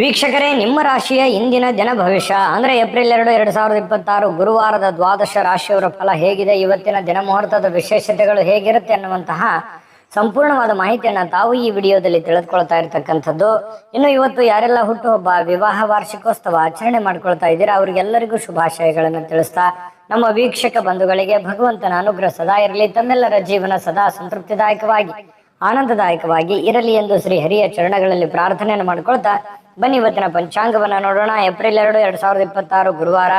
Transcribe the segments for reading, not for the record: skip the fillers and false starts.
ವೀಕ್ಷಕರೇ, ನಿಮ್ಮ ರಾಶಿಯ ಇಂದಿನ ದಿನ ಭವಿಷ್ಯ ಅಂದ್ರೆ ಏಪ್ರಿಲ್ 2, 2026 ಗುರುವಾರದ ದ್ವಾದಶ ರಾಶಿಯವರ ಫಲ ಹೇಗಿದೆ, ಇವತ್ತಿನ ದಿನ ಮುಹೂರ್ತದ ವಿಶೇಷತೆಗಳು ಹೇಗಿರುತ್ತೆ ಅನ್ನುವಂತಹ ಸಂಪೂರ್ಣವಾದ ಮಾಹಿತಿಯನ್ನ ತಾವು ಈ ವಿಡಿಯೋದಲ್ಲಿ ತಿಳಿದುಕೊಳ್ತಾ ಇರತಕ್ಕಂಥದ್ದು. ಇನ್ನು ಇವತ್ತು ಯಾರೆಲ್ಲ ಹುಟ್ಟುಹಬ್ಬ, ವಿವಾಹ ವಾರ್ಷಿಕೋತ್ಸವ ಆಚರಣೆ ಮಾಡ್ಕೊಳ್ತಾ ಇದ್ದೀರಾ ಅವರಿಗೆಲ್ಲರಿಗೂ ಶುಭಾಶಯಗಳನ್ನು ತಿಳಿಸ್ತಾ, ನಮ್ಮ ವೀಕ್ಷಕ ಬಂಧುಗಳಿಗೆ ಭಗವಂತನ ಅನುಗ್ರಹ ಸದಾ ಇರಲಿ, ತಮ್ಮೆಲ್ಲರ ಜೀವನ ಸದಾ ಸಂತೃಪ್ತಿದಾಯಕವಾಗಿ ಆನಂದದಾಯಕವಾಗಿ ಇರಲಿ ಎಂದು ಶ್ರೀ ಹರಿಯ ಚರಣಗಳಲ್ಲಿ ಪ್ರಾರ್ಥನೆಯನ್ನು ಮಾಡ್ಕೊಳ್ತಾ ಬನ್ನಿ ಇವತ್ತಿನ ಪಂಚಾಂಗವನ್ನ ನೋಡೋಣ. ಏಪ್ರಿಲ್ 2, 2026 ಗುರುವಾರ,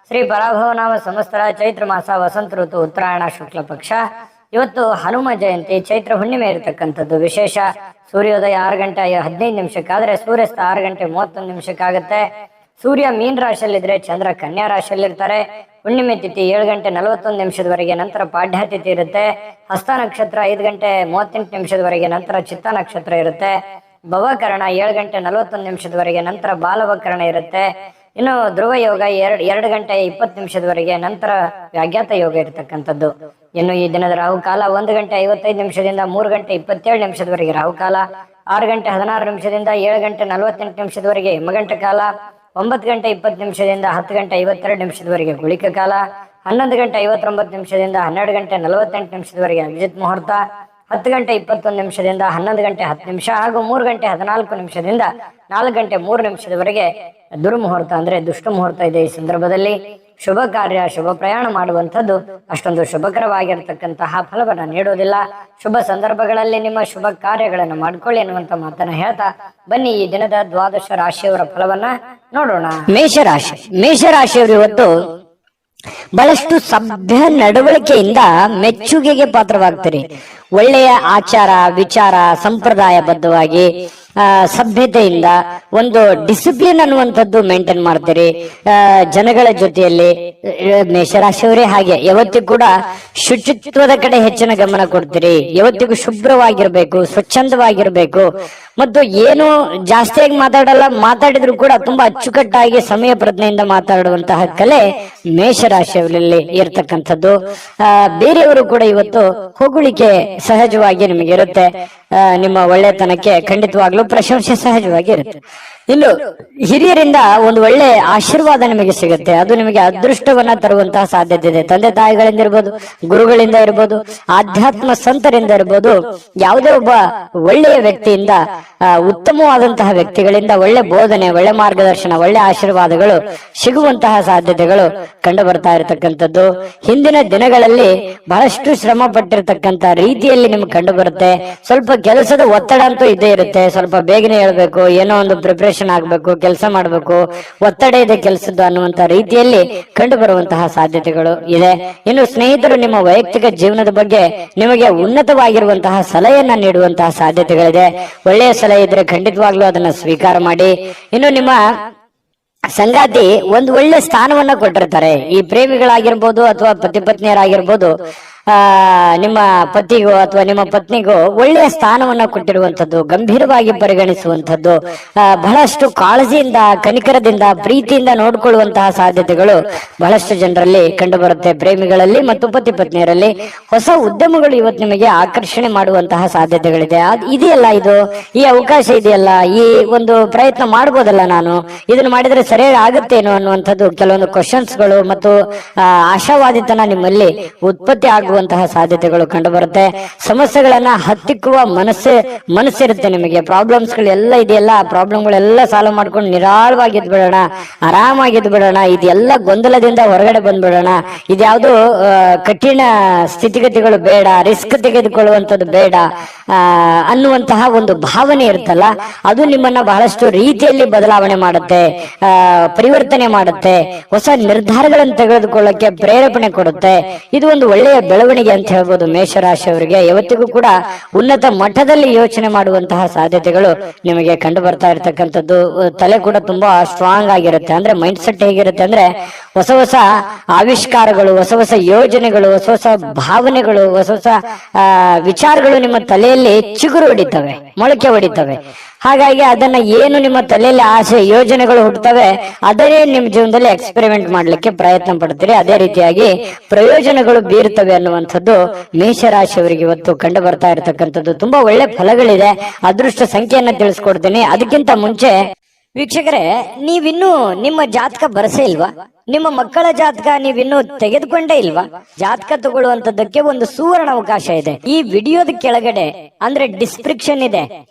ಶ್ರೀ ಪರಾಭವನಾಮ ಸಂವತ್ಸರ, ಚೈತ್ರ ಮಾಸ, ವಸಂತ ಋತು, ಉತ್ತರಾಯಣ ಶುಕ್ಲ ಪಕ್ಷ. ಇವತ್ತು ಹನುಮ ಜಯಂತಿ, ಚೈತ್ರ ಹುಣ್ಣಿಮೆ ಇರತಕ್ಕಂಥದ್ದು ವಿಶೇಷ. ಸೂರ್ಯೋದಯ 6 ಗಂಟೆ 15 ನಿಮಿಷಕ್ಕಾದ್ರೆ ಸೂರ್ಯಾಸ್ತ 6 ಗಂಟೆ 31 ನಿಮಿಷಕ್ಕಾಗುತ್ತೆ. ಸೂರ್ಯ ಮೀನ್ ರಾಶಿಯಲ್ಲಿದ್ರೆ ಚಂದ್ರ ಕನ್ಯಾ ರಾಶಿಯಲ್ಲಿರ್ತಾರೆ. ಹುಣ್ಣಿಮೆ ತಿಥಿ 7 ಗಂಟೆ 41 ನಿಮಿಷದವರೆಗೆ, ನಂತರ ಪಾಡ್ಯ ತಿಥಿ ಇರುತ್ತೆ. ಹಸ್ತ ನಕ್ಷತ್ರ 5 ಗಂಟೆ 38 ನಿಮಿಷದವರೆಗೆ, ನಂತರ ಚಿತ್ತ ನಕ್ಷತ್ರ ಇರುತ್ತೆ. ಭವಕರಣ 7 ಗಂಟೆ 41 ನಿಮಿಷದವರೆಗೆ, ನಂತರ ಬಾಲವಕರಣ ಇರುತ್ತೆ. ಇನ್ನು ಧ್ರುವ ಯೋಗ 2 ಗಂಟೆ 20 ನಿಮಿಷದವರೆಗೆ, ನಂತರ ವ್ಯಾಘಾತ ಯೋಗ ಇರತಕ್ಕಂಥದ್ದು. ಇನ್ನು ಈ ದಿನದ ರಾಹುಕಾಲ 1 ಗಂಟೆ 55 ನಿಮಿಷದಿಂದ 3 ಗಂಟೆ 27 ನಿಮಿಷದವರೆಗೆ ರಾಹುಕಾಲ, 6 ಗಂಟೆ 16 ನಿಮಿಷದಿಂದ 7 ಗಂಟೆ 48 ನಿಮಿಷದವರೆಗೆ ಯಮಗಂಟ ಕಾಲ, 9 ಗಂಟೆ 20 ನಿಮಿಷದಿಂದ 10 ಗಂಟೆ 52 ನಿಮಿಷದವರೆಗೆ ಗುಳಿಕ ಕಾಲ, 11 ಗಂಟೆ 59 ನಿಮಿಷದಿಂದ 12 ಗಂಟೆ 48 ನಿಮಿಷದವರೆಗೆ ಅಭಿಜಿತ್ ಮುಹೂರ್ತ, 10 ಗಂಟೆ 21 ನಿಮಿಷದಿಂದ 11 ಗಂಟೆ 10 ನಿಮಿಷ ಹಾಗೂ 3 ಗಂಟೆ 14 ನಿಮಿಷದಿಂದ 4 ಗಂಟೆ 3 ನಿಮಿಷದವರೆಗೆ ದುರ್ಮುಹೂರ್ತ ಅಂದ್ರೆ ದುಷ್ಟ ಮುಹೂರ್ತ ಇದೆ. ಈ ಸಂದರ್ಭದಲ್ಲಿ ಶುಭ ಕಾರ್ಯ, ಶುಭ ಪ್ರಯಾಣ ಮಾಡುವಂಥದ್ದು ಅಷ್ಟೊಂದು ಶುಭಕರವಾಗಿರ್ತಕ್ಕಂತಹ ಫಲವನ್ನು ನೀಡೋದಿಲ್ಲ. ಶುಭ ಸಂದರ್ಭಗಳಲ್ಲಿ ನಿಮ್ಮ ಶುಭ ಕಾರ್ಯಗಳನ್ನು ಮಾಡ್ಕೊಳ್ಳಿ ಅನ್ನುವಂತ ಮಾತನ್ನ ಹೇಳ್ತಾ ಬನ್ನಿ ಈ ದಿನದ ದ್ವಾದಶ ರಾಶಿಯವರ ಫಲವನ್ನ ನೋಡೋಣ. ಮೇಷರಾಶಿಯವರು ಇವತ್ತು ಬಹಳಷ್ಟು ಸಭ್ಯ ನಡವಳಿಕೆಯಿಂದ ಮೆಚ್ಚುಗೆಗೆ ಪಾತ್ರವಾಗ್ತೀರಿ. ಒಳ್ಳೆಯ ಆಚಾರ ವಿಚಾರ ಸಂಪ್ರದಾಯಬದ್ಧವಾಗಿ ಸಭ್ಯತೆಯಿಂದ ಒಂದು ಡಿಸಿಪ್ಲಿನ್ ಅನ್ನುವಂಥದ್ದು ಮೇಂಟೈನ್ ಮಾಡ್ತೀರಿ. ಜನಗಳ ಜೊತೆಯಲ್ಲಿ ಮೇಷರಾಶಿಯವರೇ ಹಾಗೆ ಯಾವತ್ತಿಗೂ ಕೂಡ ಶುಚಿತ್ವದ ಕಡೆ ಹೆಚ್ಚಿನ ಗಮನ ಕೊಡ್ತೀರಿ. ಯಾವತ್ತಿಗೂ ಶುಭ್ರವಾಗಿರ್ಬೇಕು, ಸ್ವಚ್ಛಂದವಾಗಿರ್ಬೇಕು ಮತ್ತು ಏನು ಜಾಸ್ತಿಯಾಗಿ ಮಾತಾಡಿದ್ರು ಕೂಡ ತುಂಬಾ ಅಚ್ಚುಕಟ್ಟಾಗಿ ಸಮಯ ಪ್ರಜ್ಞೆಯಿಂದ ಮಾತಾಡುವಂತಹ ಕಲೆ ಮೇಷರಾಶಿಯವರಲ್ಲಿ ಇರ್ತಕ್ಕಂಥದ್ದು. ಬೇರೆಯವರು ಕೂಡ ಇವತ್ತು ಹೊಗಳಿಕೆ ಸಹಜವಾಗಿ ನಿಮಗೆ ಇರುತ್ತೆ. ನಿಮ್ಮ ಒಳ್ಳೆತನಕ್ಕೆ ಖಂಡಿತವಾಗ್ಲೂ ಪ್ರಶಂಸೆ ಸಹಜವಾಗಿ ಇರುತ್ತೆ. ಇನ್ನು ಹಿರಿಯರಿಂದ ಒಂದು ಒಳ್ಳೆ ಆಶೀರ್ವಾದ ನಿಮಗೆ ಸಿಗುತ್ತೆ. ಅದು ನಿಮಗೆ ಅದೃಷ್ಟವನ್ನ ತರುವಂತಹ ಸಾಧ್ಯತೆ ಇದೆ. ತಂದೆ ತಾಯಿಗಳಿಂದ ಇರ್ಬೋದು, ಗುರುಗಳಿಂದ ಇರ್ಬೋದು, ಆಧ್ಯಾತ್ಮ ಸಂತರಿಂದ ಇರ್ಬೋದು, ಯಾವುದೇ ಒಬ್ಬ ಒಳ್ಳೆಯ ವ್ಯಕ್ತಿಯಿಂದ, ಉತ್ತಮವಾದಂತಹ ವ್ಯಕ್ತಿಗಳಿಂದ ಒಳ್ಳೆ ಬೋಧನೆ, ಒಳ್ಳೆ ಮಾರ್ಗದರ್ಶನ, ಒಳ್ಳೆ ಆಶೀರ್ವಾದಗಳು ಸಿಗುವಂತಹ ಸಾಧ್ಯತೆಗಳು ಕಂಡು ಬರ್ತಾ ಇರತಕ್ಕಂಥದ್ದು. ಹಿಂದಿನ ದಿನಗಳಲ್ಲಿ ಬಹಳಷ್ಟು ಶ್ರಮ ಪಟ್ಟಿರ್ತಕ್ಕಂಥ ರೀತಿಯಲ್ಲಿ ನಿಮ್ಗೆ ಕಂಡು ಬರುತ್ತೆ. ಸ್ವಲ್ಪ ಕೆಲಸದ ಒತ್ತಡ ಅಂತೂ ಇದ್ದೇ ಇರುತ್ತೆ. ಸ್ವಲ್ಪ ಬೇಗನೆ ಹೇಳ್ಬೇಕು, ಏನೋ ಒಂದು ಪ್ರಿಪರೇಷನ್ ಆಗ್ಬೇಕು, ಕೆಲಸ ಮಾಡ್ಬೇಕು, ಒತ್ತಡ ಇದೆ ಕೆಲಸದ್ದು ಅನ್ನುವಂತ ರೀತಿಯಲ್ಲಿ ಕಂಡು ಬರುವಂತಹ ಸಾಧ್ಯತೆಗಳು ಇದೆ. ಇನ್ನು ಸ್ನೇಹಿತರು ನಿಮ್ಮ ವೈಯಕ್ತಿಕ ಜೀವನದ ಬಗ್ಗೆ ನಿಮಗೆ ಉನ್ನತವಾಗಿರುವಂತಹ ಸಲಹೆಯನ್ನ ನೀಡುವಂತಹ ಸಾಧ್ಯತೆಗಳಿದೆ. ಒಳ್ಳೆಯ ಸಲಹೆ ಇದ್ರೆ ಖಂಡಿತವಾಗ್ಲೂ ಅದನ್ನ ಸ್ವೀಕಾರ ಮಾಡಿ. ಇನ್ನು ನಿಮ್ಮ ಸಂಗಾತಿ ಒಂದು ಒಳ್ಳೆ ಸ್ಥಾನವನ್ನ ಕೊಟ್ಟಿರ್ತಾರೆ. ಈ ಪ್ರೇಮಿಗಳಾಗಿರ್ಬೋದು ಅಥವಾ ಪತಿ ಪತ್ನಿಯರಾಗಿರ್ಬೋದು, ನಿಮ್ಮ ಪತಿಗೋ ಅಥವಾ ನಿಮ್ಮ ಪತ್ನಿಗೋ ಒಳ್ಳೆಯ ಸ್ಥಾನವನ್ನ ಕೊಟ್ಟಿರುವಂತದ್ದು, ಗಂಭೀರವಾಗಿ ಪರಿಗಣಿಸುವಂತದ್ದು, ಬಹಳಷ್ಟು ಕಾಳಜಿಯಿಂದ, ಕನಿಕರದಿಂದ, ಪ್ರೀತಿಯಿಂದ ನೋಡ್ಕೊಳ್ಳುವಂತಹ ಸಾಧ್ಯತೆಗಳು ಬಹಳಷ್ಟು ಜನರಲ್ಲಿ ಕಂಡು ಬರುತ್ತೆ. ಪ್ರೇಮಿಗಳಲ್ಲಿ ಮತ್ತು ಪತಿ ಪತ್ನಿಯರಲ್ಲಿ ಹೊಸ ಉದ್ಯಮಗಳು ಇವತ್ತು ನಿಮಗೆ ಆಕರ್ಷಣೆ ಮಾಡುವಂತಹ ಸಾಧ್ಯತೆಗಳಿದೆ. ಇದೆಯಲ್ಲ, ಈ ಅವಕಾಶ ಇದೆಯಲ್ಲ, ಈ ಒಂದು ಪ್ರಯತ್ನ ಮಾಡ್ಬೋದಲ್ಲ, ನಾನು ಇದನ್ನು ಮಾಡಿದ್ರೆ ಸರಿಯಾಗಿ ಆಗುತ್ತೇನೋ ಅನ್ನುವಂಥದ್ದು ಕೆಲವೊಂದು ಕ್ವಶನ್ಸ್ಗಳು ಮತ್ತು ಆಶಾವಾದಿತನ ನಿಮ್ಮಲ್ಲಿ ಉತ್ಪತ್ತಿ ಆಗುವಂತಹ ಸಾಧ್ಯತೆಗಳು ಕಂಡು ಬರುತ್ತೆ. ಸಮಸ್ಯೆಗಳನ್ನ ಹತ್ತಿಕ್ಕುವ ಮನಸ್ಸಿರುತ್ತೆ ನಿಮಗೆ. ಪ್ರಾಬ್ಲಮ್ಸ್ ಗಳೆಲ್ಲ ಇದೆಯಲ್ಲ, ಪ್ರಾಬ್ಲಮ್ಗಳೆಲ್ಲ ಸಾಲ್ವ್ ಮಾಡ್ಕೊಂಡು ನಿರಾಳವಾಗಿದ್ದು ಬಿಡೋಣ, ಆರಾಮಾಗಿದ್ದು ಬಿಡೋಣ, ಇದೆಲ್ಲ ಗೊಂದಲದಿಂದ ಹೊರಗಡೆ ಬಂದ್ಬಿಡೋಣ, ಇದ್ಯಾವುದು ಕಠಿಣ ಸ್ಥಿತಿಗತಿಗಳು ಬೇಡ, ರಿಸ್ಕ್ ತೆಗೆದುಕೊಳ್ಳುವಂಥದ್ದು ಬೇಡ ಅನ್ನುವಂತಹ ಒಂದು ಭಾವನೆ ಇರುತ್ತಲ್ಲ, ಅದು ನಿಮ್ಮನ್ನ ಬಹಳಷ್ಟು ರೀತಿಯಲ್ಲಿ ಬದಲಾವಣೆ ಮಾಡುತ್ತೆ, ಪರಿವರ್ತನೆ ಮಾಡುತ್ತೆ, ಹೊಸ ನಿರ್ಧಾರಗಳನ್ನು ತೆಗೆದುಕೊಳ್ಳಕ್ಕೆ ಪ್ರೇರೇಪಣೆ ಕೊಡುತ್ತೆ. ಇದು ಒಂದು ಒಳ್ಳೆಯ ಬೆಳವಣಿಗೆ ಅಂತ ಹೇಳ್ಬೋದು. ಮೇಷರಾಶಿಯವರಿಗೆ ಯಾವತ್ತಿಗೂ ಕೂಡ ಉನ್ನತ ಮಟ್ಟದಲ್ಲಿ ಯೋಚನೆ ಮಾಡುವಂತಹ ಸಾಧ್ಯತೆಗಳು ನಿಮಗೆ ಕಂಡು ಬರ್ತಾ ಇರತಕ್ಕಂಥದ್ದು. ತಲೆ ಕೂಡ ತುಂಬಾ ಸ್ಟ್ರಾಂಗ್ ಆಗಿರುತ್ತೆ. ಅಂದ್ರೆ ಮೈಂಡ್ ಸೆಟ್ ಹೇಗಿರುತ್ತೆ ಅಂದ್ರೆ ಹೊಸ ಹೊಸ ಆವಿಷ್ಕಾರಗಳು, ಹೊಸ ಹೊಸ ಯೋಜನೆಗಳು, ಹೊಸ ಹೊಸ ಭಾವನೆಗಳು, ಹೊಸ ಹೊಸ ವಿಚಾರಗಳು ನಿಮ್ಮ ತಲೆಯಲ್ಲಿ ಚಿಗುರು ಹೊಡಿತವೆ, ಮೊಳಕೆ ಹೊಡಿತವೆ. ಹಾಗಾಗಿ ಅದನ್ನ ಏನು ನಿಮ್ಮ ತಲೆಯಲ್ಲಿ ಆಸೆ ಯೋಜನೆಗಳು ಹುಟ್ಟುತ್ತವೆ ಅದನ್ನೇ ನಿಮ್ಮ ಜೀವನದಲ್ಲಿ ಎಕ್ಸ್ಪೆರಿಮೆಂಟ್ ಮಾಡ್ಲಿಕ್ಕೆ ಪ್ರಯತ್ನ ಪಡ್ತೀರಿ. ಅದೇ ರೀತಿಯಾಗಿ ಪ್ರಯೋಜನಗಳು ಬೀರುತ್ತವೆ ಅನ್ನುವಂಥದ್ದು ಮೇಷರಾಶಿಯವರಿಗೆ ಇವತ್ತು ಕಂಡು ಬರ್ತಾ ಇರತಕ್ಕಂಥದ್ದು. ತುಂಬಾ ಒಳ್ಳೆ ಫಲಗಳಿದೆ. ಅದೃಷ್ಟ ಸಂಖ್ಯೆಯನ್ನ ತಿಳಿಸ್ಕೊಡ್ತೀನಿ. ಅದಕ್ಕಿಂತ ಮುಂಚೆ ವೀಕ್ಷಕರೇ, ನೀವಿನ್ನೂ ನಿಮ್ಮ ಜಾತಕ ಬರಸೇ ಇಲ್ವಾ? ನಿಮ್ಮ ಮಕ್ಕಳ ಜಾತಕ ನೀವಿನ್ನೂ ತೆಗೆದುಕೊಂಡೇ ಇಲ್ವಾ? ಜಾತಕ ತಗೊಳ್ಳುವಂತದ್ದಕ್ಕೆ ಒಂದು ಸುವರ್ಣ ಅವಕಾಶ ಇದೆ. ಈ ವಿಡಿಯೋದ ಕೆಳಗಡೆ ಅಂದ್ರೆ ಡಿಸ್ಕ್ರಿಪ್ಷನ್ ಇದೆ.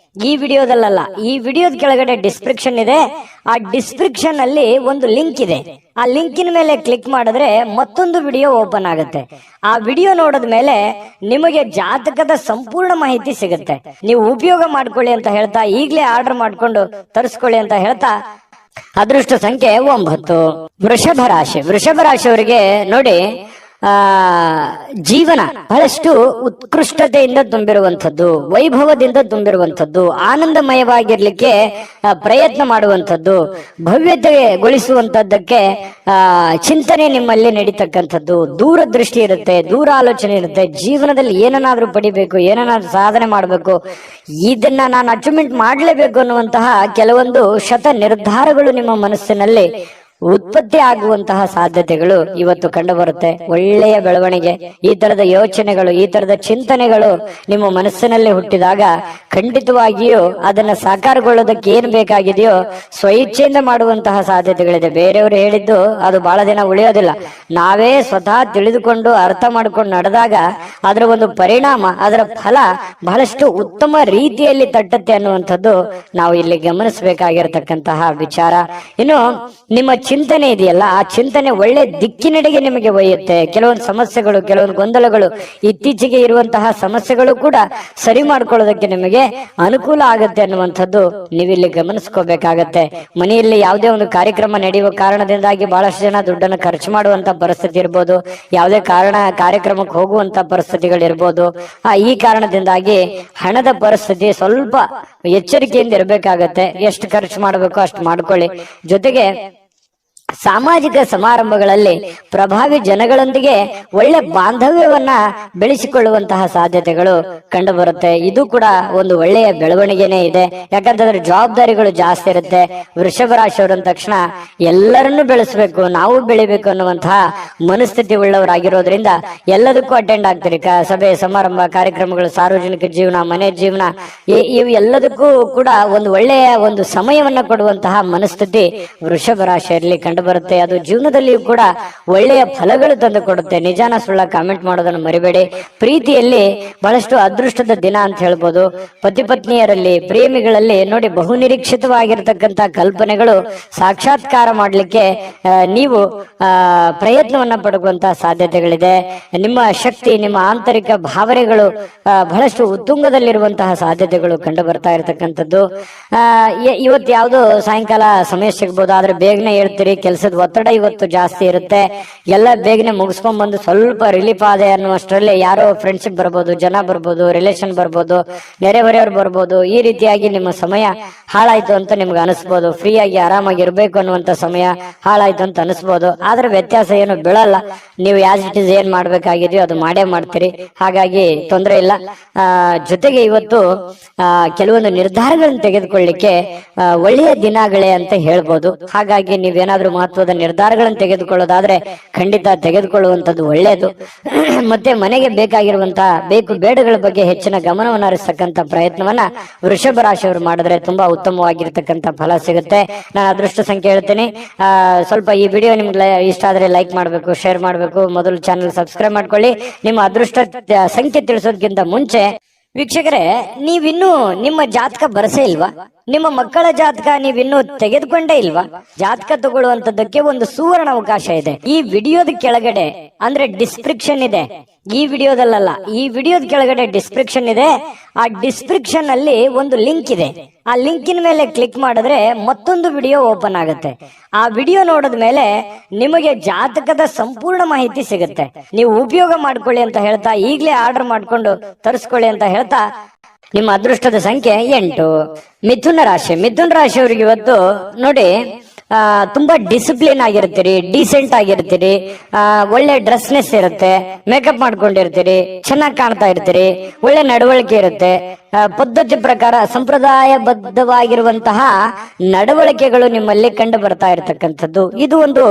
ಈ ವಿಡಿಯೋದಲ್ಲ, ಈ ವಿಡಿಯೋದ ಕೆಳಗಡೆ ಡಿಸ್ಕ್ರಿಪ್ಷನ್ ಇದೆ. ಆ ಡಿಸ್ಕ್ರಿಪ್ಷನ್ ಅಲ್ಲಿ ಒಂದು ಲಿಂಕ್ ಇದೆ. ಆ ಲಿಂಕಿನ ಮೇಲೆ ಕ್ಲಿಕ್ ಮಾಡಿದ್ರೆ ಮತ್ತೊಂದು ವಿಡಿಯೋ ಓಪನ್ ಆಗುತ್ತೆ. ಆ ವಿಡಿಯೋ ನೋಡಿದ ಮೇಲೆ ನಿಮಗೆ ಜಾತಕದ ಸಂಪೂರ್ಣ ಮಾಹಿತಿ ಸಿಗುತ್ತೆ. ನೀವು ಉಪಯೋಗ ಮಾಡ್ಕೊಳ್ಳಿ ಅಂತ ಹೇಳ್ತಾ, ಈಗಲೇ ಆರ್ಡರ್ ಮಾಡ್ಕೊಂಡು ತರಿಸ್ಕೊಳ್ಳಿ ಅಂತ ಹೇಳ್ತಾ, ಅದೃಷ್ಟ ಸಂಖ್ಯೆ 9. ವೃಷಭ ರಾಶಿ. ವೃಷಭ ರಾಶಿಯವರಿಗೆ ನೋಡಿ, ಜೀವನ ಬಹಳಷ್ಟು ಉತ್ಕೃಷ್ಟತೆಯಿಂದ ತುಂಬಿರುವಂಥದ್ದು, ವೈಭವದಿಂದ ತುಂಬಿರುವಂಥದ್ದು, ಆನಂದಮಯವಾಗಿರ್ಲಿಕ್ಕೆ ಪ್ರಯತ್ನ ಮಾಡುವಂಥದ್ದು, ಭವ್ಯತೆಗೊಳಿಸುವಂತದ್ದಕ್ಕೆ ಚಿಂತನೆ ನಿಮ್ಮಲ್ಲಿ ನಡೀತಕ್ಕಂಥದ್ದು, ದೂರದೃಷ್ಟಿ ಇರುತ್ತೆ, ದೂರ ಆಲೋಚನೆ ಇರುತ್ತೆ. ಜೀವನದಲ್ಲಿ ಏನನ್ನಾದ್ರೂ ಪಡಿಬೇಕು, ಏನನ್ನಾದ್ರೂ ಸಾಧನೆ ಮಾಡಬೇಕು, ಇದನ್ನ ನಾನು ಅಚೀವ್ಮೆಂಟ್ ಮಾಡಲೇಬೇಕು ಅನ್ನುವಂತಹ ಕೆಲವೊಂದು ಶತ ನಿರ್ಧಾರಗಳು ನಿಮ್ಮ ಮನಸ್ಸಿನಲ್ಲಿ ಉತ್ಪತ್ತಿ ಆಗುವಂತಹ ಸಾಧ್ಯತೆಗಳು ಇವತ್ತು ಕಂಡು ಬರುತ್ತೆ. ಒಳ್ಳೆಯ ಬೆಳವಣಿಗೆ, ಈ ತರದ ಯೋಚನೆಗಳು, ಈ ತರದ ಚಿಂತನೆಗಳು ನಿಮ್ಮ ಮನಸ್ಸಿನಲ್ಲಿ ಹುಟ್ಟಿದಾಗ ಖಂಡಿತವಾಗಿಯೂ ಅದನ್ನ ಸಾಕಾರಗೊಳ್ಳೋದಕ್ಕೆ ಏನ್ ಬೇಕಾಗಿದೆಯೋ ಸ್ವಇಚ್ಛೆಯಿಂದ ಮಾಡುವಂತಹ ಸಾಧ್ಯತೆಗಳಿದೆ. ಬೇರೆಯವರು ಹೇಳಿದ್ದು ಅದು ಬಹಳ ದಿನ ಉಳಿಯೋದಿಲ್ಲ. ನಾವೇ ಸ್ವತಃ ತಿಳಿದುಕೊಂಡು ಅರ್ಥ ಮಾಡ್ಕೊಂಡು ನಡೆದಾಗ ಅದರ ಒಂದು ಪರಿಣಾಮ, ಅದರ ಫಲ ಬಹಳಷ್ಟು ಉತ್ತಮ ರೀತಿಯಲ್ಲಿ ತಟ್ಟತ್ತೆ ಅನ್ನುವಂಥದ್ದು ನಾವು ಇಲ್ಲಿ ಗಮನಿಸಬೇಕಾಗಿರತಕ್ಕಂತಹ ವಿಚಾರ. ಇನ್ನು ನಿಮ್ಮ ಚಿಂತನೆ ಇದೆಯಲ್ಲ, ಆ ಚಿಂತನೆ ಒಳ್ಳೆ ದಿಕ್ಕಿನೆಡೆಗೆ ನಿಮಗೆ ಒಯ್ಯುತ್ತೆ. ಕೆಲವೊಂದು ಸಮಸ್ಯೆಗಳು, ಕೆಲವೊಂದು ಗೊಂದಲಗಳು, ಇತ್ತೀಚೆಗೆ ಇರುವಂತಹ ಸಮಸ್ಯೆಗಳು ಕೂಡ ಸರಿ ಮಾಡ್ಕೊಳ್ಳೋದಕ್ಕೆ ನಿಮಗೆ ಅನುಕೂಲ ಆಗುತ್ತೆ ಅನ್ನುವಂಥದ್ದು ನೀವಿಲ್ಲಿ ಗಮನಿಸ್ಕೋಬೇಕಾಗತ್ತೆ. ಮನೆಯಲ್ಲಿ ಯಾವುದೇ ಒಂದು ಕಾರ್ಯಕ್ರಮ ನಡೆಯುವ ಕಾರಣದಿಂದಾಗಿ ಬಹಳಷ್ಟು ಜನ ದುಡ್ಡನ್ನು ಖರ್ಚು ಮಾಡುವಂತ ಪರಿಸ್ಥಿತಿ ಇರ್ಬೋದು, ಯಾವುದೇ ಕಾರ್ಯಕ್ರಮಕ್ಕೆ ಹೋಗುವಂತ ಪರಿಸ್ಥಿತಿಗಳಿರ್ಬೋದು. ಈ ಕಾರಣದಿಂದಾಗಿ ಹಣದ ಪರಿಸ್ಥಿತಿ ಸ್ವಲ್ಪ ಎಚ್ಚರಿಕೆಯಿಂದ ಇರಬೇಕಾಗತ್ತೆ. ಎಷ್ಟು ಖರ್ಚು ಮಾಡಬೇಕು ಅಷ್ಟು ಮಾಡ್ಕೊಳ್ಳಿ. ಜೊತೆಗೆ ಸಾಮಾಜಿಕ ಸಮಾರಂಭಗಳಲ್ಲಿ ಪ್ರಭಾವಿ ಜನಗಳೊಂದಿಗೆ ಒಳ್ಳೆ ಬಾಂಧವ್ಯವನ್ನ ಬೆಳೆಸಿಕೊಳ್ಳುವಂತಹ ಸಾಧ್ಯತೆಗಳು ಕಂಡು ಬರುತ್ತೆ. ಇದು ಕೂಡ ಒಂದು ಒಳ್ಳೆಯ ಬೆಳವಣಿಗೆನೇ ಇದೆ. ಯಾಕಂತಂದ್ರೆ ಜವಾಬ್ದಾರಿಗಳು ಜಾಸ್ತಿ ಇರುತ್ತೆ. ವೃಷಭ ರಾಶಿಯವರು ಅಂದ ತಕ್ಷಣ ಎಲ್ಲರನ್ನೂ ಬೆಳೆಸಬೇಕು, ನಾವು ಬೆಳಿಬೇಕು ಅನ್ನುವಂತಹ ಮನಸ್ಥಿತಿ ಉಳ್ಳವರಾಗಿರೋದ್ರಿಂದ ಎಲ್ಲದಕ್ಕೂ ಅಟೆಂಡ್ ಆಗ್ತೀರಿ. ಸಭೆ ಸಮಾರಂಭ, ಕಾರ್ಯಕ್ರಮಗಳು, ಸಾರ್ವಜನಿಕ ಜೀವನ, ಮನೆ ಜೀವನ, ಇವು ಎಲ್ಲದಕ್ಕೂ ಕೂಡ ಒಂದು ಒಳ್ಳೆಯ ಒಂದು ಸಮಯವನ್ನ ಕೊಡುವಂತಹ ಮನಸ್ಥಿತಿ ವೃಷಭ ರಾಶಿಯಲ್ಲಿ ಕಂಡು ಬರುತ್ತೆ. ಅದು ಜೀವನದಲ್ಲಿಯೂ ಕೂಡ ಒಳ್ಳೆಯ ಫಲಗಳು ತಂದು ಕೊಡುತ್ತೆ. ನಿಜಾನ ಸುಳ್ಳ ಕಾಮೆಂಟ್ ಮಾಡೋದನ್ನು ಮರಿಬೇಡಿ. ಪ್ರೀತಿಯಲ್ಲಿ ಬಹಳಷ್ಟು ಅದೃಷ್ಟದ ದಿನ ಅಂತ ಹೇಳ್ಬೋದು. ಪತಿ ಪತ್ನಿಯರಲ್ಲಿ, ಪ್ರೇಮಿಗಳಲ್ಲಿ ನೋಡಿ, ಬಹುನಿರೀಕ್ಷಿತವಾಗಿರತಕ್ಕಂತ ಕಲ್ಪನೆಗಳು ಸಾಕ್ಷಾತ್ಕಾರ ಮಾಡಲಿಕ್ಕೆ ನೀವು ಪ್ರಯತ್ನವನ್ನ ಪಡುವಂತಹ ಸಾಧ್ಯತೆಗಳಿದೆ. ನಿಮ್ಮ ಶಕ್ತಿ, ನಿಮ್ಮ ಆಂತರಿಕ ಭಾವನೆಗಳು ಬಹಳಷ್ಟು ಉತ್ತುಂಗದಲ್ಲಿರುವಂತಹ ಸಾಧ್ಯತೆಗಳು ಕಂಡು ಬರ್ತಾ ಇರತಕ್ಕಂಥದ್ದು. ಇವತ್ತು ಯಾವ್ದು ಸಾಯಂಕಾಲ ಸಮಯ ಸಿಗ್ಬೋದು, ಆದ್ರೆ ಬೇಗನೆ ಹೇಳ್ತೀರಿ. ಕೆಲಸದ ಒತ್ತಡ ಇವತ್ತು ಜಾಸ್ತಿ ಇರುತ್ತೆ. ಎಲ್ಲ ಬೇಗನೆ ಮುಗಿಸ್ಕೊಂಡ್ ಬಂದು ಸ್ವಲ್ಪ ರಿಲೀಫ್ ಆದೆ ಅನ್ನುವಷ್ಟರಲ್ಲಿ ಯಾರೋ ಫ್ರೆಂಡ್ಶಿಪ್ ಬರ್ಬೋದು, ಜನ ಬರ್ಬೋದು, ರಿಲೇಷನ್ ಬರ್ಬೋದು, ನೆರೆಹೊರೆಯವ್ರು ಬರ್ಬೋದು. ಈ ರೀತಿಯಾಗಿ ನಿಮ್ಮ ಸಮಯ ಹಾಳಾಯ್ತು ಅಂತ ನಿಮ್ಗೆ ಅನಿಸ್ಬೋದು. ಫ್ರೀ ಆಗಿ ಆರಾಮಾಗಿ ಇರ್ಬೇಕು ಅನ್ನುವಂತ ಸಮಯ ಹಾಳಾಯ್ತು ಅಂತ ಅನಿಸ್ಬೋದು. ಆದ್ರೆ ವ್ಯತ್ಯಾಸ ಏನು ಬೀಳಲ್ಲ. ನೀವು ಆಸ್ ಇಟ್ ಇಸ್ ಏನ್ ಮಾಡ್ಬೇಕಾಗಿದೆಯೋ ಅದು ಮಾಡೇ ಮಾಡ್ತೀರಿ. ಹಾಗಾಗಿ ತೊಂದರೆ ಇಲ್ಲ. ಜೊತೆಗೆ ಇವತ್ತು ಕೆಲವೊಂದು ನಿರ್ಧಾರಗಳನ್ನು ತೆಗೆದುಕೊಳ್ಳಿಕ್ಕೆ ಒಳ್ಳೆಯ ದಿನಗಳೇ ಅಂತ ಹೇಳ್ಬೋದು. ಹಾಗಾಗಿ ನೀವೇನಾದ್ರೂ ಮಹತ್ವದ ನಿರ್ಧಾರಗಳನ್ನು ತೆಗೆದುಕೊಳ್ಳೋದಾದ್ರೆ ಖಂಡಿತ ತೆಗೆದುಕೊಳ್ಳುವಂತದ್ದು ಒಳ್ಳೆಯದು. ಮತ್ತೆ ಮನೆಗೆ ಬೇಕಾಗಿರುವಂತಹ ಬೇಕು ಬೇಡಗಳ ಬಗ್ಗೆ ಹೆಚ್ಚಿನ ಗಮನವನ್ನು ಹರಿಸತಕ್ಕಂತ ಪ್ರಯತ್ನವನ್ನ ವೃಷಭ ರಾಶಿಯವರು ಮಾಡಿದ್ರೆ ತುಂಬಾ ಉತ್ತಮವಾಗಿರ್ತಕ್ಕಂಥ ಫಲ ಸಿಗುತ್ತೆ. ನಾನು ಅದೃಷ್ಟ ಸಂಖ್ಯೆ ಹೇಳ್ತೀನಿ. ಸ್ವಲ್ಪ ಈ ವಿಡಿಯೋ ನಿಮ್ಗೆ ಇಷ್ಟ ಆದ್ರೆ ಲೈಕ್ ಮಾಡಬೇಕು, ಶೇರ್ ಮಾಡಬೇಕು. ಮೊದಲು ಚಾನಲ್ ಸಬ್ಸ್ಕ್ರೈಬ್ ಮಾಡ್ಕೊಳ್ಳಿ. ನಿಮ್ಮ ಅದೃಷ್ಟ ಸಂಖ್ಯೆ ತಿಳಿಸೋದಕ್ಕಿಂತ ಮುಂಚೆ ವೀಕ್ಷಕರೇ, ನೀವಿನ್ನೂ ನಿಮ್ಮ ಜಾತಕ ಬರಸೇ ಇಲ್ವಾ? ನಿಮ್ಮ ಮಕ್ಕಳ ಜಾತಕ ನೀವಿನ್ನೂ ತೆಗೆದುಕೊಂಡೇ ಇಲ್ವಾ? ಜಾತಕ ತಗೊಳ್ಳುವಂತದ್ದಕ್ಕೆ ಒಂದು ಸುವರ್ಣ ಅವಕಾಶ ಇದೆ. ಈ ವಿಡಿಯೋದ ಕೆಳಗಡೆ ಅಂದ್ರೆ ಡಿಸ್ಕ್ರಿಪ್ಷನ್ ಇದೆ. ಈ ವಿಡಿಯೋದಲ್ಲ, ಈ ವಿಡಿಯೋದ ಕೆಳಗಡೆ ಡಿಸ್ಕ್ರಿಪ್ಷನ್ ಇದೆ. ಆ ಡಿಸ್ಕ್ರಿಪ್ಷನ್ ಅಲ್ಲಿ ಒಂದು ಲಿಂಕ್ ಇದೆ. ಆ ಲಿಂಕಿನ ಮೇಲೆ ಕ್ಲಿಕ್ ಮಾಡಿದ್ರೆ ಮತ್ತೊಂದು ವಿಡಿಯೋ ಓಪನ್ ಆಗುತ್ತೆ. ಆ ವಿಡಿಯೋ ನೋಡಿದ ಮೇಲೆ ನಿಮಗೆ ಜಾತಕದ ಸಂಪೂರ್ಣ ಮಾಹಿತಿ ಸಿಗುತ್ತೆ. ನೀವು ಉಪಯೋಗ ಮಾಡ್ಕೊಳ್ಳಿ ಅಂತ ಹೇಳ್ತಾ, ಈಗಲೇ ಆರ್ಡರ್ ಮಾಡ್ಕೊಂಡು ತರಿಸ್ಕೊಳ್ಳಿ ಅಂತ ಹೇಳ್ತಾ, ನಿಮ್ಮ ಅದೃಷ್ಟದ ಸಂಖ್ಯೆ 8. ಮಿಥುನ ರಾಶಿ. ಮಿಥುನ ರಾಶಿಯವರಿಗೆ ಇವತ್ತು ನೋಡಿ, ತುಂಬಾ ಡಿಸಿಪ್ಲಿನ್ ಆಗಿರ್ತೀರಿ, ಡೀಸೆಂಟ್ ಆಗಿರ್ತೀರಿ, ಒಳ್ಳೆ ಡ್ರೆಸ್ನೆಸ್ ಇರುತ್ತೆ, ಮೇಕಪ್ ಮಾಡ್ಕೊಂಡಿರ್ತೀರಿ, ಚೆನ್ನಾಗಿ ಕಾಣ್ತಾ ಇರ್ತೀರಿ, ಒಳ್ಳೆ ನಡವಳಿಕೆ ಇರುತ್ತೆ, ಪದ್ಧತಿ ಪ್ರಕಾರ ಸಂಪ್ರದಾಯಬದ್ಧವಾಗಿರುವಂತಹ ನಡವಳಿಕೆಗಳು ನಿಮ್ಮಲ್ಲಿ ಕಂಡು ಬರ್ತಾ ಇರತಕ್ಕಂಥದ್ದು, ಇದು ಒಂದು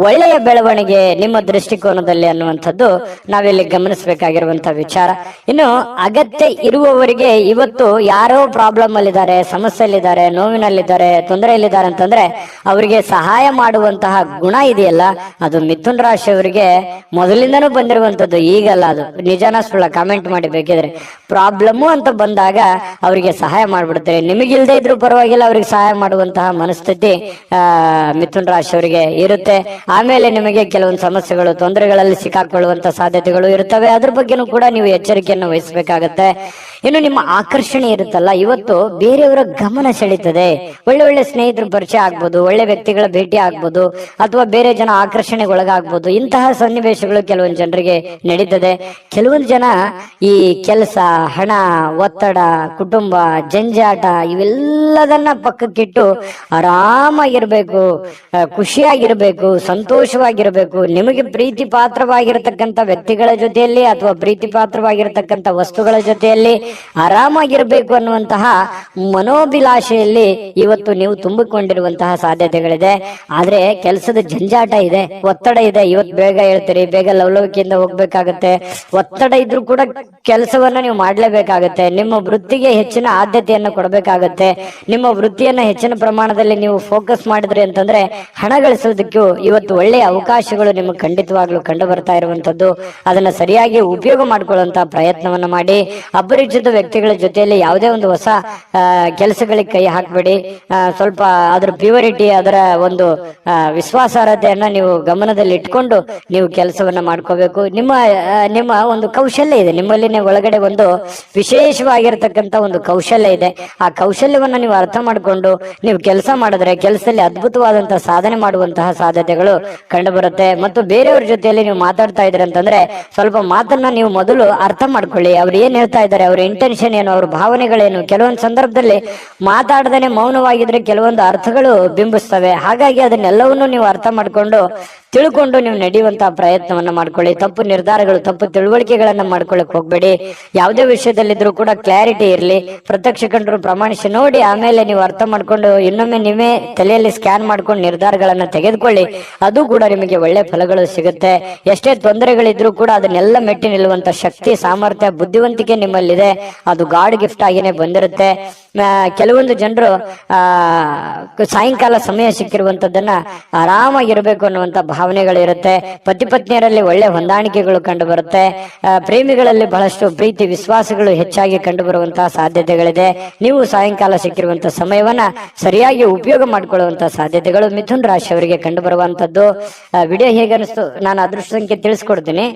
ಒಳ್ಳೆಯ ಬೆಳವಣಿಗೆ ನಿಮ್ಮ ದೃಷ್ಟಿಕೋನದಲ್ಲಿ ಅನ್ನುವಂಥದ್ದು ನಾವಿಲ್ಲಿ ಗಮನಿಸಬೇಕಾಗಿರುವಂತಹ ವಿಚಾರ. ಇನ್ನು ಅಗತ್ಯ ಇರುವವರಿಗೆ ಇವತ್ತು ಯಾರೋ ಪ್ರಾಬ್ಲಮ್ ಅಲ್ಲಿದ್ದಾರೆ, ಸಮಸ್ಯೆಯಲ್ಲಿದ್ದಾರೆ, ನೋವಿನಲ್ಲಿದ್ದಾರೆ, ತೊಂದರೆಯಲ್ಲಿದ್ದಾರೆ ಅಂತಂದ್ರೆ ಅವರಿಗೆ ಸಹಾಯ ಮಾಡುವಂತಹ ಗುಣ ಇದೆಯಲ್ಲ, ಅದು ಮಿಥುನ್ ರಾಶಿಯವರಿಗೆ ಮೊದಲಿಂದನೂ ಬಂದಿರುವಂತದ್ದು, ಈಗಲ್ಲ. ಅದು ನಿಜಾನ ಸುಳ್ಳ ಕಾಮೆಂಟ್ ಮಾಡಿ ಬೇಕಿದ್ರೆ. ಪ್ರಾಬ್ಲಮ್ ಅಂತ ಬಂದಾಗ ಅವರಿಗೆ ಸಹಾಯ ಮಾಡ್ಬಿಡ್ತಾರೆ. ನಿಮಗಿಲ್ದೇ ಇದ್ರು ಪರವಾಗಿಲ್ಲ, ಅವ್ರಿಗೆ ಸಹಾಯ ಮಾಡುವಂತಹ ಮನಸ್ಥಿತಿ ಮಿಥುನ್ ರಾಶಿಯವರಿಗೆ ಇರುತ್ತೆ. ಆಮೇಲೆ ನಿಮಗೆ ಕೆಲವೊಂದು ಸಮಸ್ಯೆಗಳು, ತೊಂದರೆಗಳಲ್ಲಿ ಸಿಕ್ಕಾಕೊಳ್ಳುವಂತ ಸಾಧ್ಯತೆಗಳು ಇರ್ತವೆ. ಅದ್ರ ಬಗ್ಗೆನೂ ಕೂಡ ನೀವು ಎಚ್ಚರಿಕೆಯನ್ನು ವಹಿಸಬೇಕಾಗತ್ತೆ. ಇನ್ನು ನಿಮ್ಮ ಆಕರ್ಷಣೆ ಇರುತ್ತಲ್ಲ, ಇವತ್ತು ಬೇರೆಯವರ ಗಮನ ಸೆಳೀತದೆ. ಒಳ್ಳೆ ಒಳ್ಳೆ ಸ್ನೇಹಿತರ ಪರಿಚಯ ಆಗ್ಬೋದು, ಒಳ್ಳೆ ವ್ಯಕ್ತಿಗಳ ಭೇಟಿ ಆಗ್ಬೋದು, ಅಥವಾ ಬೇರೆ ಜನ ಆಕರ್ಷಣೆಗೆ ಒಳಗಾಗ್ಬೋದು. ಇಂತಹ ಸನ್ನಿವೇಶಗಳು ಕೆಲವೊಂದು ಜನರಿಗೆ ನಡೀತದೆ. ಕೆಲವೊಂದು ಜನ ಈ ಕೆಲಸ, ಹಣ, ಒತ್ತಡ, ಕುಟುಂಬ, ಜಂಜಾಟ ಇವೆಲ್ಲದನ್ನ ಪಕ್ಕಕ್ಕಿಟ್ಟು ಆರಾಮಾಗಿರ್ಬೇಕು, ಖುಷಿಯಾಗಿರ್ಬೇಕು, ಸಂತೋಷವಾಗಿರ್ಬೇಕು, ನಿಮಗೆ ಪ್ರೀತಿ ಪಾತ್ರವಾಗಿರತಕ್ಕಂಥ ವ್ಯಕ್ತಿಗಳ ಜೊತೆಯಲ್ಲಿ ಅಥವಾ ಪ್ರೀತಿ ಪಾತ್ರವಾಗಿರತಕ್ಕಂಥ ವಸ್ತುಗಳ ಜೊತೆಯಲ್ಲಿ ಆರಾಮಾಗಿರ್ಬೇಕು ಅನ್ನುವಂತಹ ಮನೋಭಿಲಾಷೆಯಲ್ಲಿ ಇವತ್ತು ನೀವು ತುಂಬಿಕೊಂಡಿರುವಂತಹ ಸಾಧ್ಯತೆಗಳಿದೆ. ಆದ್ರೆ ಕೆಲಸದ ಜಂಜಾಟ ಇದೆ, ಒತ್ತಡ ಇದೆ. ಇವತ್ತು ಬೇಗ ಹೇಳ್ತೀರಿ, ಬೇಗ ಲವಲವಿಕೆಯಿಂದ ಹೋಗ್ಬೇಕಾಗತ್ತೆ. ಒತ್ತಡ ಇದ್ರೂ ಕೂಡ ಕೆಲಸವನ್ನ ನೀವು ಮಾಡ್ಲೇಬೇಕಾಗತ್ತೆ. ನಿಮ್ಮ ವೃತ್ತಿಗೆ ಹೆಚ್ಚಿನ ಆದ್ಯತೆಯನ್ನು ಕೊಡಬೇಕಾಗತ್ತೆ. ನಿಮ್ಮ ವೃತ್ತಿಯನ್ನ ಹೆಚ್ಚಿನ ಪ್ರಮಾಣದಲ್ಲಿ ನೀವು ಫೋಕಸ್ ಮಾಡಿದ್ರಿ ಅಂತಂದ್ರೆ ಹಣ ಗಳಿಸೋದಕ್ಕೂ ಇವತ್ತು ಒಳ್ಳೆಯ ಅವಕಾಶಗಳು ನಿಮಗೆ ಖಂಡಿತವಾಗ್ಲೂ ಕಂಡು ಬರ್ತಾ ಇರುವಂತದ್ದು. ಅದನ್ನ ಸರಿಯಾಗಿ ಉಪಯೋಗ ಮಾಡ್ಕೊಳ್ಳುವಂತಹ ಪ್ರಯತ್ನವನ್ನ ಮಾಡಿ. ಅಪರಿಚಿತ ವ್ಯಕ್ತಿಗಳ ಜೊತೆಯಲ್ಲಿ ಯಾವುದೇ ಒಂದು ಹೊಸ ಕೆಲಸಗಳಿಗೆ ಕೈ ಹಾಕಬೇಡಿ. ಸ್ವಲ್ಪ ಅದರ ಪ್ಯೂರಿಟಿ, ಅದರ ಒಂದು ವಿಶ್ವಾಸಾರ್ಹತೆಯನ್ನ ನೀವು ಗಮನದಲ್ಲಿ ಇಟ್ಕೊಂಡು ನೀವು ಕೆಲಸವನ್ನ ಮಾಡ್ಕೋಬೇಕು. ನಿಮ್ಮ ಒಂದು ಕೌಶಲ್ಯ ಇದೆ, ನಿಮ್ಮಲ್ಲಿ ಒಳಗಡೆ ಒಂದು ವಿಶೇಷವಾಗಿರತಕ್ಕಂತ ಒಂದು ಕೌಶಲ್ಯ ಇದೆ. ಆ ಕೌಶಲ್ಯವನ್ನ ನೀವು ಅರ್ಥ ಮಾಡಿಕೊಂಡು ನೀವು ಕೆಲಸ ಮಾಡಿದ್ರೆ ಕೆಲಸದಲ್ಲಿ ಅದ್ಭುತವಾದಂತಹ ಸಾಧನೆ ಮಾಡುವಂತಹ ಸಾಧ್ಯತೆಗಳು ಕಂಡು ಬರುತ್ತೆ. ಮತ್ತು ಬೇರೆಯವ್ರ ಜೊತೆಯಲ್ಲಿ ನೀವು ಮಾತಾಡ್ತಾ ಇದ್ರೆ ಅಂತಂದ್ರೆ ಸ್ವಲ್ಪ ಮಾತನ್ನ ನೀವು ಮೊದಲು ಅರ್ಥ ಮಾಡ್ಕೊಳ್ಳಿ. ಅವ್ರು ಏನ್ ಹೇಳ್ತಾ ಇದ್ದಾರೆ, ಅವ್ರ ಇಂಟೆನ್ಷನ್ ಏನು, ಅವ್ರ ಭಾವನೆಗಳೇನು. ಕೆಲವೊಂದು ಸಂದರ್ಭದಲ್ಲಿ ಮಾತಾಡದೇನೆ ಮೌನವಾಗಿದ್ರೆ ಕೆಲವೊಂದು ಅರ್ಥಗಳು ಬಿಂಬಿಸ್ತವೆ. ಹಾಗಾಗಿ ಅದನ್ನೆಲ್ಲವನ್ನೂ ನೀವು ಅರ್ಥ ಮಾಡ್ಕೊಂಡು ತಿಳ್ಕೊಂಡು ನೀವು ನಡೆಯುವಂತಹ ಪ್ರಯತ್ನವನ್ನ ಮಾಡ್ಕೊಳ್ಳಿ. ತಪ್ಪು ನಿರ್ಧಾರಗಳು, ತಪ್ಪು ತಿಳುವಳಿಕೆಗಳನ್ನ ಮಾಡ್ಕೊಳ್ಳಕ್ ಹೋಗ್ಬೇಡಿ. ಯಾವುದೇ ವಿಷಯದಲ್ಲಿದ್ರು ಕೂಡ ಕ್ಲಾರಿಟಿ ಇರಲಿ. ಪ್ರತ್ಯಕ್ಷ ಕಂಡರು ಪ್ರಮಾಣಿಸಿ ನೋಡಿ, ಆಮೇಲೆ ನೀವು ಅರ್ಥ ಮಾಡ್ಕೊಂಡು ಇನ್ನೊಮ್ಮೆ ನೀವೇ ತಲೆಯಲ್ಲಿ ಸ್ಕ್ಯಾನ್ ಮಾಡ್ಕೊಂಡು ನಿರ್ಧಾರಗಳನ್ನ ತೆಗೆದುಕೊಳ್ಳಿ. ಅದು ಕೂಡ ನಿಮಗೆ ಒಳ್ಳೆ ಫಲಗಳು ಸಿಗುತ್ತೆ. ಎಷ್ಟೇ ತೊಂದರೆಗಳಿದ್ರು ಕೂಡ ಅದನ್ನೆಲ್ಲ ಮೆಟ್ಟಿ ನಿಲ್ಲುವಂತ ಶಕ್ತಿ, ಸಾಮರ್ಥ್ಯ, ಬುದ್ಧಿವಂತಿಕೆ ನಿಮ್ಮಲ್ಲಿದೆ. ಅದು ಗಾಡ್ ಗಿಫ್ಟ್ ಆಗಿನೇ ಬಂದಿರುತ್ತೆ. ಕೆಲವೊಂದು ಜನರು ಸಾಯಂಕಾಲ ಸಮಯ ಸಿಕ್ಕಿರುವಂತದ್ದನ್ನ ಆರಾಮಾಗಿರ್ಬೇಕು ಅನ್ನುವಂತ ಭಾವನೆಗಳಿರುತ್ತೆ. ಪತಿ ಪತ್ನಿಯರಲ್ಲಿ ಒಳ್ಳೆ ಹೊಂದಾಣಿಕೆಗಳು ಕಂಡು ಬರುತ್ತೆ. ಪ್ರೇಮಿಗಳಲ್ಲಿ ಬಹಳಷ್ಟು ಪ್ರೀತಿ, ವಿಶ್ವಾಸಗಳು ಹೆಚ್ಚಾಗಿ ಕಂಡು ಬರುವಂತಹ ಸಾಧ್ಯತೆಗಳಿದೆ. ನೀವು ಸಾಯಂಕಾಲ ಸಿಕ್ಕಿರುವಂತಹ ಸಮಯವನ್ನ ಸರಿಯಾಗಿ ಉಪಯೋಗ ಮಾಡಿಕೊಳ್ಳುವಂತಹ ಸಾಧ್ಯತೆಗಳು ಮಿಥುನ್ ರಾಶಿಯವರಿಗೆ ಕಂಡು ಬರುವಂತದ್ದು. ವಿಡಿಯೋ ಹೇಗನಿಸ್ತು, ನಾನು ಅದೃಷ್ಟ ಸಂಖ್ಯೆ ತಿಳಿಸ್ಕೊಡ್ತೀನಿ.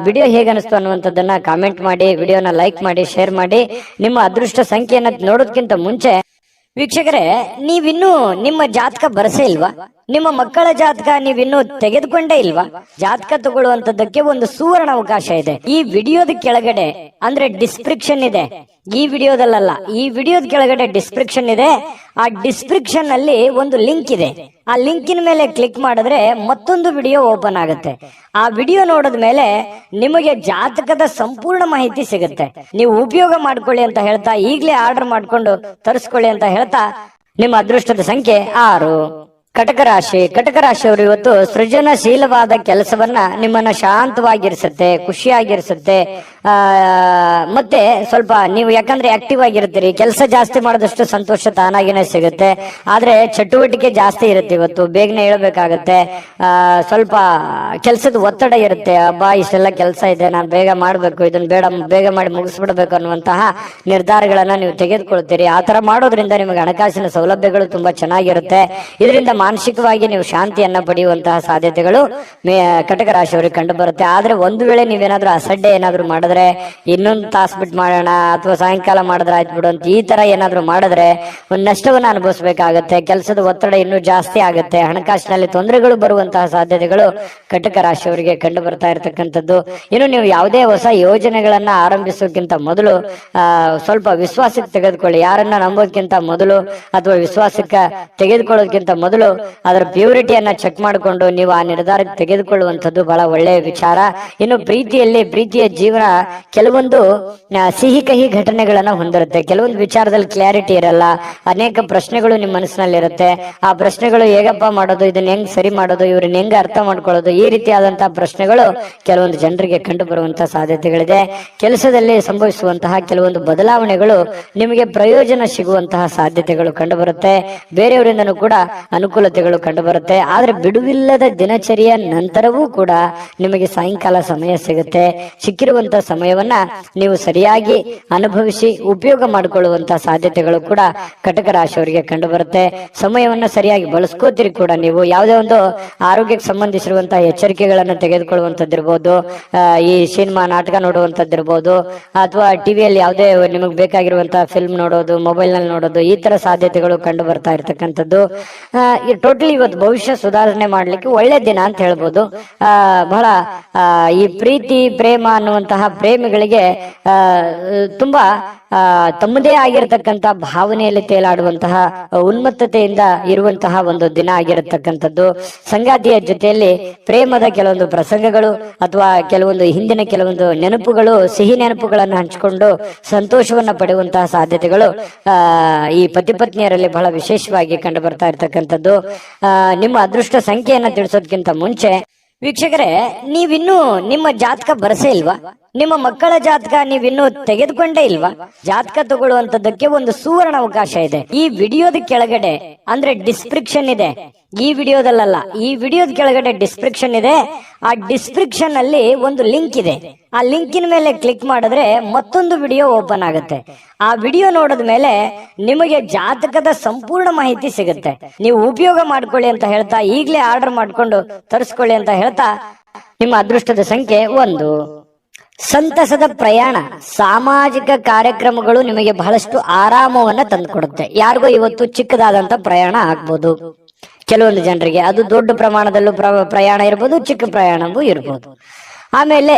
ವಿಡಿಯೋ ಹೇಗನಿಸ್ತು ಅನ್ನುವಂಥದ್ದನ್ನ ಕಾಮೆಂಟ್ ಮಾಡಿ, ವಿಡಿಯೋನ ಲೈಕ್ ಮಾಡಿ, ಶೇರ್ ಮಾಡಿ. ನಿಮ್ಮ ಅದೃಷ್ಟ ಸಂಖ್ಯೆಯನ್ನ ನೋಡೋದಕ್ಕಿಂತ ಮುಂಚೆ ವೀಕ್ಷಕರೇ, ನೀವಿನ್ನೂ ನಿಮ್ಮ ಜಾತಕ ಬರಸೇ ಇಲ್ವಾ? ನಿಮ್ಮ ಮಕ್ಕಳ ಜಾತಕ ನೀವಿನ್ನೂ ತೆಗೆದುಕೊಂಡೇ ಇಲ್ವಾ? ಜಾತಕ ತಗೊಳ್ಳುವಂತದ್ದಕ್ಕೆ ಒಂದು ಸುವರ್ಣ ಅವಕಾಶ ಇದೆ. ಈ ವಿಡಿಯೋದ ಕೆಳಗಡೆ ಅಂದ್ರೆ ಡಿಸ್ಕ್ರಿಪ್ಷನ್ ಇದೆ. ಈ ವಿಡಿಯೋದಲ್ಲ, ಈ ವಿಡಿಯೋದ ಕೆಳಗಡೆ ಡಿಸ್ಕ್ರಿಪ್ಷನ್ ಇದೆ. ಆ ಡಿಸ್ಕ್ರಿಪ್ಷನ್ ಅಲ್ಲಿ ಒಂದು ಲಿಂಕ್ ಇದೆ. ಆ ಲಿಂಕಿನ ಮೇಲೆ ಕ್ಲಿಕ್ ಮಾಡಿದ್ರೆ ಮತ್ತೊಂದು ವಿಡಿಯೋ ಓಪನ್ ಆಗುತ್ತೆ. ಆ ವಿಡಿಯೋ ನೋಡಿದ ಮೇಲೆ ನಿಮಗೆ ಜಾತಕದ ಸಂಪೂರ್ಣ ಮಾಹಿತಿ ಸಿಗುತ್ತೆ. ನೀವು ಉಪಯೋಗ ಮಾಡ್ಕೊಳ್ಳಿ ಅಂತ ಹೇಳ್ತಾ, ಈಗಲೇ ಆರ್ಡರ್ ಮಾಡ್ಕೊಂಡು ತರಿಸ್ಕೊಳ್ಳಿ ಅಂತ ಹೇಳ್ತಾ, ನಿಮ್ಮ ಅದೃಷ್ಟದ ಸಂಖ್ಯೆ 6. ಕಟಕ ರಾಶಿ. ಕಟಕ ರಾಶಿಯವರು ಇವತ್ತು ಸೃಜನಶೀಲವಾದ ಕೆಲಸವನ್ನ ನಿಮ್ಮನ್ನ ಶಾಂತವಾಗಿರಿಸುತ್ತೆ, ಖುಷಿಯಾಗಿರಿಸುತ್ತೆ. ಮತ್ತೆ ಸ್ವಲ್ಪ ನೀವು ಯಾಕಂದ್ರೆ ಆಕ್ಟಿವ್ ಆಗಿರ್ತೀರಿ, ಕೆಲಸ ಜಾಸ್ತಿ ಮಾಡಿದಷ್ಟು ಸಂತೋಷ ತಾನಾಗಿನೇ ಸಿಗುತ್ತೆ. ಆದ್ರೆ ಚಟುವಟಿಕೆ ಜಾಸ್ತಿ ಇರುತ್ತೆ. ಇವತ್ತು ಬೇಗನೆ ಹೇಳ್ಬೇಕಾಗತ್ತೆ. ಸ್ವಲ್ಪ ಕೆಲಸದ ಒತ್ತಡ ಇರುತ್ತೆ. ಅಬ್ಬಾ, ಇಷ್ಟೆಲ್ಲ ಕೆಲಸ ಇದೆ, ನಾನು ಬೇಗ ಮಾಡ್ಬೇಕು, ಇದನ್ನ ಬೇಗ ಮಾಡಿ ಮುಗಿಸ್ಬಿಡ್ಬೇಕು ಅನ್ನುವಂತಹ ನಿರ್ಧಾರಗಳನ್ನ ನೀವು ತೆಗೆದುಕೊಳ್ತೀರಿ. ಆ ತರ ಮಾಡೋದ್ರಿಂದ ನಿಮಗೆ ಹಣಕಾಸಿನ ಸೌಲಭ್ಯಗಳು ತುಂಬಾ ಚೆನ್ನಾಗಿರುತ್ತೆ. ಇದರಿಂದ ಮಾನಸಿಕವಾಗಿ ನೀವು ಶಾಂತಿಯನ್ನ ಪಡೆಯುವಂತಹ ಸಾಧ್ಯತೆಗಳು ಕಟಕ ರಾಶಿಯವರಿಗೆ ಕಂಡು ಬರುತ್ತೆ. ಆದ್ರೆ ಒಂದು ವೇಳೆ ನೀವೇನಾದ್ರೂ ಅಸಡ್ಡೆ ಏನಾದ್ರು ಮಾಡಿದ್ರೆ, ಇನ್ನೊಂದು ತಾಸು ಬಿಟ್ಟು ಮಾಡೋಣ ಅಥವಾ ಸಾಯಂಕಾಲ ಮಾಡಿದ್ರೆ ಆಯ್ತು ಬಿಡು ಅಂತ ಈ ತರ ಏನಾದ್ರು ಮಾಡಿದ್ರೆ ಒಂದು ನಷ್ಟವನ್ನ ಅನುಭವಿಸಬೇಕಾಗತ್ತೆ. ಕೆಲಸದ ಒತ್ತಡ ಇನ್ನೂ ಜಾಸ್ತಿ ಆಗುತ್ತೆ. ಹಣಕಾಸಿನಲ್ಲಿ ತೊಂದರೆಗಳು ಬರುವಂತಹ ಸಾಧ್ಯತೆಗಳು ಕಟಕ ರಾಶಿಯವರಿಗೆ ಕಂಡು ಬರ್ತಾ ಇರತಕ್ಕಂಥದ್ದು. ಇನ್ನು ನೀವು ಯಾವುದೇ ಹೊಸ ಯೋಜನೆಗಳನ್ನ ಆರಂಭಿಸೋಕ್ಕಿಂತ ಮೊದಲು ಸ್ವಲ್ಪ ವಿಶ್ವಾಸಕ್ಕೆ ತೆಗೆದುಕೊಳ್ಳಿ. ಯಾರನ್ನ ನಂಬೋದಕ್ಕಿಂತ ಮೊದಲು ಅಥವಾ ವಿಶ್ವಾಸಕ್ಕೆ ತೆಗೆದುಕೊಳ್ಳೋದಕ್ಕಿಂತ ಮೊದಲು ಅದರ ಪ್ಯೂರಿಟಿಯನ್ನ ಚೆಕ್ ಮಾಡಿಕೊಂಡು ನೀವು ಆ ನಿರ್ಧಾರಕ್ಕೆ ತೆಗೆದುಕೊಳ್ಳುವಂಥದ್ದು ಬಹಳ ಒಳ್ಳೆಯ ವಿಚಾರ. ಇನ್ನು ಪ್ರೀತಿಯ ಜೀವನ ಕೆಲವೊಂದು ಸಿಹಿ ಕಹಿ ಘಟನೆಗಳನ್ನ ಹೊಂದಿರುತ್ತೆ. ಕೆಲವೊಂದು ವಿಚಾರದಲ್ಲಿ ಕ್ಲಾರಿಟಿ ಇರಲ್ಲ, ಅನೇಕ ಪ್ರಶ್ನೆಗಳು ನಿಮ್ಮ ಮನಸ್ಸಿನಲ್ಲಿರುತ್ತೆ. ಆ ಪ್ರಶ್ನೆಗಳು ಹೇಗಪ್ಪ ಮಾಡೋದು, ಇದನ್ನ ಹೆಂಗ್ ಸರಿ ಮಾಡೋದು, ಇವ್ರನ್ನ ಹೆಂಗ್ ಅರ್ಥ ಮಾಡ್ಕೊಳ್ಳೋದು, ಈ ರೀತಿಯಾದಂತಹ ಪ್ರಶ್ನೆಗಳು ಕೆಲವೊಂದು ಜನರಿಗೆ ಕಂಡು ಬರುವಂತಹ ಸಾಧ್ಯತೆಗಳಿದೆ. ಕೆಲಸದಲ್ಲಿ ಸಂಭವಿಸುವಂತಹ ಕೆಲವೊಂದು ಬದಲಾವಣೆಗಳು ನಿಮಗೆ ಪ್ರಯೋಜನ ಸಿಗುವಂತಹ ಸಾಧ್ಯತೆಗಳು ಕಂಡು ಬರುತ್ತೆ. ಬೇರೆಯವರಿಂದನೂ ಕೂಡ ಅನುಕೂಲತೆಗಳು ಕಂಡು ಬರುತ್ತೆ. ಆದ್ರೆ ಬಿಡುವಿಲ್ಲದ ದಿನಚರಿಯ ನಂತರವೂ ಕೂಡ ನಿಮಗೆ ಸಾಯಂಕಾಲ ಸಮಯ ಸಿಗುತ್ತೆ. ಸಿಕ್ಕಿರುವಂತಹ ಸಮಯವನ್ನ ನೀವು ಸರಿಯಾಗಿ ಅನುಭವಿಸಿ ಉಪಯೋಗ ಮಾಡಿಕೊಳ್ಳುವಂತಹ ಸಾಧ್ಯತೆಗಳು ಕೂಡ ಕಟಕ ರಾಶಿಯವರಿಗೆ ಕಂಡು ಬರುತ್ತೆ. ಸಮಯವನ್ನ ಸರಿಯಾಗಿ ಬಳಸ್ಕೋತೀರಿ ಕೂಡ. ನೀವು ಯಾವುದೇ ಒಂದು ಆರೋಗ್ಯಕ್ಕೆ ಸಂಬಂಧಿಸಿರುವಂತಹ ಎಚ್ಚರಿಕೆಗಳನ್ನು ತೆಗೆದುಕೊಳ್ಳುವಂತದ್ದಿರ್ಬೋದು, ಈ ಸಿನಿಮಾ ನಾಟಕ ನೋಡುವಂತದ್ದಿರ್ಬೋದು, ಅಥವಾ ಟಿವಿಯಲ್ಲಿ ಯಾವುದೇ ನಿಮಗೆ ಬೇಕಾಗಿರುವಂತಹ ಫಿಲ್ಮ್ ನೋಡೋದು, ಮೊಬೈಲ್ ನಲ್ಲಿ ನೋಡೋದು, ಈ ತರ ಸಾಧ್ಯತೆಗಳು ಕಂಡು ಬರ್ತಾ ಇರ್ತಕ್ಕಂಥದ್ದು. ಟೋಟಲಿ ಇವತ್ತು ಭವಿಷ್ಯ ಸುಧಾರಣೆ ಮಾಡ್ಲಿಕ್ಕೆ ಒಳ್ಳೆ ದಿನ ಅಂತ ಹೇಳ್ಬೋದು. ಬಹಳ ಈ ಪ್ರೀತಿ ಪ್ರೇಮ ಅನ್ನುವಂತಹ ಪ್ರೇಮಿಗಳಿಗೆ ತುಂಬಾ ತಮ್ಮದೇ ಆಗಿರತಕ್ಕಂತ ಭಾವನೆಯಲ್ಲಿ ತೇಲಾಡುವಂತಹ ಉನ್ಮತ್ತತೆಯಿಂದ ಇರುವಂತಹ ಒಂದು ದಿನ ಆಗಿರತಕ್ಕಂಥದ್ದು. ಸಂಗಾತಿಯ ಜೊತೆಯಲ್ಲಿ ಪ್ರೇಮದ ಕೆಲವೊಂದು ಪ್ರಸಂಗಗಳು ಅಥವಾ ಕೆಲವೊಂದು ಹಿಂದಿನ ಕೆಲವೊಂದು ನೆನಪುಗಳು, ಸಿಹಿ ನೆನಪುಗಳನ್ನು ಹಂಚಿಕೊಂಡು ಸಂತೋಷವನ್ನ ಪಡೆಯುವಂತಹ ಸಾಧ್ಯತೆಗಳು ಈ ಪತಿ ಪತ್ನಿಯರಲ್ಲಿ ಬಹಳ ವಿಶೇಷವಾಗಿ ಕಂಡು ಬರ್ತಾ ಇರ್ತಕ್ಕಂಥದ್ದು. ನಿಮ್ಮ ಅದೃಷ್ಟ ಸಂಖ್ಯೆಯನ್ನ ತಿಳಿಸೋದಕ್ಕಿಂತ ಮುಂಚೆ ವೀಕ್ಷಕರೇ, ನೀವಿನ್ನೂ ನಿಮ್ಮ ಜಾತಕ ಬರಸೇ ಇಲ್ವಾ? ನಿಮ್ಮ ಮಕ್ಕಳ ಜಾತಕ ನೀವಿನ್ನೂ ತೆಗೆದುಕೊಂಡೇ ಇಲ್ವಾ? ಜಾತಕ ತಗೊಳ್ಳುವಂತದ್ದಕ್ಕೆ ಒಂದು ಸುವರ್ಣ ಅವಕಾಶ ಇದೆ. ಈ ವಿಡಿಯೋದ ಕೆಳಗಡೆ ಅಂದ್ರೆ ಡಿಸ್ಕ್ರಿಪ್ಷನ್ ಇದೆ. ಈ ವಿಡಿಯೋದಲ್ಲ, ಈ ವಿಡಿಯೋದ ಕೆಳಗಡೆ ಡಿಸ್ಕ್ರಿಪ್ಷನ್ ಇದೆ. ಆ ಡಿಸ್ಕ್ರಿಪ್ಷನ್ ಅಲ್ಲಿ ಒಂದು ಲಿಂಕ್ ಇದೆ. ಆ ಲಿಂಕಿನ ಮೇಲೆ ಕ್ಲಿಕ್ ಮಾಡಿದ್ರೆ ಮತ್ತೊಂದು ವಿಡಿಯೋ ಓಪನ್ ಆಗುತ್ತೆ. ಆ ವಿಡಿಯೋ ನೋಡಿದ ಮೇಲೆ ನಿಮಗೆ ಜಾತಕದ ಸಂಪೂರ್ಣ ಮಾಹಿತಿ ಸಿಗುತ್ತೆ. ನೀವು ಉಪಯೋಗ ಮಾಡ್ಕೊಳ್ಳಿ ಅಂತ ಹೇಳ್ತಾ, ಈಗಲೇ ಆರ್ಡರ್ ಮಾಡ್ಕೊಂಡು ತರಿಸ್ಕೊಳ್ಳಿ ಅಂತ ಹೇಳ್ತಾ, ನಿಮ್ಮ ಅದೃಷ್ಟದ ಸಂಖ್ಯೆ 1. ಸಂತಸದ ಪ್ರಯಾಣ, ಸಾಮಾಜಿಕ ಕಾರ್ಯಕ್ರಮಗಳು ನಿಮಗೆ ಬಹಳಷ್ಟು ಆರಾಮವನ್ನ ತಂದುಕೊಡುತ್ತೆ. ಯಾರಿಗೋ ಇವತ್ತು ಚಿಕ್ಕದಾದಂತ ಪ್ರಯಾಣ ಆಗ್ಬೋದು. ಕೆಲವೊಂದು ಜನರಿಗೆ ಅದು ದೊಡ್ಡ ಪ್ರಮಾಣದಲ್ಲೂ ಪ್ರಯಾಣ ಇರ್ಬೋದು, ಚಿಕ್ಕ ಪ್ರಯಾಣವೂ ಇರ್ಬೋದು. ಆಮೇಲೆ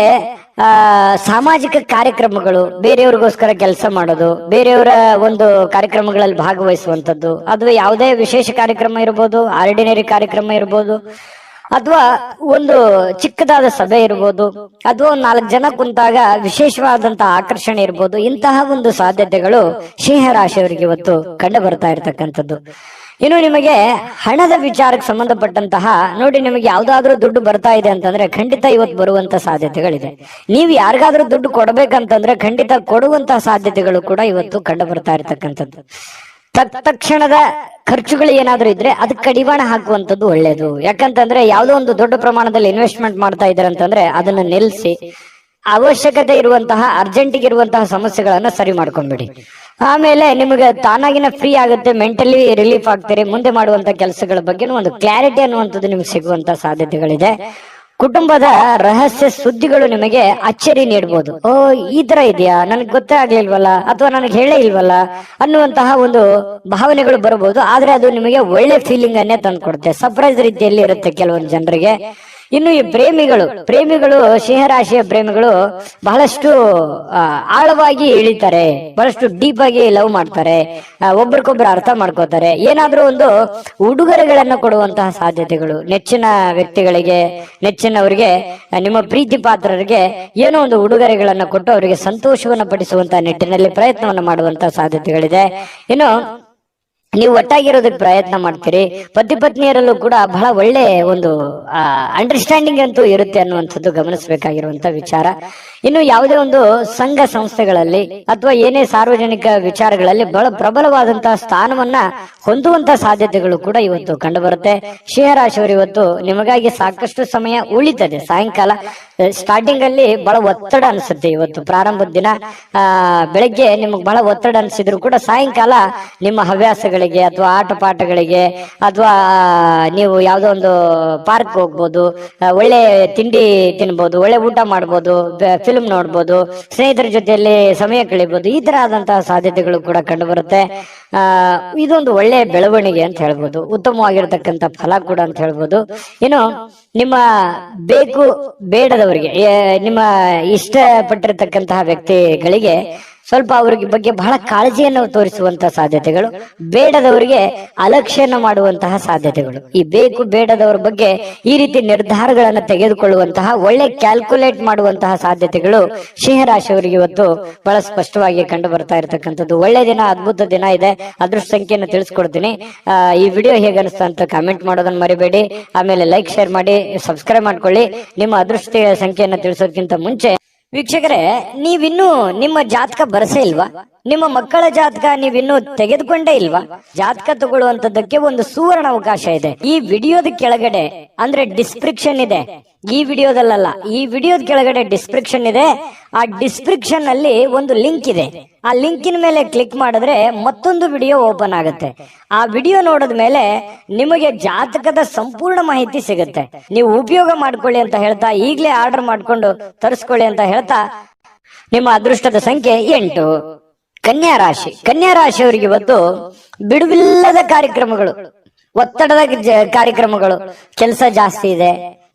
ಸಾಮಾಜಿಕ ಕಾರ್ಯಕ್ರಮಗಳು, ಬೇರೆಯವ್ರಿಗೋಸ್ಕರ ಕೆಲಸ ಮಾಡೋದು, ಬೇರೆಯವರ ಒಂದು ಕಾರ್ಯಕ್ರಮಗಳಲ್ಲಿ ಭಾಗವಹಿಸುವಂಥದ್ದು, ಅದು ಯಾವುದೇ ವಿಶೇಷ ಕಾರ್ಯಕ್ರಮ ಇರ್ಬೋದು, ಆರ್ಡಿನರಿ ಕಾರ್ಯಕ್ರಮ ಇರ್ಬೋದು, ಅಥವಾ ಒಂದು ಚಿಕ್ಕದಾದ ಸಭೆ ಇರ್ಬೋದು, ಅಥವಾ 4 ಜನ ಕುಂತಾಗ ವಿಶೇಷವಾದಂತಹ ಆಕರ್ಷಣೆ ಇರ್ಬೋದು. ಇಂತಹ ಒಂದು ಸಾಧ್ಯತೆಗಳು ಸಿಂಹ ರಾಶಿಯವರಿಗೆ ಇವತ್ತು ಕಂಡು ಬರ್ತಾ ಇರತಕ್ಕಂಥದ್ದು. ಇನ್ನು ನಿಮಗೆ ಹಣದ ವಿಚಾರಕ್ಕೆ ಸಂಬಂಧಪಟ್ಟಂತಹ ನೋಡಿ, ನಿಮಗೆ ಯಾವ್ದಾದ್ರೂ ದುಡ್ಡು ಬರ್ತಾ ಇದೆ ಅಂತಂದ್ರೆ ಖಂಡಿತ ಇವತ್ತು ಬರುವಂತ ಸಾಧ್ಯತೆಗಳಿದೆ. ನೀವು ಯಾರಿಗಾದ್ರೂ ದುಡ್ಡು ಕೊಡಬೇಕಂತಂದ್ರೆ ಖಂಡಿತ ಕೊಡುವಂತಹ ಸಾಧ್ಯತೆಗಳು ಕೂಡ ಇವತ್ತು ಕಂಡು ಬರ್ತಾ ಇರತಕ್ಕಂಥದ್ದು. ತಕ್ಷಣದ ಖರ್ಚುಗಳು ಏನಾದ್ರೂ ಇದ್ರೆ ಅದಕ್ಕೆ ಕಡಿವಾಣ ಹಾಕುವಂಥದ್ದು ಒಳ್ಳೇದು. ಯಾಕಂತಂದ್ರೆ ಯಾವುದೋ ಒಂದು ದೊಡ್ಡ ಪ್ರಮಾಣದಲ್ಲಿ ಇನ್ವೆಸ್ಟ್ಮೆಂಟ್ ಮಾಡ್ತಾ ಇದ್ದಾರೆ ಅಂತಂದ್ರೆ ಅದನ್ನ ನಿಲ್ಲಿಸಿ ಅವಶ್ಯಕತೆ ಇರುವಂತಹ ಅರ್ಜೆಂಟಿಗೆ ಇರುವಂತಹ ಸಮಸ್ಯೆಗಳನ್ನ ಸರಿ ಮಾಡ್ಕೊಂಡ್ಬಿಡಿ. ಆಮೇಲೆ ನಿಮಗೆ ತಾನಾಗಿನ ಫ್ರೀ ಆಗುತ್ತೆ, ಮೆಂಟಲಿ ರಿಲೀಫ್ ಆಗ್ತೀರಿ. ಮುಂದೆ ಮಾಡುವಂತ ಕೆಲಸಗಳ ಬಗ್ಗೆ ಒಂದು ಕ್ಲಾರಿಟಿ ಅನ್ನುವಂಥದ್ದು ನಿಮ್ಗೆ ಸಿಗುವಂತ ಸಾಧ್ಯತೆಗಳಿದೆ. ಕುಟುಂಬದ ರಹಸ್ಯ ಸುದ್ದಿಗಳು ನಿಮಗೆ ಅಚ್ಚರಿ ನೀಡಬಹುದು. ಈ ತರ ಇದೆಯಾ, ನನಗೆ ಗೊತ್ತೇ ಆಗ್ಲಿಲ್ವಲ್ಲ, ಅಥವಾ ನನಗೆ ಹೇಳೇ ಇಲ್ವಲ್ಲ ಅನ್ನುವಂತಹ ಒಂದು ಭಾವನೆಗಳು ಬರಬಹುದು. ಆದ್ರೆ ಅದು ನಿಮಗೆ ಒಳ್ಳೆ ಫೀಲಿಂಗ್ ಅನ್ನೇ ತಂದ್ಕೊಡುತ್ತೆ. ಸರ್ಪ್ರೈಸ್ ರೀತಿಯಲ್ಲಿ ಇರುತ್ತೆ ಕೆಲವೊಂದು ಜನರಿಗೆ. ಇನ್ನು ಈ ಪ್ರೇಮಿಗಳು ಸಿಂಹರಾಶಿಯ ಪ್ರೇಮಿಗಳು ಬಹಳಷ್ಟು ಆಳವಾಗಿ ಇಳಿತಾರೆ, ಬಹಳಷ್ಟು ಡೀಪ್ ಆಗಿ ಲವ್ ಮಾಡ್ತಾರೆ, ಒಬ್ರಿಗೊಬ್ರು ಅರ್ಥ ಮಾಡ್ಕೋತಾರೆ. ಏನಾದ್ರೂ ಒಂದು ಉಡುಗೊರೆಗಳನ್ನ ಕೊಡುವಂತಹ ಸಾಧ್ಯತೆಗಳು, ನೆಚ್ಚಿನ ವ್ಯಕ್ತಿಗಳಿಗೆ, ನೆಚ್ಚಿನವರಿಗೆ, ನಿಮ್ಮ ಪ್ರೀತಿ ಪಾತ್ರರಿಗೆ ಏನೋ ಒಂದು ಉಡುಗೊರೆಗಳನ್ನ ಕೊಟ್ಟು ಅವರಿಗೆ ಸಂತೋಷವನ್ನ ಪಡಿಸುವಂತಹ ನಿಟ್ಟಿನಲ್ಲಿ ಪ್ರಯತ್ನವನ್ನ ಮಾಡುವಂತಹ ಸಾಧ್ಯತೆಗಳಿದೆ. ಇನ್ನು ನೀವು ಒಟ್ಟಾಗಿರೋದಕ್ಕೆ ಪ್ರಯತ್ನ ಮಾಡ್ತೀರಿ. ಪತಿ ಪತ್ನಿಯರಲ್ಲೂ ಕೂಡ ಬಹಳ ಒಳ್ಳೆ ಒಂದು ಅಂಡರ್ಸ್ಟ್ಯಾಂಡಿಂಗ್ ಅಂತೂ ಇರುತ್ತೆ ಅನ್ನುವಂಥದ್ದು ಗಮನಿಸಬೇಕಾಗಿರುವಂತ ವಿಚಾರ. ಇನ್ನು ಯಾವುದೇ ಒಂದು ಸಂಘ ಸಂಸ್ಥೆಗಳಲ್ಲಿ ಅಥವಾ ಏನೇ ಸಾರ್ವಜನಿಕ ವಿಚಾರಗಳಲ್ಲಿ ಬಹಳ ಪ್ರಬಲವಾದಂತಹ ಸ್ಥಾನವನ್ನ ಹೊಂದುವಂತಹ ಸಾಧ್ಯತೆಗಳು ಕೂಡ ಇವತ್ತು ಕಂಡು ಬರುತ್ತೆ. ಸಿಂಹರಾಶಿಯವರು ಇವತ್ತು ನಿಮಗಾಗಿ ಸಾಕಷ್ಟು ಸಮಯ ಉಳಿತದೆ. ಸಾಯಂಕಾಲ ಸ್ಟಾರ್ಟಿಂಗ್ ಅಲ್ಲಿ ಬಹಳ ಒತ್ತಡ ಅನಿಸುತ್ತೆ. ಇವತ್ತು ಪ್ರಾರಂಭದ ದಿನ ಬೆಳಗ್ಗೆ ನಿಮಗೆ ಬಹಳ ಒತ್ತಡ ಅನಿಸಿದ್ರು ಕೂಡ ಸಾಯಂಕಾಲ ನಿಮ್ಮ ಹವ್ಯಾಸಗಳಿಗೆ ಅಥವಾ ಆಟ ಪಾಠಗಳಿಗೆ ಅಥವಾ ನೀವು ಯಾವುದೋ ಒಂದು ಪಾರ್ಕ್ ಹೋಗ್ಬೋದು, ಒಳ್ಳೆ ತಿಂಡಿ ತಿನ್ಬೋದು, ಒಳ್ಳೆ ಊಟ ಮಾಡ್ಬೋದು, ಫಿಲ್ಮ್ ನೋಡ್ಬೋದು, ಸ್ನೇಹಿತರ ಜೊತೆಯಲ್ಲಿ ಸಮಯ ಕಳಿಬಹುದು. ಈ ತರ ಆದಂತಹ ಸಾಧ್ಯತೆಗಳು ಕೂಡ ಕಂಡು ಬರುತ್ತೆ. ಇದೊಂದು ಒಳ್ಳೆ ಬೆಳವಣಿಗೆ ಅಂತ ಹೇಳ್ಬೋದು, ಉತ್ತಮವಾಗಿರ್ತಕ್ಕಂಥ ಫಲ ಕೂಡ ಅಂತ ಹೇಳ್ಬೋದು. ಇನ್ನು ನಿಮ್ಮ ಬೇಕು ಬೇಡದವರಿಗೆ, ನಿಮ್ಮ ಇಷ್ಟಪಟ್ಟಿರ್ತಕ್ಕಂತಹ ವ್ಯಕ್ತಿಗಳಿಗೆ ಸ್ವಲ್ಪ ಅವ್ರಿಗೆ ಬಗ್ಗೆ ಬಹಳ ಕಾಳಜಿಯನ್ನು ತೋರಿಸುವಂತಹ ಸಾಧ್ಯತೆಗಳು, ಬೇಡದವರಿಗೆ ಅಲಕ್ಷ್ಯನ ಮಾಡುವಂತಹ ಸಾಧ್ಯತೆಗಳು. ಈ ಬೇಕು ಬೇಡದವರ ಬಗ್ಗೆ ಈ ರೀತಿ ನಿರ್ಧಾರಗಳನ್ನು ತೆಗೆದುಕೊಳ್ಳುವಂತಹ, ಒಳ್ಳೆ ಕ್ಯಾಲ್ಕುಲೇಟ್ ಮಾಡುವಂತಹ ಸಾಧ್ಯತೆಗಳು ಸಿಂಹರಾಶಿಯವರಿಗೆ ಇವತ್ತು ಬಹಳ ಸ್ಪಷ್ಟವಾಗಿ ಕಂಡು ಬರ್ತಾ ಇರತಕ್ಕಂಥದ್ದು. ಒಳ್ಳೆ ದಿನ, ಅದ್ಭುತ ದಿನ ಇದೆ. ಅದೃಷ್ಟ ಸಂಖ್ಯೆಯನ್ನು ತಿಳಿಸ್ಕೊಡ್ತೀನಿ. ಈ ವಿಡಿಯೋ ಹೇಗೆ ಅನಿಸ್ತಾ ಅಂತ ಕಾಮೆಂಟ್ ಮಾಡೋದನ್ನ ಮರಿಬೇಡಿ. ಆಮೇಲೆ ಲೈಕ್, ಶೇರ್ ಮಾಡಿ, ಸಬ್ಸ್ಕ್ರೈಬ್ ಮಾಡ್ಕೊಳ್ಳಿ. ನಿಮ್ಮ ಅದೃಷ್ಟ ಸಂಖ್ಯೆಯನ್ನು ತಿಳಿಸೋದಕ್ಕಿಂತ ಮುಂಚೆ ವೀಕ್ಷಕರೇ, ನೀವಿನ್ನೂ ನಿಮ್ಮ ಜಾತಕ ಬರಸೇ ಇಲ್ವಾ? ನಿಮ್ಮ ಮಕ್ಕಳ ಜಾತಕ ನೀವಿನ್ನೂ ತೆಗೆದುಕೊಂಡೇ ಇಲ್ವಾ? ಜಾತಕ ತಗೊಳ್ಳುವಂತದ್ದಕ್ಕೆ ಒಂದು ಸುವರ್ಣ ಅವಕಾಶ ಇದೆ. ಈ ವಿಡಿಯೋದ ಕೆಳಗಡೆ ಅಂದ್ರೆ ಡಿಸ್ಕ್ರಿಪ್ಷನ್ ಇದೆ. ಈ ವಿಡಿಯೋದಲ್ಲ, ಈ ವಿಡಿಯೋದ ಕೆಳಗಡೆ ಡಿಸ್ಕ್ರಿಪ್ಷನ್ ಇದೆ. ಆ ಡಿಸ್ಕ್ರಿಪ್ಷನ್ ಅಲ್ಲಿ ಒಂದು ಲಿಂಕ್ ಇದೆ. ಆ ಲಿಂಕಿನ ಮೇಲೆ ಕ್ಲಿಕ್ ಮಾಡಿದ್ರೆ ಮತ್ತೊಂದು ವಿಡಿಯೋ ಓಪನ್ ಆಗುತ್ತೆ. ಆ ವಿಡಿಯೋ ನೋಡಿದ ಮೇಲೆ ನಿಮಗೆ ಜಾತಕದ ಸಂಪೂರ್ಣ ಮಾಹಿತಿ ಸಿಗುತ್ತೆ. ನೀವು ಉಪಯೋಗ ಮಾಡ್ಕೊಳ್ಳಿ ಅಂತ ಹೇಳ್ತಾ, ಈಗಲೇ ಆರ್ಡರ್ ಮಾಡ್ಕೊಂಡು ತರಿಸ್ಕೊಳ್ಳಿ ಅಂತ ಹೇಳ್ತಾ, ನಿಮ್ಮ ಅದೃಷ್ಟದ ಸಂಖ್ಯೆ 8. ಕನ್ಯಾ ರಾಶಿ. ಕನ್ಯಾ ರಾಶಿಯವರಿಗೆ ಇವತ್ತು ಬಿಡುವಿಲ್ಲದ ಕಾರ್ಯಕ್ರಮಗಳು, ಒತ್ತಡದ ಕಾರ್ಯಕ್ರಮಗಳು. ಕೆಲಸ ಜಾಸ್ತಿ ಇದೆ,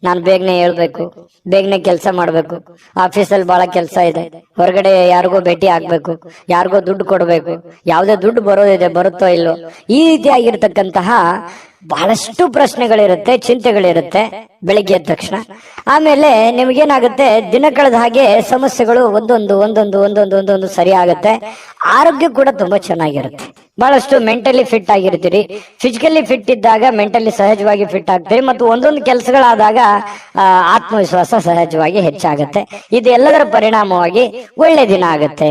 ನಾನು ಬೇಗನೆ ಹೇಳ್ಬೇಕು, ಬೇಗನೆ ಕೆಲಸ ಮಾಡ್ಬೇಕು, ಆಫೀಸಲ್ಲಿ ಬಹಳ ಕೆಲಸ ಇದೆ, ಹೊರಗಡೆ ಯಾರಿಗೋ ಭೇಟಿ ಆಗ್ಬೇಕು, ಯಾರಿಗೋ ದುಡ್ಡು ಕೊಡ್ಬೇಕು, ಯಾವ್ದೇ ದುಡ್ಡು ಬರೋದಿದೆ, ಬರುತ್ತೋ ಇಲ್ಲೋ, ಈ ರೀತಿಯಾಗಿರ್ತಕ್ಕಂತಹ ಬಹಳಷ್ಟು ಪ್ರಶ್ನೆಗಳಿರುತ್ತೆ, ಚಿಂತೆಗಳಿರುತ್ತೆ ಬೆಳಿಗ್ಗೆ ಎದ್ದ ತಕ್ಷಣ. ಆಮೇಲೆ ನಿಮ್ಗೇನಾಗುತ್ತೆ, ದಿನ ಕಳೆದ ಹಾಗೆ ಸಮಸ್ಯೆಗಳು ಒಂದೊಂದು ಸರಿ ಆಗುತ್ತೆ. ಆರೋಗ್ಯ ಕೂಡ ತುಂಬಾ ಚೆನ್ನಾಗಿರುತ್ತೆ. ಬಹಳಷ್ಟು ಮೆಂಟಲಿ ಫಿಟ್ ಆಗಿರ್ತೀರಿ. ಫಿಸಿಕಲಿ ಫಿಟ್ ಇದ್ದಾಗ ಮೆಂಟಲಿ ಸಹಜವಾಗಿ ಫಿಟ್ ಆಗ್ತೀರಿ. ಮತ್ತು ಒಂದೊಂದು ಕೆಲಸಗಳಾದಾಗ ಆತ್ಮವಿಶ್ವಾಸ ಸಹಜವಾಗಿ ಹೆಚ್ಚಾಗುತ್ತೆ. ಇದೆಲ್ಲದರ ಪರಿಣಾಮವಾಗಿ ಒಳ್ಳೆ ದಿನ ಆಗುತ್ತೆ.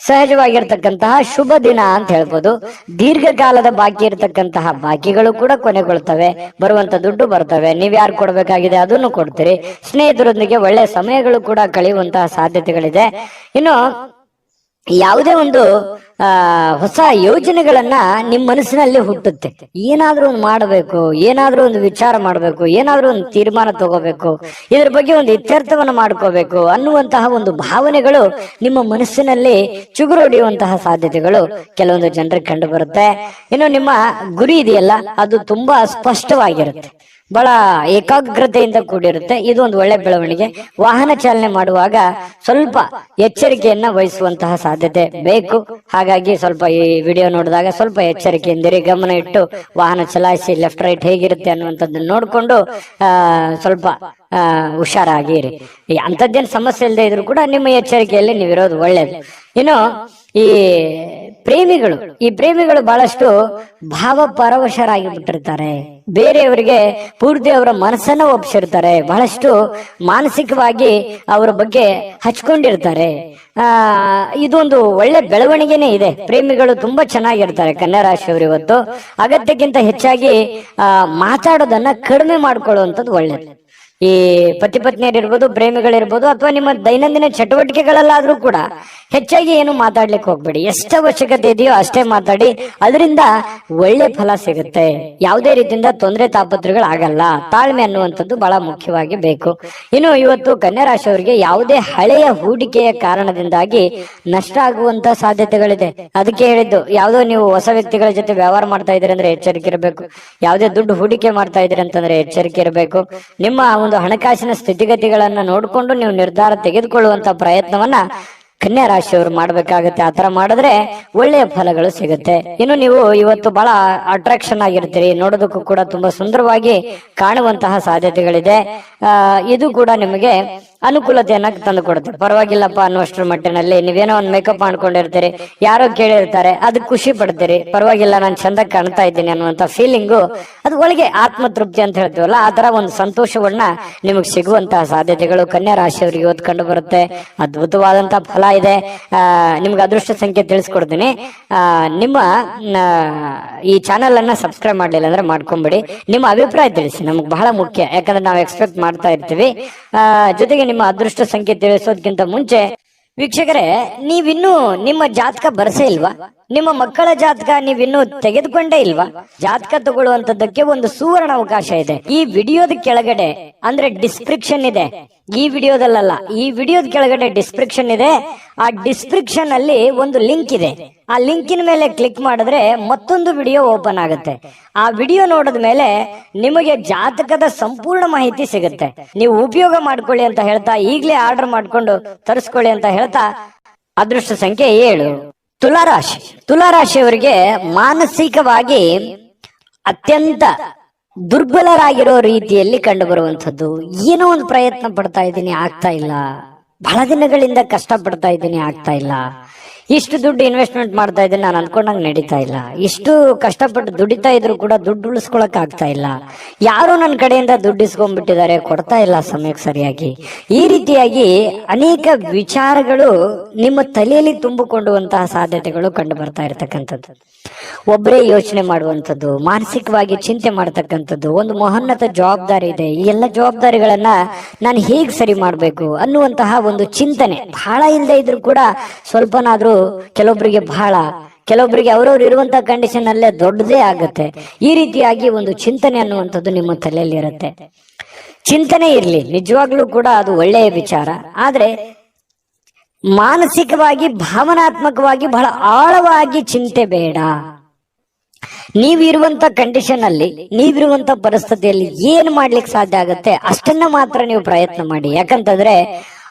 ಸಹಜವಾಗಿರ್ತಕ್ಕಂತಹ ಶುಭ ದಿನ ಅಂತ ಹೇಳ್ಬೋದು. ದೀರ್ಘಕಾಲದ ಬಾಕಿ ಇರತಕ್ಕಂತಹ ಬಾಕಿಗಳು ಕೂಡ ಕೊನೆಗೊಳ್ತವೆ. ಬರುವಂತ ದುಡ್ಡು ಬರ್ತವೆ. ನೀವ್ ಯಾರು ಕೊಡ್ಬೇಕಾಗಿದೆ ಅದನ್ನು ಕೊಡ್ತೀರಿ. ಸ್ನೇಹಿತರೊಂದಿಗೆ ಒಳ್ಳೆ ಸಮಯಗಳು ಕೂಡ ಕಳೆಯುವಂತಹ ಸಾಧ್ಯತೆಗಳಿದೆ. ಇನ್ನು ಯಾವುದೇ ಒಂದು ಹೊಸ ಯೋಜನೆಗಳನ್ನ ನಿಮ್ ಮನಸ್ಸಿನಲ್ಲಿ ಹುಟ್ಟುತ್ತೆ. ಏನಾದ್ರೂ ಒಂದು ಮಾಡಬೇಕು, ಏನಾದ್ರೂ ಒಂದು ವಿಚಾರ ಮಾಡಬೇಕು, ಏನಾದ್ರೂ ಒಂದು ತೀರ್ಮಾನ ತಗೋಬೇಕು, ಇದ್ರ ಬಗ್ಗೆ ಒಂದು ಇತ್ಯರ್ಥವನ್ನ ಮಾಡ್ಕೋಬೇಕು ಅನ್ನುವಂತಹ ಒಂದು ಭಾವನೆಗಳು ನಿಮ್ಮ ಮನಸ್ಸಿನಲ್ಲಿ ಚುಗುರೊಡೆಯುವಂತಹ ಸಾಧ್ಯತೆಗಳು ಕೆಲವೊಂದು ಜನರಿಗೆ ಕಂಡು ಬರುತ್ತೆ. ಇನ್ನು ನಿಮ್ಮ ಗುರಿ ಇದೆಯಲ್ಲ, ಅದು ತುಂಬಾ ಸ್ಪಷ್ಟವಾಗಿರುತ್ತೆ, ಬಹಳ ಏಕಾಗ್ರತೆಯಿಂದ ಕೂಡಿರುತ್ತೆ. ಇದು ಒಂದು ಒಳ್ಳೆ ಬೆಳವಣಿಗೆ. ವಾಹನ ಚಾಲನೆ ಮಾಡುವಾಗ ಸ್ವಲ್ಪ ಎಚ್ಚರಿಕೆಯನ್ನ ವಹಿಸುವಂತಹ ಸಾಧ್ಯತೆ ಬೇಕು. ಹಾಗಾಗಿ ಸ್ವಲ್ಪ ಈ ವಿಡಿಯೋ ನೋಡಿದಾಗ ಸ್ವಲ್ಪ ಎಚ್ಚರಿಕೆಯಿಂದಿರಿ, ಗಮನ ಇಟ್ಟು ವಾಹನ ಚಲಾಯಿಸಿ. ಲೆಫ್ಟ್ ರೈಟ್ ಹೇಗಿರುತ್ತೆ ಅನ್ನುವಂಥದ್ದನ್ನ ನೋಡ್ಕೊಂಡು ಸ್ವಲ್ಪ ಹುಷಾರಾಗಿರಿ. ಅಂಥದ್ದೇನು ಸಮಸ್ಯೆ ಇಲ್ಲದೆ ಇದ್ರು ಕೂಡ ನಿಮ್ಮ ಎಚ್ಚರಿಕೆಯಲ್ಲಿ ನೀವಿರೋದು ಒಳ್ಳೇದು. ಇನ್ನು ಈ ಪ್ರೇಮಿಗಳು ಬಹಳಷ್ಟು ಭಾವ ಪರವಶರಾಗಿ ಬಿಟ್ಟಿರ್ತಾರೆ. ಬೇರೆಯವರಿಗೆ ಪೂರ್ತಿ ಅವರ ಮನಸ್ಸನ್ನ ಒಪ್ಪಿಸಿರ್ತಾರೆ. ಬಹಳಷ್ಟು ಮಾನಸಿಕವಾಗಿ ಅವರ ಬಗ್ಗೆ ಹಚ್ಕೊಂಡಿರ್ತಾರೆ. ಇದೊಂದು ಒಳ್ಳೆ ಬೆಳವಣಿಗೆನೇ ಇದೆ. ಪ್ರೇಮಿಗಳು ತುಂಬಾ ಚೆನ್ನಾಗಿರ್ತಾರೆ ಕನ್ಯಾ ರಾಶಿಯವರು. ಇವತ್ತು ಅಗತ್ಯಕ್ಕಿಂತ ಹೆಚ್ಚಾಗಿ ಮಾತಾಡೋದನ್ನ ಕಡಿಮೆ ಮಾಡ್ಕೊಳ್ಳುವಂಥದ್ದು ಒಳ್ಳೇದು. ಈ ಪತಿ ಪತ್ನಿಯರಿರ್ಬೋದು, ಪ್ರೇಮಿಗಳಿರ್ಬೋದು, ಅಥವಾ ನಿಮ್ಮ ದೈನಂದಿನ ಚಟುವಟಿಕೆಗಳಲ್ಲಾದ್ರೂ ಕೂಡ ಹೆಚ್ಚಾಗಿ ಏನು ಮಾತಾಡ್ಲಿಕ್ಕೆ ಹೋಗ್ಬೇಡಿ. ಎಷ್ಟು ಅವಶ್ಯಕತೆ ಇದೆಯೋ ಅಷ್ಟೇ ಮಾತಾಡಿ. ಅದರಿಂದ ಒಳ್ಳೆ ಫಲ ಸಿಗುತ್ತೆ. ಯಾವುದೇ ರೀತಿಯಿಂದ ತೊಂದರೆ ತಾಪತ್ರಗಳು ಆಗಲ್ಲ. ತಾಳ್ಮೆ ಅನ್ನುವಂಥದ್ದು ಬಹಳ ಮುಖ್ಯವಾಗಿ ಬೇಕು. ಇನ್ನು ಇವತ್ತು ಕನ್ಯಾ ರಾಶಿಯವರಿಗೆ ಯಾವುದೇ ಹಳೆಯ ಹೂಡಿಕೆಯ ಕಾರಣದಿಂದಾಗಿ ನಷ್ಟ ಆಗುವಂತ ಸಾಧ್ಯತೆಗಳಿದೆ. ಅದಕ್ಕೆ ಹೇಳಿದ್ದು, ಯಾವುದೋ ನೀವು ಹೊಸ ವ್ಯಕ್ತಿಗಳ ಜೊತೆ ವ್ಯವಹಾರ ಮಾಡ್ತಾ ಇದ್ದೀರಿ ಅಂದ್ರೆ ಎಚ್ಚರಿಕೆ ಇರಬೇಕು. ಯಾವುದೇ ದುಡ್ಡು ಹೂಡಿಕೆ ಮಾಡ್ತಾ ಇದ್ದೀರಿ ಅಂತಂದ್ರೆ ಎಚ್ಚರಿಕೆ ಇರಬೇಕು. ನಿಮ್ಮ ಒಂದು ಹಣಕಾಸಿನ ಸ್ಥಿತಿಗತಿಗಳನ್ನ ನೋಡಿಕೊಂಡು ನೀವು ನಿರ್ಧಾರ ತೆಗೆದುಕೊಳ್ಳುವಂತ ಪ್ರಯತ್ನವನ್ನ ಕನ್ಯಾ ರಾಶಿಯವರು ಮಾಡ್ಬೇಕಾಗತ್ತೆ. ಆತರ ಮಾಡಿದ್ರೆ ಒಳ್ಳೆಯ ಫಲಗಳು ಸಿಗುತ್ತೆ. ಇನ್ನು ನೀವು ಇವತ್ತು ಬಹಳ ಅಟ್ರಾಕ್ಷನ್ ಆಗಿರ್ತೀರಿ, ನೋಡೋದಕ್ಕೂ ಕೂಡ ತುಂಬಾ ಸುಂದರವಾಗಿ ಕಾಣುವಂತಹ ಸಾಧ್ಯತೆಗಳಿದೆ. ಇದು ಕೂಡ ನಿಮಗೆ ಅನುಕೂಲತೆಯನ್ನ ತಂದು ಕೊಡುತ್ತೆ. ಪರವಾಗಿಲ್ಲಪ್ಪ ಅನ್ನುವಷ್ಟರ ಮಟ್ಟಿನಲ್ಲಿ ನೀವೇನೋ ಒಂದು ಮೇಕಪ್ ಮಾಡ್ಕೊಂಡಿರ್ತೀರಿ, ಯಾರೋ ಕೇಳಿರ್ತಾರೆ, ಅದಕ್ಕೆ ಖುಷಿ ಪಡ್ತೀರಿ. ಪರವಾಗಿಲ್ಲ, ನಾನು ಚಂದ ಕಾಣ್ತಾ ಇದ್ದೀನಿ ಅನ್ನುವಂತ ಫೀಲಿಂಗು, ಅದು ಒಳಗೆ ಆತ್ಮತೃಪ್ತಿ ಅಂತ ಹೇಳ್ತೀವಲ್ಲ, ಆ ತರ ಒಂದು ಸಂತೋಷವನ್ನ ನಿಮಗೆ ಸಿಗುವಂತಹ ಸಾಧ್ಯತೆಗಳು ಕನ್ಯಾ ರಾಶಿಯವರಿಗೆ ಇವತ್ತು ಕಂಡು ಬರುತ್ತೆ. ಅದ್ಭುತವಾದಂತಹ ಫಲ ಇದೆ. ನಿಮ್ಗೆ ಅದೃಷ್ಟ ಸಂಖ್ಯೆ ತಿಳಿಸ್ಕೊಡ್ತೀನಿ. ನಿಮ್ಮ ಈ ಚಾನೆಲ್ ಅನ್ನ ಸಬ್ಸ್ಕ್ರೈಬ್ ಮಾಡ್ಲಿಲ್ಲ ಅಂದ್ರೆ ಮಾಡ್ಕೊಂಬಿಡಿ. ನಿಮ್ಮ ಅಭಿಪ್ರಾಯ ತಿಳಿಸಿ, ನಮ್ಗೆ ಬಹಳ ಮುಖ್ಯ. ಯಾಕಂದ್ರೆ ನಾವು ಎಕ್ಸ್ಪೆಕ್ಟ್ ಮಾಡ್ತಾ ಇರ್ತೀವಿ. ಜೊತೆಗೆ ನಿಮ್ಮ ಅದೃಷ್ಟ ಸಂಖ್ಯೆ ತಿಳಿಸೋದಕ್ಕಿಂತ ಮುಂಚೆ ವೀಕ್ಷಕರೇ, ನೀವಿನ್ನೂ ನಿಮ್ಮ ಜಾತಕ ಬರಸೇ ಇಲ್ವಾ? ನಿಮ್ಮ ಮಕ್ಕಳ ಜಾತಕ ನೀವಿನ್ನೂ ತೆಗೆದುಕೊಂಡೇ ಇಲ್ವಾ? ಜಾತಕ ತಗೊಳ್ಳುವಂತದ್ದಕ್ಕೆ ಒಂದು ಸುವರ್ಣ ಅವಕಾಶ ಇದೆ. ಈ ವಿಡಿಯೋದ ಕೆಳಗಡೆ ಅಂದ್ರೆ ಡಿಸ್ಕ್ರಿಪ್ಷನ್ ಇದೆ. ಈ ವಿಡಿಯೋದಲ್ಲ, ಈ ವಿಡಿಯೋದ ಕೆಳಗಡೆ ಡಿಸ್ಕ್ರಿಪ್ಷನ್ ಇದೆ. ಆ ಡಿಸ್ಕ್ರಿಪ್ಷನ್ ಅಲ್ಲಿ ಒಂದು ಲಿಂಕ್ ಇದೆ. ಆ ಲಿಂಕಿನ ಮೇಲೆ ಕ್ಲಿಕ್ ಮಾಡಿದ್ರೆ ಮತ್ತೊಂದು ವಿಡಿಯೋ ಓಪನ್ ಆಗುತ್ತೆ. ಆ ವಿಡಿಯೋ ನೋಡಿದ ಮೇಲೆ ನಿಮಗೆ ಜಾತಕದ ಸಂಪೂರ್ಣ ಮಾಹಿತಿ ಸಿಗುತ್ತೆ. ನೀವು ಉಪಯೋಗ ಮಾಡ್ಕೊಳ್ಳಿ ಅಂತ ಹೇಳ್ತಾ, ಈಗಲೇ ಆರ್ಡರ್ ಮಾಡ್ಕೊಂಡು ತರಿಸ್ಕೊಳ್ಳಿ ಅಂತ ಹೇಳ್ತಾ, ಅದೃಷ್ಟ ಸಂಖ್ಯೆ 7. ತುಲಾರಾಶಿ. ತುಲಾರಾಶಿಯವರಿಗೆ ಮಾನಸಿಕವಾಗಿ ಅತ್ಯಂತ ದುರ್ಬಲರಾಗಿರೋ ರೀತಿಯಲ್ಲಿ ಕಂಡು ಬರುವಂಥದ್ದು. ಏನೋ ಒಂದು ಪ್ರಯತ್ನ ಪಡ್ತಾ ಇದ್ದೀನಿ, ಆಗ್ತಾ ಇಲ್ಲ. ಬಹಳ ದಿನಗಳಿಂದ ಕಷ್ಟ ಪಡ್ತಾ ಇದ್ದೀನಿ, ಆಗ್ತಾ ಇಲ್ಲ. ಇಷ್ಟು ದುಡ್ಡು ಇನ್ವೆಸ್ಟ್ಮೆಂಟ್ ಮಾಡ್ತಾ ಇದ್ದೀನಿ, ನಾನು ಅನ್ಕೊಂಡಂಗೆ ನಡೀತಾ ಇಲ್ಲ. ಇಷ್ಟು ಕಷ್ಟಪಟ್ಟು ದುಡಿತಾ ಇದ್ರು ಕೂಡ ದುಡ್ಡು ಉಳಿಸ್ಕೊಳಕ್ ಆಗ್ತಾ ಇಲ್ಲ. ಯಾರು ನನ್ನ ಕಡೆಯಿಂದ ದುಡ್ಡು ಇಸ್ಕೊಂಡ್ಬಿಟ್ಟಿದ್ದಾರೆ, ಕೊಡ್ತಾ ಇಲ್ಲ ಸಮಯಕ್ಕೆ ಸರಿಯಾಗಿ. ಈ ರೀತಿಯಾಗಿ ಅನೇಕ ವಿಚಾರಗಳು ನಿಮ್ಮ ತಲೆಯಲ್ಲಿ ತುಂಬಿಕೊಳ್ಳುವಂತಹ ಸಾಧ್ಯತೆಗಳು ಕಂಡು ಬರ್ತಾ ಇರತಕ್ಕಂಥದ್ದು. ಒಬ್ಬರೇ ಯೋಚನೆ ಮಾಡುವಂಥದ್ದು, ಮಾನಸಿಕವಾಗಿ ಚಿಂತೆ ಮಾಡತಕ್ಕಂಥದ್ದು. ಒಂದು ಮಹೋನ್ನತ ಜವಾಬ್ದಾರಿ ಇದೆ, ಈ ಎಲ್ಲ ಜವಾಬ್ದಾರಿಗಳನ್ನ ನಾನು ಹೇಗೆ ಸರಿ ಮಾಡಬೇಕು ಅನ್ನುವಂತಹ ಒಂದು ಚಿಂತನೆ ಬಹಳ ಇಲ್ಲದೆ ಇದ್ರು ಕೂಡ ಸ್ವಲ್ಪನಾದ್ರೂ ಕೆಲವೊಬ್ಬರಿಗೆ ಬಹಳ, ಕೆಲವೊಬ್ಬರಿಗೆ ಅವರವ್ರು ಇರುವಂತಹ ಕಂಡೀಷನ್ ಅಲ್ಲೇ ದೊಡ್ಡದೇ ಆಗುತ್ತೆ. ಈ ರೀತಿಯಾಗಿ ಒಂದು ಚಿಂತನೆ ಅನ್ನುವಂಥದ್ದು ನಿಮ್ಮ ತಲೆಯಲ್ಲಿ ಇರುತ್ತೆ. ಚಿಂತನೆ ಇರ್ಲಿ, ನಿಜವಾಗ್ಲೂ ಕೂಡ ಅದು ಒಳ್ಳೆಯ ವಿಚಾರ. ಆದ್ರೆ ಮಾನಸಿಕವಾಗಿ ಭಾವನಾತ್ಮಕವಾಗಿ ಬಹಳ ಆಳವಾಗಿ ಚಿಂತೆ ಬೇಡ. ನೀವಿರುವಂತ ಕಂಡೀಷನ್ ಅಲ್ಲಿ, ನೀವಿರುವಂತ ಪರಿಸ್ಥಿತಿಯಲ್ಲಿ ಏನ್ ಮಾಡ್ಲಿಕ್ಕೆ ಸಾಧ್ಯ ಆಗತ್ತೆ ಅಷ್ಟನ್ನ ಮಾತ್ರ ನೀವು ಪ್ರಯತ್ನ ಮಾಡಿ. ಯಾಕಂತಂದ್ರೆ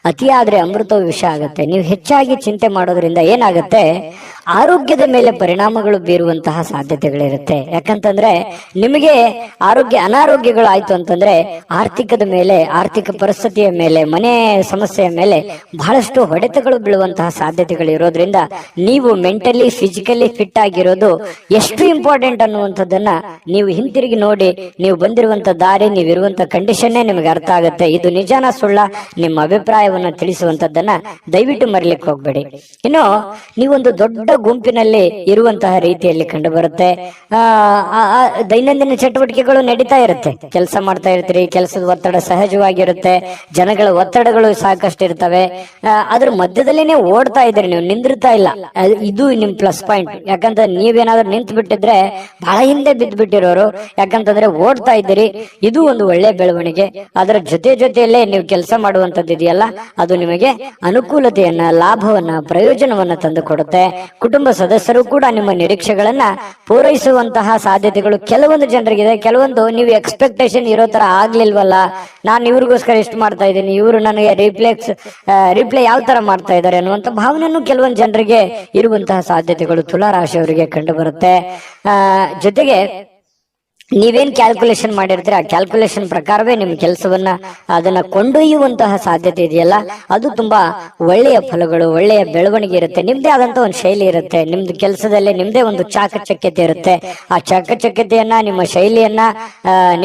ಅತಿಯಾದ್ರೆ ಅಮೃತ ವಿಷ ಆಗತ್ತೆ. ನೀವು ಹೆಚ್ಚಾಗಿ ಚಿಂತೆ ಮಾಡೋದ್ರಿಂದ ಏನಾಗತ್ತೆ, ಆರೋಗ್ಯದ ಮೇಲೆ ಪರಿಣಾಮಗಳು ಬೀರುವಂತಹ ಸಾಧ್ಯತೆಗಳಿರುತ್ತೆ. ಯಾಕಂತಂದ್ರೆ ನಿಮಗೆ ಅನಾರೋಗ್ಯಗಳು ಆಯ್ತು ಅಂತಂದ್ರೆ ಆರ್ಥಿಕದ ಮೇಲೆ, ಆರ್ಥಿಕ ಪರಿಸ್ಥಿತಿಯ ಮೇಲೆ, ಮನೆ ಸಮಸ್ಯೆಯ ಮೇಲೆ ಬಹಳಷ್ಟು ಹೊಡೆತಗಳು ಬೀಳುವಂತಹ ಸಾಧ್ಯತೆಗಳು ಇರೋದ್ರಿಂದ ನೀವು ಮೆಂಟಲಿ ಫಿಸಿಕಲಿ ಫಿಟ್ ಆಗಿರೋದು ಎಷ್ಟು ಇಂಪಾರ್ಟೆಂಟ್ ಅನ್ನುವಂಥದ್ದನ್ನ ನೀವು ಹಿಂತಿರುಗಿ ನೋಡಿ. ನೀವು ಬಂದಿರುವಂತ ದಾರಿ, ನೀವಿರುವಂತ ಕಂಡೀಷನ್ನೇ ನಿಮಗೆ ಅರ್ಥ ಆಗುತ್ತೆ. ಇದು ನಿಜಾನ ಸುಳ್ಳ, ನಿಮ್ಮ ಅಭಿಪ್ರಾಯವನ್ನ ತಿಳಿಸುವಂತದ್ದನ್ನ ದಯವಿಟ್ಟು ಮರಿಲಿಕ್ಕೆ ಹೋಗ್ಬೇಡಿ. ಇನ್ನು ನೀವೊಂದು ದೊಡ್ಡ ಗುಂಪಿನಲ್ಲಿ ಇರುವಂತಹ ರೀತಿಯಲ್ಲಿ ಕಂಡು ಬರುತ್ತೆ. ದೈನಂದಿನ ಚಟುವಟಿಕೆಗಳು ನಡೀತಾ ಇರುತ್ತೆ, ಕೆಲಸ ಮಾಡ್ತಾ ಇರ್ತೀರಿ, ಕೆಲಸದ ಒತ್ತಡ ಸಹಜವಾಗಿರುತ್ತೆ, ಜನಗಳ ಒತ್ತಡಗಳು ಸಾಕಷ್ಟು ಇರ್ತವೆ. ಅದ್ರ ಮಧ್ಯದಲ್ಲಿನೇ ಓಡ್ತಾ ಇದ್ದೀರಿ, ನೀವು ನಿಂದಿರ್ತಾ ಇಲ್ಲ. ಇದು ನಿಮ್ ಪ್ಲಸ್ ಪಾಯಿಂಟ್. ಯಾಕಂದ್ರೆ ನೀವೇನಾದ್ರೂ ನಿಂತು ಬಿಟ್ಟಿದ್ರೆ ಬಹಳ ಹಿಂದೆ ಬಿದ್ದು ಬಿಟ್ಟಿರೋರು. ಯಾಕಂತಂದ್ರೆ ಓಡ್ತಾ ಇದ್ದೀರಿ, ಇದು ಒಂದು ಒಳ್ಳೆ ಬೆಳವಣಿಗೆ. ಅದರ ಜೊತೆಯಲ್ಲೇ ನೀವು ಕೆಲಸ ಮಾಡುವಂತದ್ದು ಇದೆಯಲ್ಲ, ಅದು ನಿಮಗೆ ಅನುಕೂಲತೆಯನ್ನ, ಲಾಭವನ್ನ, ಪ್ರಯೋಜನವನ್ನ ತಂದು ಕೊಡುತ್ತೆ. ಕುಟುಂಬ ಸದಸ್ಯರು ಕೂಡ ನಿಮ್ಮ ನಿರೀಕ್ಷೆಗಳನ್ನ ಪೂರೈಸುವಂತಹ ಸಾಧ್ಯತೆಗಳು ಕೆಲವೊಂದು ಜನರಿಗಿದೆ. ಕೆಲವೊಂದು ನೀವು ಎಕ್ಸ್ಪೆಕ್ಟೇಷನ್ ಇರೋ ತರ ಆಗ್ಲಿಲ್ವಲ್ಲ, ನಾನು ಇವ್ರಿಗೋಸ್ಕರ ಇಷ್ಟು ಮಾಡ್ತಾ ಇದ್ದೀನಿ, ಇವರು ನನಗೆ ರಿಪ್ಲೈ ಯಾವ ತರ ಮಾಡ್ತಾ ಇದ್ದಾರೆ ಅನ್ನುವಂತ ಭಾವನೆಯನ್ನು ಕೆಲವೊಂದು ಜನರಿಗೆ ಇರುವಂತಹ ಸಾಧ್ಯತೆಗಳು ತುಲಾರಾಶಿಯವರಿಗೆ ಕಂಡು ಬರುತ್ತೆ. ಜೊತೆಗೆ ನೀವೇನ್ ಕ್ಯಾಲ್ಕುಲೇಷನ್ ಮಾಡಿರ್ತೀರ, ಆ ಕ್ಯಾಲ್ಕುಲೇಷನ್ ಪ್ರಕಾರವೇ ನಿಮ್ ಕೆಲಸವನ್ನ ಅದನ್ನ ಕೊಂಡೊಯ್ಯುವಂತಹ ಸಾಧ್ಯತೆ ಇದೆಯಲ್ಲ, ಅದು ತುಂಬಾ ಒಳ್ಳೆಯ ಫಲಗಳು, ಒಳ್ಳೆಯ ಬೆಳವಣಿಗೆ ಇರುತ್ತೆ. ನಿಮ್ದೇ ಆದಂತ ಒಂದು ಶೈಲಿ ಇರುತ್ತೆ, ನಿಮ್ದು ಕೆಲಸದಲ್ಲಿ ನಿಮ್ದೇ ಒಂದು ಚಾಕಚಕ್ಯತೆ ಇರುತ್ತೆ. ಆ ಚಾಕಚಕ್ಯತೆಯನ್ನ, ನಿಮ್ಮ ಶೈಲಿಯನ್ನ,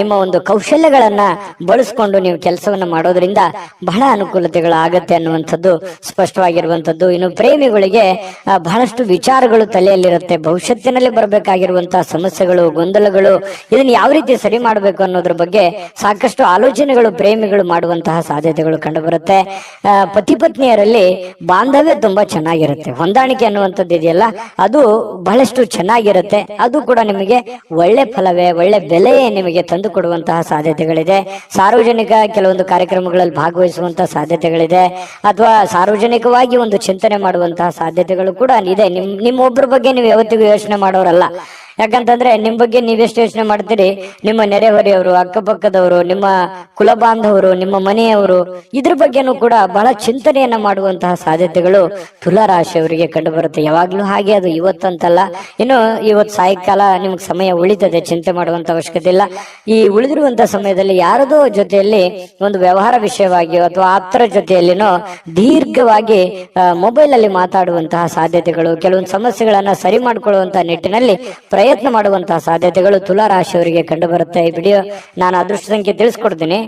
ನಿಮ್ಮ ಒಂದು ಕೌಶಲ್ಯಗಳನ್ನ ಬಳಸ್ಕೊಂಡು ನೀವು ಕೆಲಸವನ್ನ ಮಾಡೋದ್ರಿಂದ ಬಹಳ ಅನುಕೂಲತೆಗಳಾಗತ್ತೆ ಅನ್ನುವಂಥದ್ದು ಸ್ಪಷ್ಟವಾಗಿರುವಂತದ್ದು. ಇನ್ನು ಪ್ರೇಮಿಗಳಿಗೆ ಬಹಳಷ್ಟು ವಿಚಾರಗಳು ತಲೆಯಲ್ಲಿರುತ್ತೆ. ಭವಿಷ್ಯತ್ತಿನಲ್ಲಿ ಬರಬೇಕಾಗಿರುವಂತಹ ಸಮಸ್ಯೆಗಳು, ಗೊಂದಲಗಳು, ಇದನ್ನ ಯಾವ ರೀತಿ ಸರಿ ಮಾಡಬೇಕು ಅನ್ನೋದ್ರ ಬಗ್ಗೆ ಸಾಕಷ್ಟು ಆಲೋಚನೆಗಳು ಪ್ರೇಮಿಗಳು ಮಾಡುವಂತಹ ಸಾಧ್ಯತೆಗಳು ಕಂಡು ಬರುತ್ತೆ. ಪತಿ ಪತ್ನಿಯರಲ್ಲಿ ಬಾಂಧವ್ಯ ತುಂಬಾ ಚೆನ್ನಾಗಿರುತ್ತೆ. ಹೊಂದಾಣಿಕೆ ಅನ್ನುವಂಥದ್ದು ಇದೆಯಲ್ಲ, ಅದು ಬಹಳಷ್ಟು ಚೆನ್ನಾಗಿರುತ್ತೆ. ಅದು ಕೂಡ ನಿಮಗೆ ಒಳ್ಳೆ ಫಲವೇ, ಒಳ್ಳೆ ಬೆಲೆ ನಿಮಗೆ ತಂದು ಕೊಡುವಂತಹ ಸಾಧ್ಯತೆಗಳಿದೆ. ಸಾರ್ವಜನಿಕ ಕೆಲವೊಂದು ಕಾರ್ಯಕ್ರಮಗಳಲ್ಲಿ ಭಾಗವಹಿಸುವಂತಹ ಸಾಧ್ಯತೆಗಳಿದೆ, ಅಥವಾ ಸಾರ್ವಜನಿಕವಾಗಿ ಒಂದು ಚಿಂತನೆ ಮಾಡುವಂತಹ ಸಾಧ್ಯತೆಗಳು ಕೂಡ ಇದೆ. ನಿಮ್ಮೊಬ್ಬರ ಬಗ್ಗೆ ನೀವು ಯಾವತ್ತಿಗೂ ಯೋಚನೆ ಮಾಡೋರಲ್ಲ. ಯಾಕಂತಂದ್ರೆ ನಿಮ್ ಬಗ್ಗೆ ನೀವೆಷ್ಟು ಯೋಚನೆ ಮಾಡ್ತೀರಿ, ನಿಮ್ಮ ನೆರೆಹೊರೆಯವರು, ಅಕ್ಕಪಕ್ಕದವರು, ನಿಮ್ಮ ಕುಲ ಬಾಂಧವರು, ನಿಮ್ಮ ಮನೆಯವರು, ಇದ್ರ ಬಗ್ಗೆನೂ ಕೂಡ ಬಹಳ ಚಿಂತನೆಯನ್ನ ಮಾಡುವಂತಹ ಸಾಧ್ಯತೆಗಳು ತುಲಾರಾಶಿಯವರಿಗೆ ಕಂಡು ಬರುತ್ತೆ. ಯಾವಾಗ್ಲೂ ಹಾಗೆ, ಅದು ಇವತ್ತಂತಲ್ಲ. ಇನ್ನು ಇವತ್ತು ಸಾಯಂಕಾಲ ನಿಮ್ಗೆ ಸಮಯ ಉಳಿತದೆ, ಚಿಂತೆ ಮಾಡುವಂತ ಅವಶ್ಯಕತೆ ಇಲ್ಲ. ಈ ಉಳಿದಿರುವಂತಹ ಸಮಯದಲ್ಲಿ ಯಾರದೋ ಜೊತೆಯಲ್ಲಿ ಒಂದು ವ್ಯವಹಾರ ವಿಷಯವಾಗಿಯೋ ಅಥವಾ ಆಪ್ತರ ಜೊತೆಯಲ್ಲಿನೋ ದೀರ್ಘವಾಗಿ ಮೊಬೈಲ್ ಅಲ್ಲಿ ಮಾತಾಡುವಂತಹ ಸಾಧ್ಯತೆಗಳು, ಕೆಲವೊಂದು ಸಮಸ್ಯೆಗಳನ್ನ ಸರಿ ಮಾಡ್ಕೊಳ್ಳುವಂತಹ ನಿಟ್ಟಿನಲ್ಲಿ ಪ್ರಯತ್ನ ಮಾಡುವಂತಹ ಸಾಧ್ಯತೆಗಳು ತುಲಾರಾಶಿಯವರಿಗೆ ಕಂಡು ಬರುತ್ತೆ. ಈ ವಿಡಿಯೋ ನಾನು ಅದೃಷ್ಟ ಸಂಖ್ಯೆ ತಿಳಿಸ್ಕೊಡ್ತೀನಿ.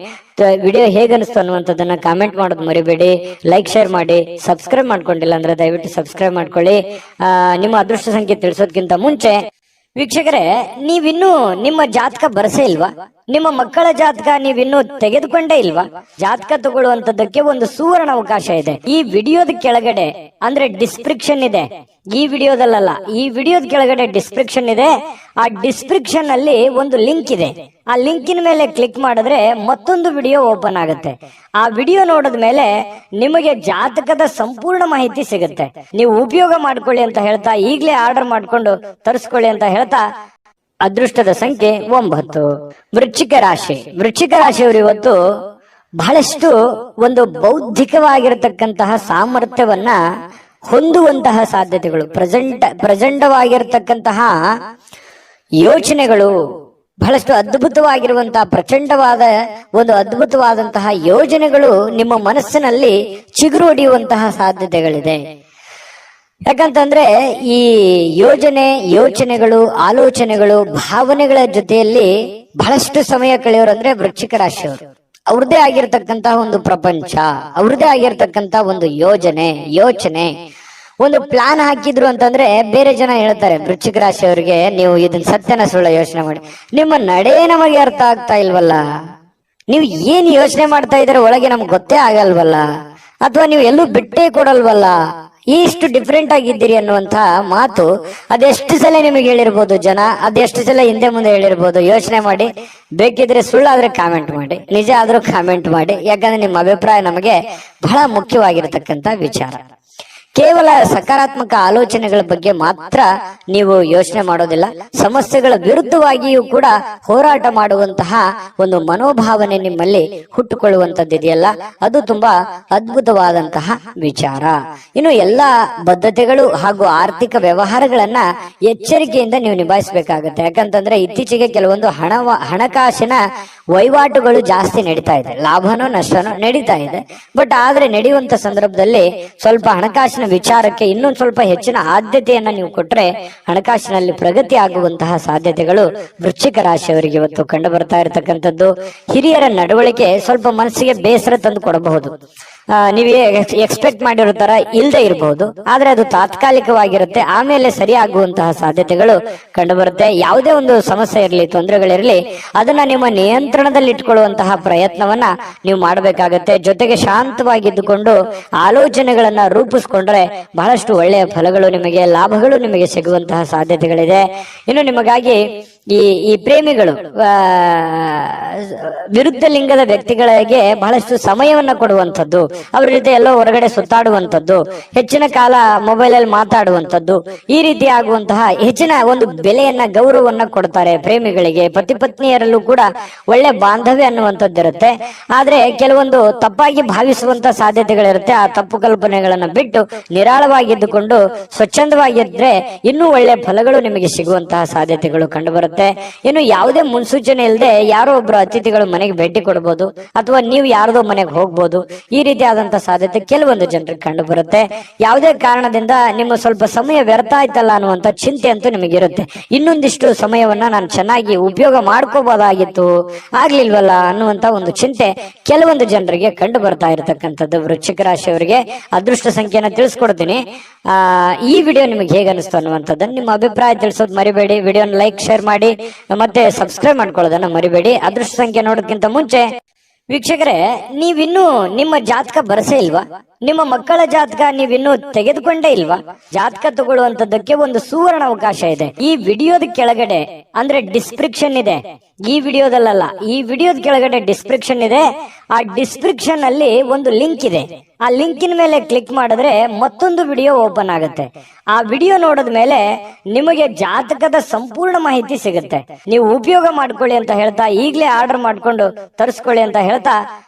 ವಿಡಿಯೋ ಹೇಗನಿಸ್ತು ಅನ್ನುವಂಥದ್ದನ್ನ ಕಾಮೆಂಟ್ ಮಾಡೋದು ಮರಿಬೇಡಿ. ಲೈಕ್, ಶೇರ್ ಮಾಡಿ. ಸಬ್ಸ್ಕ್ರೈಬ್ ಮಾಡ್ಕೊಂಡಿಲ್ಲ ಅಂದ್ರೆ ದಯವಿಟ್ಟು ಸಬ್ಸ್ಕ್ರೈಬ್ ಮಾಡ್ಕೊಳ್ಳಿ. ನಿಮ್ಮ ಅದೃಷ್ಟ ಸಂಖ್ಯೆ ತಿಳಿಸೋದಕ್ಕಿಂತ ಮುಂಚೆ ವೀಕ್ಷಕರೇ, ನೀವಿನ್ನೂ ನಿಮ್ಮ ಜಾತಕ ಬರಸೇ ಇಲ್ವಾ? ನಿಮ್ಮ ಮಕ್ಕಳ ಜಾತಕ ನೀವಿನ್ನೂ ತೆಗೆದುಕೊಂಡೇ ಇಲ್ವಾ? ಜಾತಕ ತಗೊಳ್ಳುವಂತದ್ದಕ್ಕೆ ಒಂದು ಸುವರ್ಣ ಅವಕಾಶ ಇದೆ. ಈ ವಿಡಿಯೋದ ಕೆಳಗಡೆ ಅಂದ್ರೆ ಡಿಸ್ಕ್ರಿಪ್ಷನ್ ಇದೆ, ಈ ವಿಡಿಯೋದಲ್ಲ, ಈ ವಿಡಿಯೋದ ಕೆಳಗಡೆ ಡಿಸ್ಕ್ರಿಪ್ಷನ್ ಇದೆ. ಆ ಡಿಸ್ಕ್ರಿಪ್ಷನ್ ಅಲ್ಲಿ ಒಂದು ಲಿಂಕ್ ಇದೆ. ಆ ಲಿಂಕಿನ ಮೇಲೆ ಕ್ಲಿಕ್ ಮಾಡಿದ್ರೆ ಮತ್ತೊಂದು ವಿಡಿಯೋ ಓಪನ್ ಆಗುತ್ತೆ. ಆ ವಿಡಿಯೋ ನೋಡಿದ ಮೇಲೆ ನಿಮಗೆ ಜಾತಕದ ಸಂಪೂರ್ಣ ಮಾಹಿತಿ ಸಿಗುತ್ತೆ. ನೀವು ಉಪಯೋಗ ಮಾಡ್ಕೊಳ್ಳಿ ಅಂತ ಹೇಳ್ತಾ, ಈಗಲೇ ಆರ್ಡರ್ ಮಾಡ್ಕೊಂಡು ತರಿಸ್ಕೊಳ್ಳಿ ಅಂತ ಹೇಳ್ತಾ, ಅದೃಷ್ಟದ ಸಂಖ್ಯೆ 9. ವೃಶ್ಚಿಕ ರಾಶಿ. ವೃಶ್ಚಿಕ ರಾಶಿಯವರು ಇವತ್ತು ಬಹಳಷ್ಟು ಒಂದು ಬೌದ್ಧಿಕವಾಗಿರತಕ್ಕಂತಹ ಸಾಮರ್ಥ್ಯವನ್ನ ಹೊಂದುವಂತಹ ಸಾಧ್ಯತೆಗಳು, ಪ್ರಚಂಡವಾಗಿರ್ತಕ್ಕಂತಹ ಯೋಚನೆಗಳು, ಬಹಳಷ್ಟು ಅದ್ಭುತವಾಗಿರುವಂತಹ ಪ್ರಚಂಡವಾದ ಒಂದು ಅದ್ಭುತವಾದಂತಹ ಯೋಜನೆಗಳು ನಿಮ್ಮ ಮನಸ್ಸಿನಲ್ಲಿ ಚಿಗುರು ಹೊಡೆಯುವಂತಹ ಸಾಧ್ಯತೆಗಳಿದೆ. ಯಾಕಂತಂದ್ರೆ ಈ ಯೋಚನೆಗಳು, ಆಲೋಚನೆಗಳು, ಭಾವನೆಗಳ ಜೊತೆಯಲ್ಲಿ ಬಹಳಷ್ಟು ಸಮಯ ಕಳೆಯೋರು ಅಂದ್ರೆ ವೃಶ್ಚಿಕ ರಾಶಿಯವರು. ಅವ್ರದೇ ಆಗಿರ್ತಕ್ಕಂತಹ ಒಂದು ಪ್ರಪಂಚ, ಅವ್ರದೇ ಆಗಿರ್ತಕ್ಕಂತಹ ಒಂದು ಯೋಚನೆ, ಒಂದು ಪ್ಲಾನ್ ಹಾಕಿದ್ರು ಅಂತಂದ್ರೆ ಬೇರೆ ಜನ ಹೇಳ್ತಾರೆ ವೃಶ್ಚಿಕ ರಾಶಿಯವರಿಗೆ, ನೀವು ಇದನ್ನ ಸತ್ಯನ ಸುಳ್ಳ ಯೋಚನೆ ಮಾಡಿ, ನಿಮ್ಮ ನಡೆ ನಮಗೆ ಅರ್ಥ ಆಗ್ತಾ ಇಲ್ವಲ್ಲ, ನೀವು ಏನ್ ಯೋಚನೆ ಮಾಡ್ತಾ ಇದ್ರೆ ಒಳಗೆ ನಮ್ಗೆ ಗೊತ್ತೇ ಆಗಲ್ವಲ್ಲ, ಅಥವಾ ನೀವು ಎಲ್ಲೂ ಬಿಟ್ಟೇ ಕೊಡಲ್ವಲ್ಲ, ಇಷ್ಟು ಡಿಫ್ರೆಂಟ್ ಆಗಿದ್ದೀರಿ ಅನ್ನುವಂತ ಮಾತು ಅದೆಷ್ಟು ಸಲ ನಿಮಗೆ ಹೇಳಿರ್ಬೋದು ಜನ, ಅದೆಷ್ಟು ಸಲ ಹಿಂದೆ ಮುಂದೆ ಹೇಳಿರ್ಬೋದು. ಯೋಚನೆ ಮಾಡಿ, ಬೇಕಿದ್ರೆ ಸುಳ್ಳಾದ್ರೆ ಕಾಮೆಂಟ್ ಮಾಡಿ, ನಿಜ ಆದ್ರೂ ಕಾಮೆಂಟ್ ಮಾಡಿ. ಯಾಕಂದ್ರೆ ನಿಮ್ಮ ಅಭಿಪ್ರಾಯ ನಮಗೆ ಬಹಳ ಮುಖ್ಯವಾಗಿರತಕ್ಕಂತ ವಿಚಾರ. ಕೇವಲ ಸಕಾರಾತ್ಮಕ ಆಲೋಚನೆಗಳ ಬಗ್ಗೆ ಮಾತ್ರ ನೀವು ಯೋಚನೆ ಮಾಡೋದಿಲ್ಲ, ಸಮಸ್ಯೆಗಳ ವಿರುದ್ಧವಾಗಿಯೂ ಕೂಡ ಹೋರಾಟ ಮಾಡುವಂತಹ ಒಂದು ಮನೋಭಾವನೆ ನಿಮ್ಮಲ್ಲಿ ಹುಟ್ಟುಕೊಳ್ಳುವಂತದ್ದಿದೆಯಲ್ಲ, ಅದು ತುಂಬಾ ಅದ್ಭುತವಾದಂತಹ ವಿಚಾರ. ಇನ್ನು ಎಲ್ಲಾ ಬದ್ಧತೆಗಳು ಹಾಗೂ ಆರ್ಥಿಕ ವ್ಯವಹಾರಗಳನ್ನ ಎಚ್ಚರಿಕೆಯಿಂದ ನೀವು ನಿಭಾಯಿಸಬೇಕಾಗತ್ತೆ. ಯಾಕಂತಂದ್ರೆ ಇತ್ತೀಚೆಗೆ ಕೆಲವೊಂದು ಹಣಕಾಸಿನ ವಹಿವಾಟುಗಳು ಜಾಸ್ತಿ ನಡೀತಾ ಇದೆ, ಲಾಭನೋ ನಷ್ಟನೋ ನಡೀತಾ ಇದೆ. ಬಟ್ ಆದ್ರೆ ನಡೆಯುವಂತ ಸಂದರ್ಭದಲ್ಲಿ ಸ್ವಲ್ಪ ಹಣಕಾಸಿನ ವಿಚಾರಕ್ಕೆ ಇನ್ನೊಂದು ಸ್ವಲ್ಪ ಹೆಚ್ಚಿನ ಆದ್ಯತೆಯನ್ನ ನೀವು ಕೊಟ್ರೆ ಹಣಕಾಸಿನಲ್ಲಿ ಪ್ರಗತಿ ಆಗುವಂತಹ ಸಾಧ್ಯತೆಗಳು ವೃಶ್ಚಿಕ ರಾಶಿಯವರಿಗೆ ಇವತ್ತು ಕಂಡು ಬರ್ತಾ ಇರತಕ್ಕಂಥದ್ದು. ಹಿರಿಯರ ನಡವಳಿಕೆ ಸ್ವಲ್ಪ ಮನಸ್ಸಿಗೆ ಬೇಸರ ತಂದು ಕೊಡಬಹುದು, ನೀವೇ ಎಕ್ಸ್ಪೆಕ್ಟ್ ಮಾಡಿರೋ ತರ ಇಲ್ಲದೆ ಇರಬಹುದು, ಆದ್ರೆ ಅದು ತಾತ್ಕಾಲಿಕವಾಗಿರುತ್ತೆ, ಆಮೇಲೆ ಸರಿಯಾಗುವಂತಹ ಸಾಧ್ಯತೆಗಳು ಕಂಡು ಬರುತ್ತೆ. ಯಾವುದೇ ಒಂದು ಸಮಸ್ಯೆ ಇರಲಿ, ತೊಂದರೆಗಳಿರಲಿ, ಅದನ್ನ ನಿಮ್ಮ ನಿಯಂತ್ರಣದಲ್ಲಿ ಇಟ್ಕೊಳ್ಳುವಂತಹ ಪ್ರಯತ್ನವನ್ನ ನೀವು ಮಾಡಬೇಕಾಗತ್ತೆ. ಜೊತೆಗೆ ಶಾಂತವಾಗಿದ್ದುಕೊಂಡು ಆಲೋಚನೆಗಳನ್ನ ರೂಪಿಸ್ಕೊಂಡ್ರೆ ಬಹಳಷ್ಟು ಒಳ್ಳೆಯ ಫಲಗಳು ನಿಮಗೆ, ಲಾಭಗಳು ನಿಮಗೆ ಸಿಗುವಂತಹ ಸಾಧ್ಯತೆಗಳಿದೆ. ಇನ್ನು ನಿಮಗಾಗಿ ಈ ಪ್ರೇಮಿಗಳು ವಿರುದ್ಧ ಲಿಂಗದ ವ್ಯಕ್ತಿಗಳಿಗೆ ಬಹಳಷ್ಟು ಸಮಯವನ್ನ ಕೊಡುವಂಥದ್ದು, ಅವ್ರ ಜೊತೆ ಎಲ್ಲೋ ಹೊರಗಡೆ ಸುತ್ತಾಡುವಂಥದ್ದು, ಹೆಚ್ಚಿನ ಕಾಲ ಮೊಬೈಲ್ ಅಲ್ಲಿ ಮಾತಾಡುವಂಥದ್ದು, ಈ ರೀತಿ ಆಗುವಂತಹ ಹೆಚ್ಚಿನ ಒಂದು ಬೆಲೆಯನ್ನ, ಗೌರವವನ್ನ ಕೊಡ್ತಾರೆ ಪ್ರೇಮಿಗಳಿಗೆ. ಪತಿ ಪತ್ನಿಯರಲ್ಲೂ ಕೂಡ ಒಳ್ಳೆ ಬಾಂಧವ್ಯ ಅನ್ನುವಂಥದ್ದಿರುತ್ತೆ. ಆದ್ರೆ ಕೆಲವೊಂದು ತಪ್ಪಾಗಿ ಭಾವಿಸುವಂತ ಸಾಧ್ಯತೆಗಳಿರುತ್ತೆ. ಆ ತಪ್ಪು ಕಲ್ಪನೆಗಳನ್ನ ಬಿಟ್ಟು ನಿರಾಳವಾಗಿದ್ದುಕೊಂಡು ಸ್ವಚ್ಛಂದವಾಗಿದ್ರೆ ಇನ್ನೂ ಒಳ್ಳೆ ಫಲಗಳು ನಿಮಗೆ ಸಿಗುವಂತಹ ಸಾಧ್ಯತೆಗಳು ಕಂಡು ಬರುತ್ತೆ. ಇನ್ನು ಯಾವುದೇ ಮುನ್ಸೂಚನೆ ಇಲ್ಲದೆ ಯಾರೋ ಒಬ್ರು ಅತಿಥಿಗಳು ಮನೆಗೆ ಭೇಟಿ ಕೊಡಬಹುದು, ಅಥವಾ ನೀವು ಯಾರದೋ ಮನೆಗೆ ಹೋಗ್ಬೋದು. ಈ ರೀತಿ ಆದಂತಹ ಸಾಧ್ಯತೆ ಕೆಲವೊಂದು ಜನರಿಗೆ ಕಂಡು ಬರುತ್ತೆ. ಯಾವುದೇ ಕಾರಣದಿಂದ ನಿಮ್ಮ ಸ್ವಲ್ಪ ಸಮಯ ವ್ಯರ್ಥ ಆಯ್ತಲ್ಲ ಅನ್ನುವಂತ ಚಿಂತೆ ಅಂತೂ ನಿಮಗಿರುತ್ತೆ. ಇನ್ನೊಂದಿಷ್ಟು ಸಮಯವನ್ನ ನಾನು ಚೆನ್ನಾಗಿ ಉಪಯೋಗ ಮಾಡ್ಕೋಬಹುದಾಗಿತ್ತು, ಆಗ್ಲಿಲ್ವಲ್ಲ ಅನ್ನುವಂತ ಒಂದು ಚಿಂತೆ ಕೆಲವೊಂದು ಜನರಿಗೆ ಕಂಡು ಬರ್ತಾ ಇರತಕ್ಕಂಥದ್ದು. ವೃಶ್ಚಿಕ ರಾಶಿಯವರಿಗೆ ಅದೃಷ್ಟ ಸಂಖ್ಯೆನ ತಿಳಿಸ್ಕೊಡ್ತೀನಿ. ಈ ವಿಡಿಯೋ ನಿಮಗೆ ಹೇಗೆ ಅನಿಸ್ತು ಅನ್ನುವಂಥದ್ದನ್ನು ನಿಮ್ಮ ಅಭಿಪ್ರಾಯ ತಿಳಿಸೋದು ಮರಿಬೇಡಿ. ವಿಡಿಯೋನ ಲೈಕ್, ಶೇರ್ ಮಾಡಿ, ಮತ್ತೆ ಸಬ್ಸ್ಕ್ರೈಬ್ ಮಾಡ್ಕೊಳ್ಳೋದನ್ನ ಮರಿಬೇಡಿ. ಅದೃಷ್ಟ ಸಂಖ್ಯೆ ನೋಡೋದಕ್ಕಿಂತ ಮುಂಚೆ ವೀಕ್ಷಕರೇ, ನೀವಿನ್ನೂ ನಿಮ್ಮ ಜಾತಕ ಬರಸೇ ಇಲ್ವಾ? ನಿಮ್ಮ ಮಕ್ಕಳ ಜಾತಕ ನೀವಿನ್ನೂ ತೆಗೆದುಕೊಂಡೇ ಇಲ್ವಾ? ಜಾತಕ ತಗೊಳ್ಳುವಂತದ್ದಕ್ಕೆ ಒಂದು ಸುವರ್ಣ ಅವಕಾಶ ಇದೆ. ಈ ವಿಡಿಯೋದ ಕೆಳಗಡೆ ಅಂದ್ರೆ ಡಿಸ್ಕ್ರಿಪ್ಷನ್ ಇದೆ, ಈ ವಿಡಿಯೋದಲ್ಲ, ಈ ವಿಡಿಯೋದ ಕೆಳಗಡೆ ಡಿಸ್ಕ್ರಿಪ್ಷನ್ ಇದೆ. ಆ ಡಿಸ್ಕ್ರಿಪ್ಷನ್ ಅಲ್ಲಿ ಒಂದು ಲಿಂಕ್ ಇದೆ. ಆ ಲಿಂಕಿನ ಮೇಲೆ ಕ್ಲಿಕ್ ಮಾಡಿದ್ರೆ ಮತ್ತೊಂದು ವಿಡಿಯೋ ಓಪನ್ ಆಗುತ್ತೆ. ಆ ವಿಡಿಯೋ ನೋಡಿದ ಮೇಲೆ ನಿಮಗೆ ಜಾತಕದ ಸಂಪೂರ್ಣ ಮಾಹಿತಿ ಸಿಗುತ್ತೆ. ನೀವು ಉಪಯೋಗ ಮಾಡ್ಕೊಳ್ಳಿ ಅಂತ ಹೇಳ್ತಾ, ಈಗಲೇ ಆರ್ಡರ್ ಮಾಡ್ಕೊಂಡು ತರಿಸ್ಕೊಳ್ಳಿ ಅಂತ ಹೇಳ್ತಾ,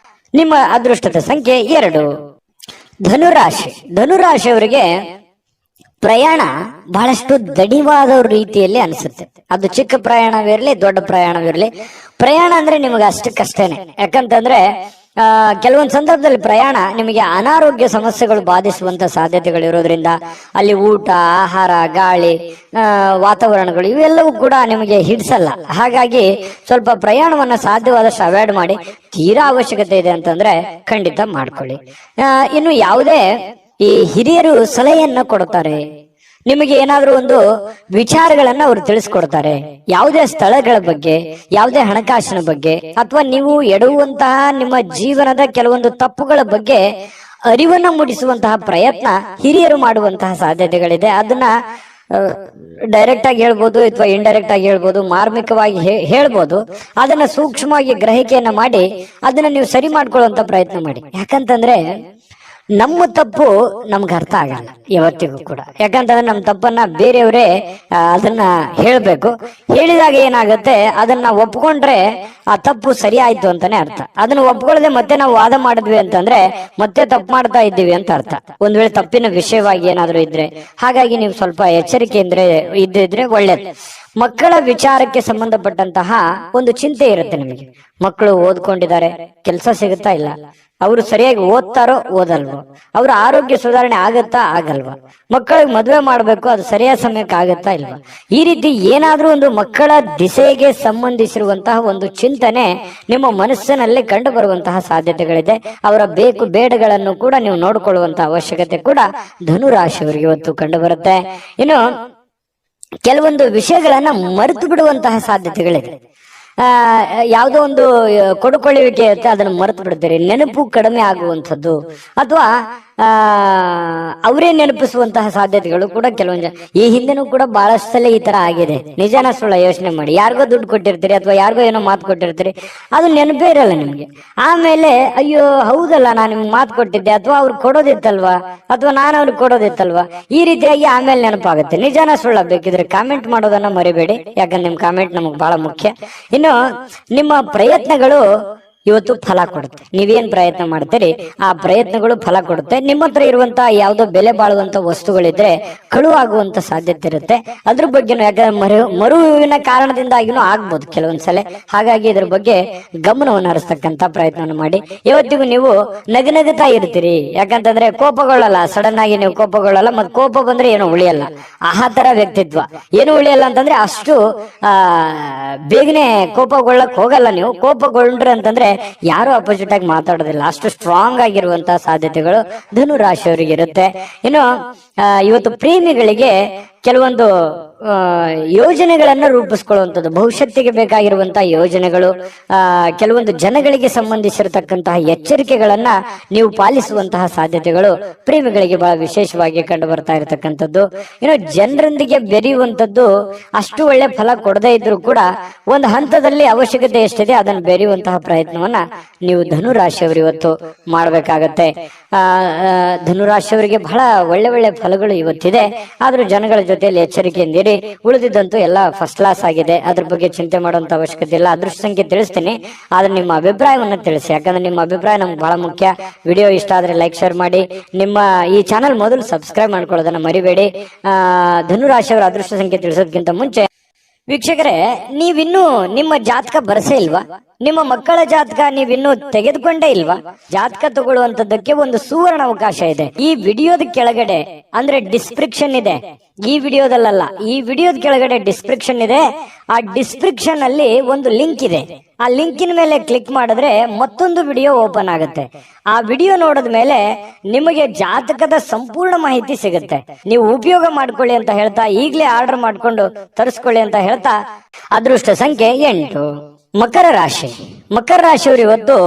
ನಿಮ್ಮ ಅದೃಷ್ಟದ ಸಂಖ್ಯೆ 2. ಧನುರಾಶಿಯವರಿಗೆ ಪ್ರಯಾಣ ಬಹಳಷ್ಟು ದಣಿವಾದ ರೀತಿಯಲ್ಲಿ ಅನಿಸುತ್ತೆ. ಅದು ಚಿಕ್ಕ ಪ್ರಯಾಣವಿರಲಿ, ದೊಡ್ಡ ಪ್ರಯಾಣವಿರಲಿ, ಪ್ರಯಾಣ ಅಂದ್ರೆ ನಿಮಗೆ ಅಷ್ಟಕ್ಕಷ್ಟೇನೆ. ಯಾಕಂತಂದ್ರೆ ಕೆಲವೊಂದು ಸಂದರ್ಭದಲ್ಲಿ ಪ್ರಯಾಣ ನಿಮಗೆ ಅನಾರೋಗ್ಯ ಸಮಸ್ಯೆಗಳು ಬಾಧಿಸುವಂತ ಸಾಧ್ಯತೆಗಳು ಇರೋದ್ರಿಂದ ಅಲ್ಲಿ ಊಟ, ಆಹಾರ, ಗಾಳಿ, ವಾತಾವರಣಗಳು ಇವೆಲ್ಲವೂ ಕೂಡ ನಿಮಗೆ ಹಿಡಿಸಲ್ಲ. ಹಾಗಾಗಿ ಸ್ವಲ್ಪ ಪ್ರಯಾಣವನ್ನ ಸಾಧ್ಯವಾದಷ್ಟು ಅವಾಯ್ಡ್ ಮಾಡಿ. ತೀರಾ ಅವಶ್ಯಕತೆ ಇದೆ ಅಂತಂದ್ರೆ ಖಂಡಿತ ಮಾಡ್ಕೊಳ್ಳಿ. ಇನ್ನು ಯಾವುದೇ ಈ ಹಿರಿಯರು ಸಲಹೆಯನ್ನ ಕೊಡ್ತಾರೆ, ನಿಮಗೆ ಏನಾದ್ರೂ ಒಂದು ವಿಚಾರಗಳನ್ನ ಅವರು ತಿಳಿಸ್ಕೊಡ್ತಾರೆ. ಯಾವುದೇ ಸ್ಥಳಗಳ ಬಗ್ಗೆ, ಯಾವುದೇ ಹಣಕಾಸಿನ ಬಗ್ಗೆ, ಅಥವಾ ನೀವು ಎಡುವಂತಹ ನಿಮ್ಮ ಜೀವನದ ಕೆಲವೊಂದು ತಪ್ಪುಗಳ ಬಗ್ಗೆ ಅರಿವನ್ನ ಮೂಡಿಸುವಂತಹ ಪ್ರಯತ್ನ ಹಿರಿಯರು ಮಾಡುವಂತಹ ಸಾಧ್ಯತೆಗಳಿದೆ. ಅದನ್ನ ಡೈರೆಕ್ಟ್ ಆಗಿ ಹೇಳ್ಬೋದು, ಅಥವಾ ಇಂಡೈರೆಕ್ಟ್ ಆಗಿ ಹೇಳ್ಬೋದು, ಮಾರ್ಮಿಕವಾಗಿ ಹೇಳ್ಬೋದು. ಅದನ್ನ ಸೂಕ್ಷ್ಮವಾಗಿ ಗ್ರಹಿಕೆಯನ್ನ ಮಾಡಿ ಅದನ್ನ ನೀವು ಸರಿ ಮಾಡ್ಕೊಳ್ಳುವಂತ ಪ್ರಯತ್ನ ಮಾಡಿ. ಯಾಕಂತಂದ್ರೆ ನಮ್ಮ ತಪ್ಪು ನಮ್ಗೆ ಅರ್ಥ ಆಗಲ್ಲ ಯಾವತ್ತಿಗೂ ಕೂಡ. ಯಾಕಂತಂದ್ರೆ ನಮ್ಮ ತಪ್ಪನ್ನ ಬೇರೆಯವರೇ ಅದನ್ನ ಹೇಳ್ಬೇಕು. ಹೇಳಿದಾಗ ಏನಾಗುತ್ತೆ, ಅದನ್ನ ಒಪ್ಕೊಂಡ್ರೆ ಆ ತಪ್ಪು ಸರಿ ಆಯ್ತು ಅಂತಾನೆ ಅರ್ಥ. ಅದನ್ನ ಒಪ್ಕೊಳ್ಳದೆ ಮತ್ತೆ ನಾವು ವಾದ ಮಾಡಿದ್ವಿ ಅಂತಂದ್ರೆ ಮತ್ತೆ ತಪ್ಪು ಮಾಡ್ತಾ ಇದ್ದೀವಿ ಅಂತ ಅರ್ಥ, ಒಂದ್ ವೇಳೆ ತಪ್ಪಿನ ವಿಷಯವಾಗಿ ಏನಾದ್ರು ಇದ್ರೆ. ಹಾಗಾಗಿ ನೀವು ಸ್ವಲ್ಪ ಎಚ್ಚರಿಕೆಯಿಂದ ಇದ್ದಿದ್ರೆ ಒಳ್ಳೇದು. ಮಕ್ಕಳ ವಿಚಾರಕ್ಕೆ ಸಂಬಂಧಪಟ್ಟಂತಹ ಒಂದು ಚಿಂತೆ ಇರುತ್ತೆ ನಿಮಗೆ. ಮಕ್ಕಳು ಓದ್ಕೊಂಡಿದ್ದಾರೆ, ಕೆಲಸ ಸಿಗುತ್ತಾ ಇಲ್ಲ, ಅವರು ಸರಿಯಾಗಿ ಓದ್ತಾರೋ ಓದಲ್ವೋ, ಅವ್ರ ಆರೋಗ್ಯ ಸುಧಾರಣೆ ಆಗತ್ತಾ ಆಗಲ್ವಾ, ಮಕ್ಕಳಿಗೆ ಮದುವೆ ಮಾಡ್ಬೇಕು, ಅದು ಸರಿಯಾದ ಸಮಯಕ್ಕೆ ಆಗತ್ತಾ ಇಲ್ವಾ, ಈ ರೀತಿ ಏನಾದ್ರೂ ಒಂದು ಮಕ್ಕಳ ದಿಸೆಗೆ ಸಂಬಂಧಿಸಿರುವಂತಹ ಒಂದು ಚಿಂತನೆ ನಿಮ್ಮ ಮನಸ್ಸಿನಲ್ಲಿ ಕಂಡು ಬರುವಂತಹ ಸಾಧ್ಯತೆಗಳಿದೆ. ಅವರ ಬೇಕು ಬೇಡಗಳನ್ನು ಕೂಡ ನೀವು ನೋಡಿಕೊಳ್ಳುವಂತಹ ಅವಶ್ಯಕತೆ ಕೂಡ ಧನುರಾಶಿಯವರಿಗೆ ಇವತ್ತು ಕಂಡು ಬರುತ್ತೆ. ಇನ್ನು ಕೆಲವೊಂದು ವಿಷಯಗಳನ್ನ ಮರೆತು ಬಿಡುವಂತಹ ಸಾಧ್ಯತೆಗಳಿದೆ. ಯಾವುದೋ ಒಂದು ಕೊಡುಕೊಳ್ಳುವಿಕೆ ಇರುತ್ತೆ, ಅದನ್ನು ಮರೆತು ಬಿಡ್ತೀರಿ. ನೆನಪು ಕಡಿಮೆ ಆಗುವಂಥದ್ದು ಅಥವಾ ಅವರೇ ನೆನಪಿಸುವಂತಹ ಸಾಧ್ಯತೆಗಳು ಕೂಡ ಕೆಲವೊಂದು ಈ ಹಿಂದೆನೂ ಕೂಡ ಬಹಳಷ್ಟು ಸಲ ಈ ತರ ಆಗಿದೆ. ನಿಜಾನ ಸುಳ್ಳ ಯೋಚನೆ ಮಾಡಿ. ಯಾರಿಗೋ ದುಡ್ಡು ಕೊಟ್ಟಿರ್ತೀರಿ ಅಥವಾ ಯಾರಿಗೋ ಏನೋ ಮಾತು ಕೊಟ್ಟಿರ್ತೀರಿ, ಅದು ನೆನಪೇ ಇರಲ್ಲ ನಿಮ್ಗೆ. ಆಮೇಲೆ ಅಯ್ಯೋ ಹೌದಲ್ಲ, ನಾನು ನಿಮ್ಗೆ ಮಾತು ಕೊಟ್ಟಿದ್ದೆ, ಅಥವಾ ಅವ್ರು ಕೊಡೋದಿತ್ತಲ್ವಾ, ಅಥವಾ ನಾನು ಅವ್ರಿಗೆ ಕೊಡೋದಿತ್ತಲ್ವಾ, ಈ ರೀತಿಯಾಗಿ ಆಮೇಲೆ ನೆನಪಾಗುತ್ತೆ. ನಿಜಾನ ಸುಳ್ಳ ಬೇಕಿದ್ರೆ ಕಾಮೆಂಟ್ ಮಾಡೋದನ್ನ ಮರಿಬೇಡಿ, ಯಾಕಂದ್ರೆ ನಿಮ್ ಕಾಮೆಂಟ್ ನಮಗ್ ಬಹಳ ಮುಖ್ಯ. ಇನ್ನು ನಿಮ್ಮ ಪ್ರಯತ್ನಗಳು ಇವತ್ತು ಫಲ ಕೊಡುತ್ತೆ. ನೀವೇನ್ ಪ್ರಯತ್ನ ಮಾಡ್ತೀರಿ ಆ ಪ್ರಯತ್ನಗಳು ಫಲ ಕೊಡುತ್ತೆ. ನಿಮ್ಮ ಹತ್ರ ಇರುವಂತಹ ಯಾವುದೋ ಬೆಲೆ ಬಾಳುವಂತ ವಸ್ತುಗಳಿದ್ರೆ ಕಳುವಾಗುವಂತ ಸಾಧ್ಯತೆ ಇರುತ್ತೆ. ಅದ್ರ ಬಗ್ಗೆ ಯಾಕಂದ್ರೆ ಮರುವಿನ ಕಾರಣದಿಂದಾಗಿನೂ ಆಗ್ಬೋದು ಕೆಲವೊಂದ್ಸಲ. ಹಾಗಾಗಿ ಇದ್ರ ಬಗ್ಗೆ ಗಮನವನ್ನು ಹರಿಸ್ತಕ್ಕಂತ ಪ್ರಯತ್ನವನ್ನು ಮಾಡಿ. ಇವತ್ತಿಗೂ ನೀವು ನಗನಗುತ್ತಾ ಇರ್ತೀರಿ, ಯಾಕಂತಂದ್ರೆ ಕೋಪಗೊಳ್ಳಲ್ಲ, ಸಡನ್ ಆಗಿ ನೀವು ಕೋಪಗೊಳ್ಳಲ್ಲ. ಮತ್ ಕೋಪ ಬಂದ್ರೆ ಏನು ಉಳಿಯಲ್ಲ, ಆ ತರ ವ್ಯಕ್ತಿತ್ವ. ಏನು ಉಳಿಯಲ್ಲ ಅಂತಂದ್ರೆ ಅಷ್ಟು ಬೇಗನೆ ಕೋಪಗೊಳ್ಳಕ್ ಹೋಗಲ್ಲ ನೀವು. ಕೋಪಗೊಂಡ್ರೆ ಅಂತಂದ್ರೆ ಯಾರು ಅಪೋಸಿಟ್ ಆಗಿ ಮಾತಾಡೋದಿಲ್ಲ, ಅಷ್ಟು ಸ್ಟ್ರಾಂಗ್ ಆಗಿರುವಂತಹ ಸಾಧ್ಯತೆಗಳು ಧನು ರಾಶಿಯವರಿಗೆ ಇರುತ್ತೆ. ಇನ್ನು ಇವತ್ತು ಪ್ರೇಮಿಗಳಿಗೆ ಕೆಲವೊಂದು ಯೋಜನೆಗಳನ್ನ ರೂಪಿಸ್ಕೊಳ್ಳುವಂಥದ್ದು, ಭವಿಷ್ಯತ್ತಿಗೆ ಬೇಕಾಗಿರುವಂತಹ ಯೋಜನೆಗಳು, ಕೆಲವೊಂದು ಜನಗಳಿಗೆ ಸಂಬಂಧಿಸಿರತಕ್ಕಂತಹ ಎಚ್ಚರಿಕೆಗಳನ್ನ ನೀವು ಪಾಲಿಸುವಂತಹ ಸಾಧ್ಯತೆಗಳು ಪ್ರೇಮಿಗಳಿಗೆ ಬಹಳ ವಿಶೇಷವಾಗಿ ಕಂಡು ಬರ್ತಾ ಇರತಕ್ಕಂಥದ್ದು. ಇನ್ನು ಜನರೊಂದಿಗೆ ಬೆರೆಯುವಂಥದ್ದು ಅಷ್ಟು ಒಳ್ಳೆ ಫಲ ಕೊಡದೇ ಇದ್ರು ಕೂಡ ಒಂದು ಹಂತದಲ್ಲಿ ಅವಶ್ಯಕತೆ ಎಷ್ಟಿದೆ ಅದನ್ನು ಬೆರೆಯುವಂತಹ ಪ್ರಯತ್ನವನ್ನ ನೀವು ಧನುರಾಶಿಯವರು ಇವತ್ತು ಮಾಡಬೇಕಾಗತ್ತೆ. ಧನುರಾಶಿಯವರಿಗೆ ಬಹಳ ಒಳ್ಳೆ ಒಳ್ಳೆ ಫಲಗಳು ಇವತ್ತಿದೆ. ಆದ್ರೂ ಜನಗಳ ಜೊತೆಯಲ್ಲಿ ಎಚ್ಚರಿಕೆಯಿಂದಿರಿ. ಉಳಿದಿದ್ದಂತೂ ಎಲ್ಲ ಫಸ್ಟ್ ಕ್ಲಾಸ್ ಆಗಿದೆ, ಅದ್ರ ಬಗ್ಗೆ ಚಿಂತೆ ಮಾಡುವಂತ ಅವಶ್ಯಕತೆ ಇಲ್ಲ. ಅದೃಷ್ಟ ಸಂಖ್ಯೆ ತಿಳಿಸ್ತೀನಿ, ಆದ್ರೆ ನಿಮ್ಮ ಅಭಿಪ್ರಾಯವನ್ನ ತಿಳಿಸಿ, ಯಾಕಂದ್ರೆ ನಿಮ್ಮ ಅಭಿಪ್ರಾಯ ನಮ್ಗೆ ಬಹಳ ಮುಖ್ಯ. ವಿಡಿಯೋ ಇಷ್ಟ ಆದ್ರೆ ಲೈಕ್ ಶೇರ್ ಮಾಡಿ. ನಿಮ್ಮ ಈ ಚಾನಲ್ ಮೊದಲು ಸಬ್ಸ್ಕ್ರೈಬ್ ಮಾಡ್ಕೊಳ್ಳೋದನ್ನ ಮರಿಬೇಡಿ. ಧನುರಾಶಿಯವರ ಅದೃಷ್ಟ ಸಂಖ್ಯೆ ತಿಳಿಸೋದಕ್ಕಿಂತ ಮುಂಚೆ ವೀಕ್ಷಕರೇ, ನೀವಿನ್ನೂ ನಿಮ್ಮ ಜಾತಕ ಬರಸೇ ಇಲ್ವಾ? ನಿಮ್ಮ ಮಕ್ಕಳ ಜಾತಕ ನೀವಿನ್ನೂ ತೆಗೆದುಕೊಂಡೇ ಇಲ್ವಾ? ಜಾತಕ ತಗೊಳ್ಳುವಂತದ್ದಕ್ಕೆ ಒಂದು ಸುವರ್ಣ ಅವಕಾಶ ಇದೆ. ಈ ವಿಡಿಯೋದ ಕೆಳಗಡೆ ಅಂದ್ರೆ ಡಿಸ್ಕ್ರಿಪ್ಷನ್ ಇದೆ, ಈ ವಿಡಿಯೋದಲ್ಲ, ಈ ವಿಡಿಯೋದ ಕೆಳಗಡೆ ಡಿಸ್ಕ್ರಿಪ್ಷನ್ ಇದೆ. ಆ ಡಿಸ್ಕ್ರಿಪ್ಷನ್ ಅಲ್ಲಿ ಒಂದು ಲಿಂಕ್ ಇದೆ. ಆ ಲಿಂಕಿನ ಮೇಲೆ ಕ್ಲಿಕ್ ಮಾಡಿದ್ರೆ ಮತ್ತೊಂದು ವಿಡಿಯೋ ಓಪನ್ ಆಗುತ್ತೆ. ಆ ವಿಡಿಯೋ ನೋಡಿದ ಮೇಲೆ ನಿಮಗೆ ಜಾತಕದ ಸಂಪೂರ್ಣ ಮಾಹಿತಿ ಸಿಗುತ್ತೆ. ನೀವು ಉಪಯೋಗ ಮಾಡ್ಕೊಳ್ಳಿ ಅಂತ ಹೇಳ್ತಾ, ಈಗಲೇ ಆರ್ಡರ್ ಮಾಡ್ಕೊಂಡು ತರಿಸ್ಕೊಳ್ಳಿ ಅಂತ ಹೇಳ್ತಾ, ಅದೃಷ್ಟ ಸಂಖ್ಯೆ 8. ಮಕರ ರಾಶಿ. ಮಕರ ರಾಶಿಯವರು ಇವತ್ತು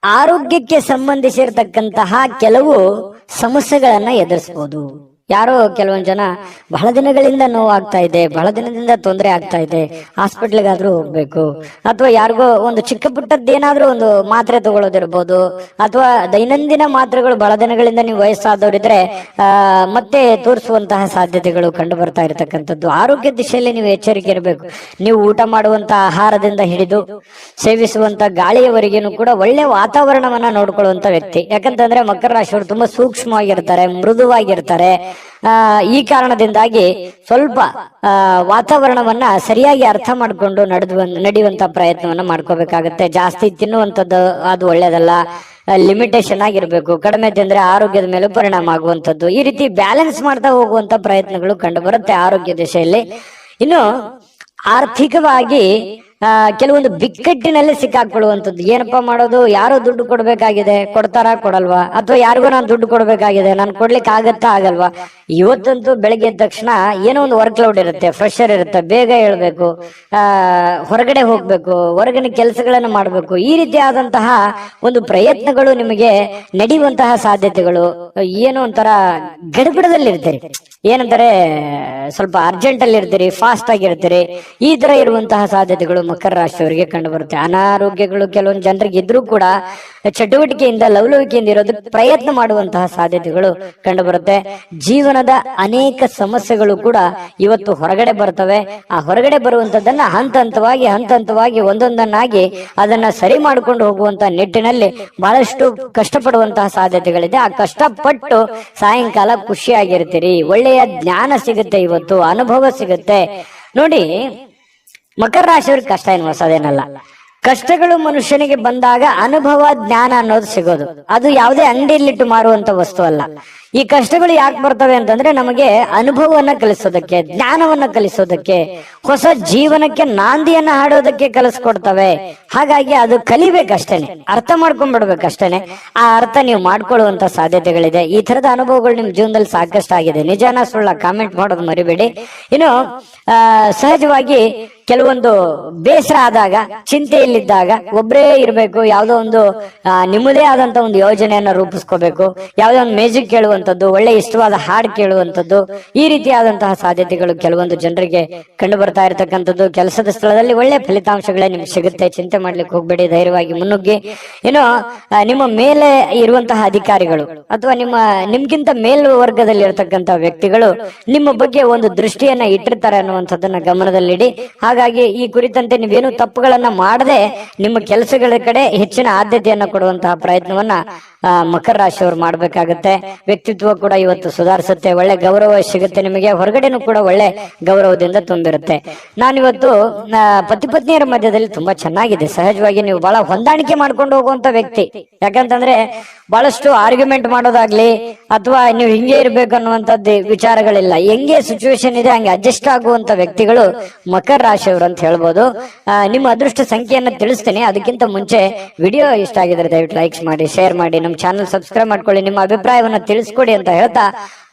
ಆರೋಗ್ಯಕ್ಕೆ ಸಂಬಂಧಿಸಿರತಕ್ಕಂತಹ ಕೆಲವು ಸಮಸ್ಯೆಗಳನ್ನ ಎದುರಿಸಬಹುದು. ಯಾರೋ ಕೆಲವೊಂದು ಜನ ಬಹಳ ದಿನಗಳಿಂದ ನೋವಾಗ್ತಾ ಇದೆ, ಬಹಳ ದಿನದಿಂದ ತೊಂದರೆ ಆಗ್ತಾ ಇದೆ, ಹಾಸ್ಪಿಟ್ಲಿಗಾದ್ರೂ ಹೋಗ್ಬೇಕು, ಅಥವಾ ಯಾರಿಗೋ ಒಂದು ಚಿಕ್ಕ ಪುಟ್ಟದ್ದೇನಾದ್ರೂ ಒಂದು ಮಾತ್ರೆ ತಗೊಳ್ಳೋದಿರ್ಬೋದು, ಅಥವಾ ದೈನಂದಿನ ಮಾತ್ರೆಗಳು ಬಹಳ ದಿನಗಳಿಂದ ನೀವು ವಯಸ್ಸಾದವರಿದ್ರೆ ಮತ್ತೆ ತೋರಿಸುವಂತಹ ಸಾಧ್ಯತೆಗಳು ಕಂಡು ಬರ್ತಾ ಇರತಕ್ಕಂಥದ್ದು. ಆರೋಗ್ಯ ದಿಶೆಯಲ್ಲಿ ನೀವು ಎಚ್ಚರಿಕೆ ಇರಬೇಕು. ನೀವು ಊಟ ಮಾಡುವಂತ ಆಹಾರದಿಂದ ಹಿಡಿದು ಸೇವಿಸುವಂತ ಗಾಳಿಯವರೆಗೇನು ಕೂಡ ಒಳ್ಳೆ ವಾತಾವರಣವನ್ನ ನೋಡ್ಕೊಳ್ಳುವಂತ ವ್ಯಕ್ತಿ. ಯಾಕಂತಂದ್ರೆ ಮಕರ ರಾಶಿಯವರು ತುಂಬಾ ಸೂಕ್ಷ್ಮವಾಗಿರ್ತಾರೆ, ಮೃದುವಾಗಿರ್ತಾರೆ. ಈ ಕಾರಣದಿಂದಾಗಿ ಸ್ವಲ್ಪ ವಾತಾವರಣವನ್ನ ಸರಿಯಾಗಿ ಅರ್ಥ ಮಾಡಿಕೊಂಡು ನಡೆಯುವಂತ ಪ್ರಯತ್ನವನ್ನ ಮಾಡ್ಕೋಬೇಕಾಗತ್ತೆ. ಜಾಸ್ತಿ ತಿನ್ನುವಂಥದ್ದು ಅದು ಒಳ್ಳೇದಲ್ಲ, ಲಿಮಿಟೇಷನ್ ಆಗಿರ್ಬೇಕು. ಕಡಿಮೆ ತಿಂದ್ರೆ ಆರೋಗ್ಯದ ಮೇಲೆ ಪರಿಣಾಮ ಆಗುವಂಥದ್ದು. ಈ ರೀತಿ ಬ್ಯಾಲೆನ್ಸ್ ಮಾಡ್ತಾ ಹೋಗುವಂತ ಪ್ರಯತ್ನಗಳು ಕಂಡು ಬರುತ್ತೆ ಆರೋಗ್ಯ ದಿಶೆಯಲ್ಲಿ. ಇನ್ನು ಆರ್ಥಿಕವಾಗಿ ಕೆಲವೊಂದು ಬಿಕ್ಕಟ್ಟಿನಲ್ಲಿ ಸಿಕ್ಕಾಕೊಳ್ಳುವಂಥದ್ದು. ಏನಪ್ಪಾ ಮಾಡೋದು, ಯಾರೋ ದುಡ್ಡು ಕೊಡ್ಬೇಕಾಗಿದೆ, ಕೊಡ್ತಾರಾ ಕೊಡಲ್ವಾ, ಅಥವಾ ಯಾರಿಗೋ ನಾನು ದುಡ್ಡು ಕೊಡ್ಬೇಕಾಗಿದೆ, ನಾನು ಕೊಡ್ಲಿಕ್ಕೆ ಆಗತ್ತಾ ಆಗಲ್ವಾ. ಇವತ್ತಂತೂ ಬೆಳಗ್ಗೆ ಎದ್ದ ತಕ್ಷಣ ಏನೋ ಒಂದು ವರ್ಕ್ ಲೋಡ್ ಇರುತ್ತೆ, ಪ್ರೆಷರ್ ಇರುತ್ತೆ, ಬೇಗ ಹೇಳ್ಬೇಕು, ಹೊರಗಡೆ ಹೋಗ್ಬೇಕು, ಹೊರಗಿನ ಕೆಲಸಗಳನ್ನು ಮಾಡ್ಬೇಕು. ಈ ರೀತಿಯಾದಂತಹ ಒಂದು ಪ್ರಯತ್ನಗಳು ನಿಮಗೆ ನಡೆಯುವಂತಹ ಸಾಧ್ಯತೆಗಳು. ಏನೋ ಒಂಥರ ಗಡಬಡದಲ್ಲಿ ಇರ್ತೀರಿ, ಏನಂತಾರೆ ಸ್ವಲ್ಪ ಅರ್ಜೆಂಟ್ ಅಲ್ಲಿ ಇರ್ತೀರಿ, ಫಾಸ್ಟ್ ಆಗಿರ್ತೀರಿ. ಈ ತರ ಇರುವಂತಹ ಸಾಧ್ಯತೆಗಳು ಮಕರ ರಾಶಿಯವರಿಗೆ ಕಂಡು ಬರುತ್ತೆ. ಅನಾರೋಗ್ಯಗಳು ಕೆಲವೊಂದು ಜನರಿಗೆ ಇದ್ರೂ ಕೂಡ ಚಟುವಟಿಕೆಯಿಂದ ಲವಲವಿಕೆಯಿಂದ ಇರೋದಕ್ಕೆ ಪ್ರಯತ್ನ ಮಾಡುವಂತಹ ಸಾಧ್ಯತೆಗಳು ಕಂಡು ಬರುತ್ತೆ. ಜೀವನದ ಅನೇಕ ಸಮಸ್ಯೆಗಳು ಕೂಡ ಇವತ್ತು ಹೊರಗಡೆ ಬರ್ತವೆ. ಆ ಹೊರಗಡೆ ಬರುವಂತದ್ದನ್ನ ಹಂತ ಹಂತವಾಗಿ ಒಂದೊಂದನ್ನಾಗಿ ಅದನ್ನ ಸರಿ ಮಾಡಿಕೊಂಡು ಹೋಗುವಂತ ನಿಟ್ಟಿನಲ್ಲಿ ಬಹಳಷ್ಟು ಕಷ್ಟಪಡುವಂತಹ ಸಾಧ್ಯತೆಗಳಿದೆ. ಆ ಕಷ್ಟಪಟ್ಟು ಸಾಯಂಕಾಲ ಖುಷಿಯಾಗಿರ್ತೀರಿ, ಒಳ್ಳೆಯ ಜ್ಞಾನ ಸಿಗುತ್ತೆ, ಇವತ್ತು ಅನುಭವ ಸಿಗುತ್ತೆ. ನೋಡಿ, ಮಕರ ರಾಶಿಯವ್ರಿಗೆ ಕಷ್ಟ ಏನು ಹೊಸದೇನಲ್ಲ. ಕಷ್ಟಗಳು ಮನುಷ್ಯನಿಗೆ ಬಂದಾಗ ಅನುಭವ ಜ್ಞಾನ ಅನ್ನೋದು ಸಿಗೋದು. ಅದು ಯಾವುದೇ ಅಂಗಡಿಯಲ್ಲಿಟ್ಟು ಮಾರುವಂತ ವಸ್ತು ಅಲ್ಲ. ಈ ಕಷ್ಟಗಳು ಯಾಕೆ ಬರ್ತವೆ ಅಂತಂದ್ರೆ ನಮಗೆ ಅನುಭವವನ್ನ ಕಲಿಸೋದಕ್ಕೆ, ಜ್ಞಾನವನ್ನ ಕಲಿಸೋದಕ್ಕೆ, ಹೊಸ ಜೀವನಕ್ಕೆ ನಾಂದಿಯನ್ನ ಹಾಡೋದಕ್ಕೆ ಕಲಿಸ್ಕೊಡ್ತವೆ. ಹಾಗಾಗಿ ಅದು ಕಲಿಬೇಕಷ್ಟೇನೆ, ಅರ್ಥ ಮಾಡ್ಕೊಂಡ್ಬಿಡ್ಬೇಕಷ್ಟೇನೆ. ಆ ಅರ್ಥ ನೀವು ಮಾಡ್ಕೊಳ್ಳುವಂತ ಸಾಧ್ಯತೆಗಳಿದೆ. ಈ ತರದ ಅನುಭವಗಳು ನಿಮ್ ಜೀವನದಲ್ಲಿ ಸಾಕಷ್ಟು ಆಗಿದೆ. ನಿಜಾನ ಸುಳ್ಳ ಕಾಮೆಂಟ್ ಮಾಡೋದು ಮರಿಬೇಡಿ. ಇನ್ನು ಸಹಜವಾಗಿ ಕೆಲವೊಂದು ಬೇಸರ ಆದಾಗ, ಚಿಂತೆಯಲ್ಲಿದ್ದಾಗ ಒಬ್ಬರೇ ಇರಬೇಕು, ಯಾವುದೋ ಒಂದು ನಿಮ್ಮದೇ ಆದಂತ ಒಂದು ಯೋಜನೆಯನ್ನ ರೂಪಿಸ್ಕೋಬೇಕು, ಯಾವುದೋ ಒಂದು ಮ್ಯೂಸಿಕ್ ಕೇಳುವಂತದ್ದು, ಒಳ್ಳೆ ಇಷ್ಟವಾದ ಹಾಡು ಕೇಳುವಂತದ್ದು, ಈ ರೀತಿಯಾದಂತಹ ಸಾಧ್ಯತೆಗಳು ಕೆಲವೊಂದು ಜನರಿಗೆ ಕಂಡು ಬರ್ತಾ ಇರತಕ್ಕಂಥದ್ದು. ಕೆಲಸದ ಸ್ಥಳದಲ್ಲಿ ಒಳ್ಳೆ ಫಲಿತಾಂಶಗಳೇ ನಿಮ್ಗೆ ಸಿಗುತ್ತೆ, ಚಿಂತೆ ಮಾಡ್ಲಿಕ್ಕೆ ಹೋಗ್ಬೇಡಿ, ಧೈರ್ಯವಾಗಿ ಮುನ್ನುಗ್ಗಿ. ಇನ್ನು ನಿಮ್ಮ ಮೇಲೆ ಇರುವಂತಹ ಅಧಿಕಾರಿಗಳು ಅಥವಾ ನಿಮ್ಗಿಂತ ಮೇಲ್ವರ್ಗದಲ್ಲಿ ಇರತಕ್ಕಂತ ವ್ಯಕ್ತಿಗಳು ನಿಮ್ಮ ಬಗ್ಗೆ ಒಂದು ದೃಷ್ಟಿಯನ್ನ ಇಟ್ಟಿರ್ತಾರೆ ಅನ್ನುವಂಥದ್ದನ್ನ ಗಮನದಲ್ಲಿಡಿ. ಹಾಗಾಗಿ ಈ ಕುರಿತಂತೆ ನೀವೇನು ತಪ್ಪುಗಳನ್ನ ಮಾಡದೆ ನಿಮ್ಮ ಕೆಲಸಗಳ ಕಡೆ ಹೆಚ್ಚಿನ ಆದ್ಯತೆಯನ್ನ ಕೊಡುವಂತಹ ಪ್ರಯತ್ನವನ್ನ ಮಕರ ರಾಶಿಯವರು ಮಾಡ್ಬೇಕಾಗತ್ತೆ. ವ್ಯಕ್ತಿತ್ವ ಕೂಡ ಇವತ್ತು ಸುಧಾರಿಸುತ್ತೆ, ಒಳ್ಳೆ ಗೌರವ ಸಿಗುತ್ತೆ ನಿಮಗೆ, ಹೊರಗಡೆನೂ ಕೂಡ ಒಳ್ಳೆ ಗೌರವದಿಂದ ತುಂಬಿರುತ್ತೆ. ನಾನಿವತ್ತು ಪತಿ ಪತ್ನಿಯರ ಮಧ್ಯದಲ್ಲಿ ತುಂಬಾ ಚೆನ್ನಾಗಿದೆ. ಸಹಜವಾಗಿ ನೀವು ಬಹಳ ಹೊಂದಾಣಿಕೆ ಮಾಡ್ಕೊಂಡು ಹೋಗುವಂತ ವ್ಯಕ್ತಿ. ಯಾಕಂತಂದ್ರೆ ಬಹಳಷ್ಟು ಆರ್ಗ್ಯುಮೆಂಟ್ ಮಾಡೋದಾಗ್ಲಿ ಅಥವಾ ನೀವು ಹಿಂಗೆ ಇರ್ಬೇಕು ಅನ್ನುವಂಥದ್ದು ವಿಚಾರಗಳಿಲ್ಲ. ಹೆಂಗೆ ಸಿಚುವೇಶನ್ ಇದೆ ಹಂಗೆ ಅಡ್ಜಸ್ಟ್ ಆಗುವಂತ ವ್ಯಕ್ತಿಗಳು ಮಕರ ರಾಶಿಯವರು ಅಂತ ಹೇಳ್ಬೋದು. ನಿಮ್ಮ ಅದೃಷ್ಟ ಸಂಖ್ಯೆಯನ್ನ ತಿಳಿಸ್ತೀನಿ. ಅದಕ್ಕಿಂತ ಮುಂಚೆ ವಿಡಿಯೋ ಇಷ್ಟ ಆಗಿದ್ರೆ ದಯವಿಟ್ಟು ಲೈಕ್ಸ್ ಮಾಡಿ, ಶೇರ್ ಮಾಡಿ, ನಮ್ಮ ಚಾನಲ್ ಸಬ್ಸ್ಕ್ರೈಬ್ ಮಾಡ್ಕೊಳ್ಳಿ, ನಿಮ್ಮ ಅಭಿಪ್ರಾಯವನ್ನ ತಿಳಿಸ್ಕೊಡಿ ಅಂತ ಹೇಳ್ತಾ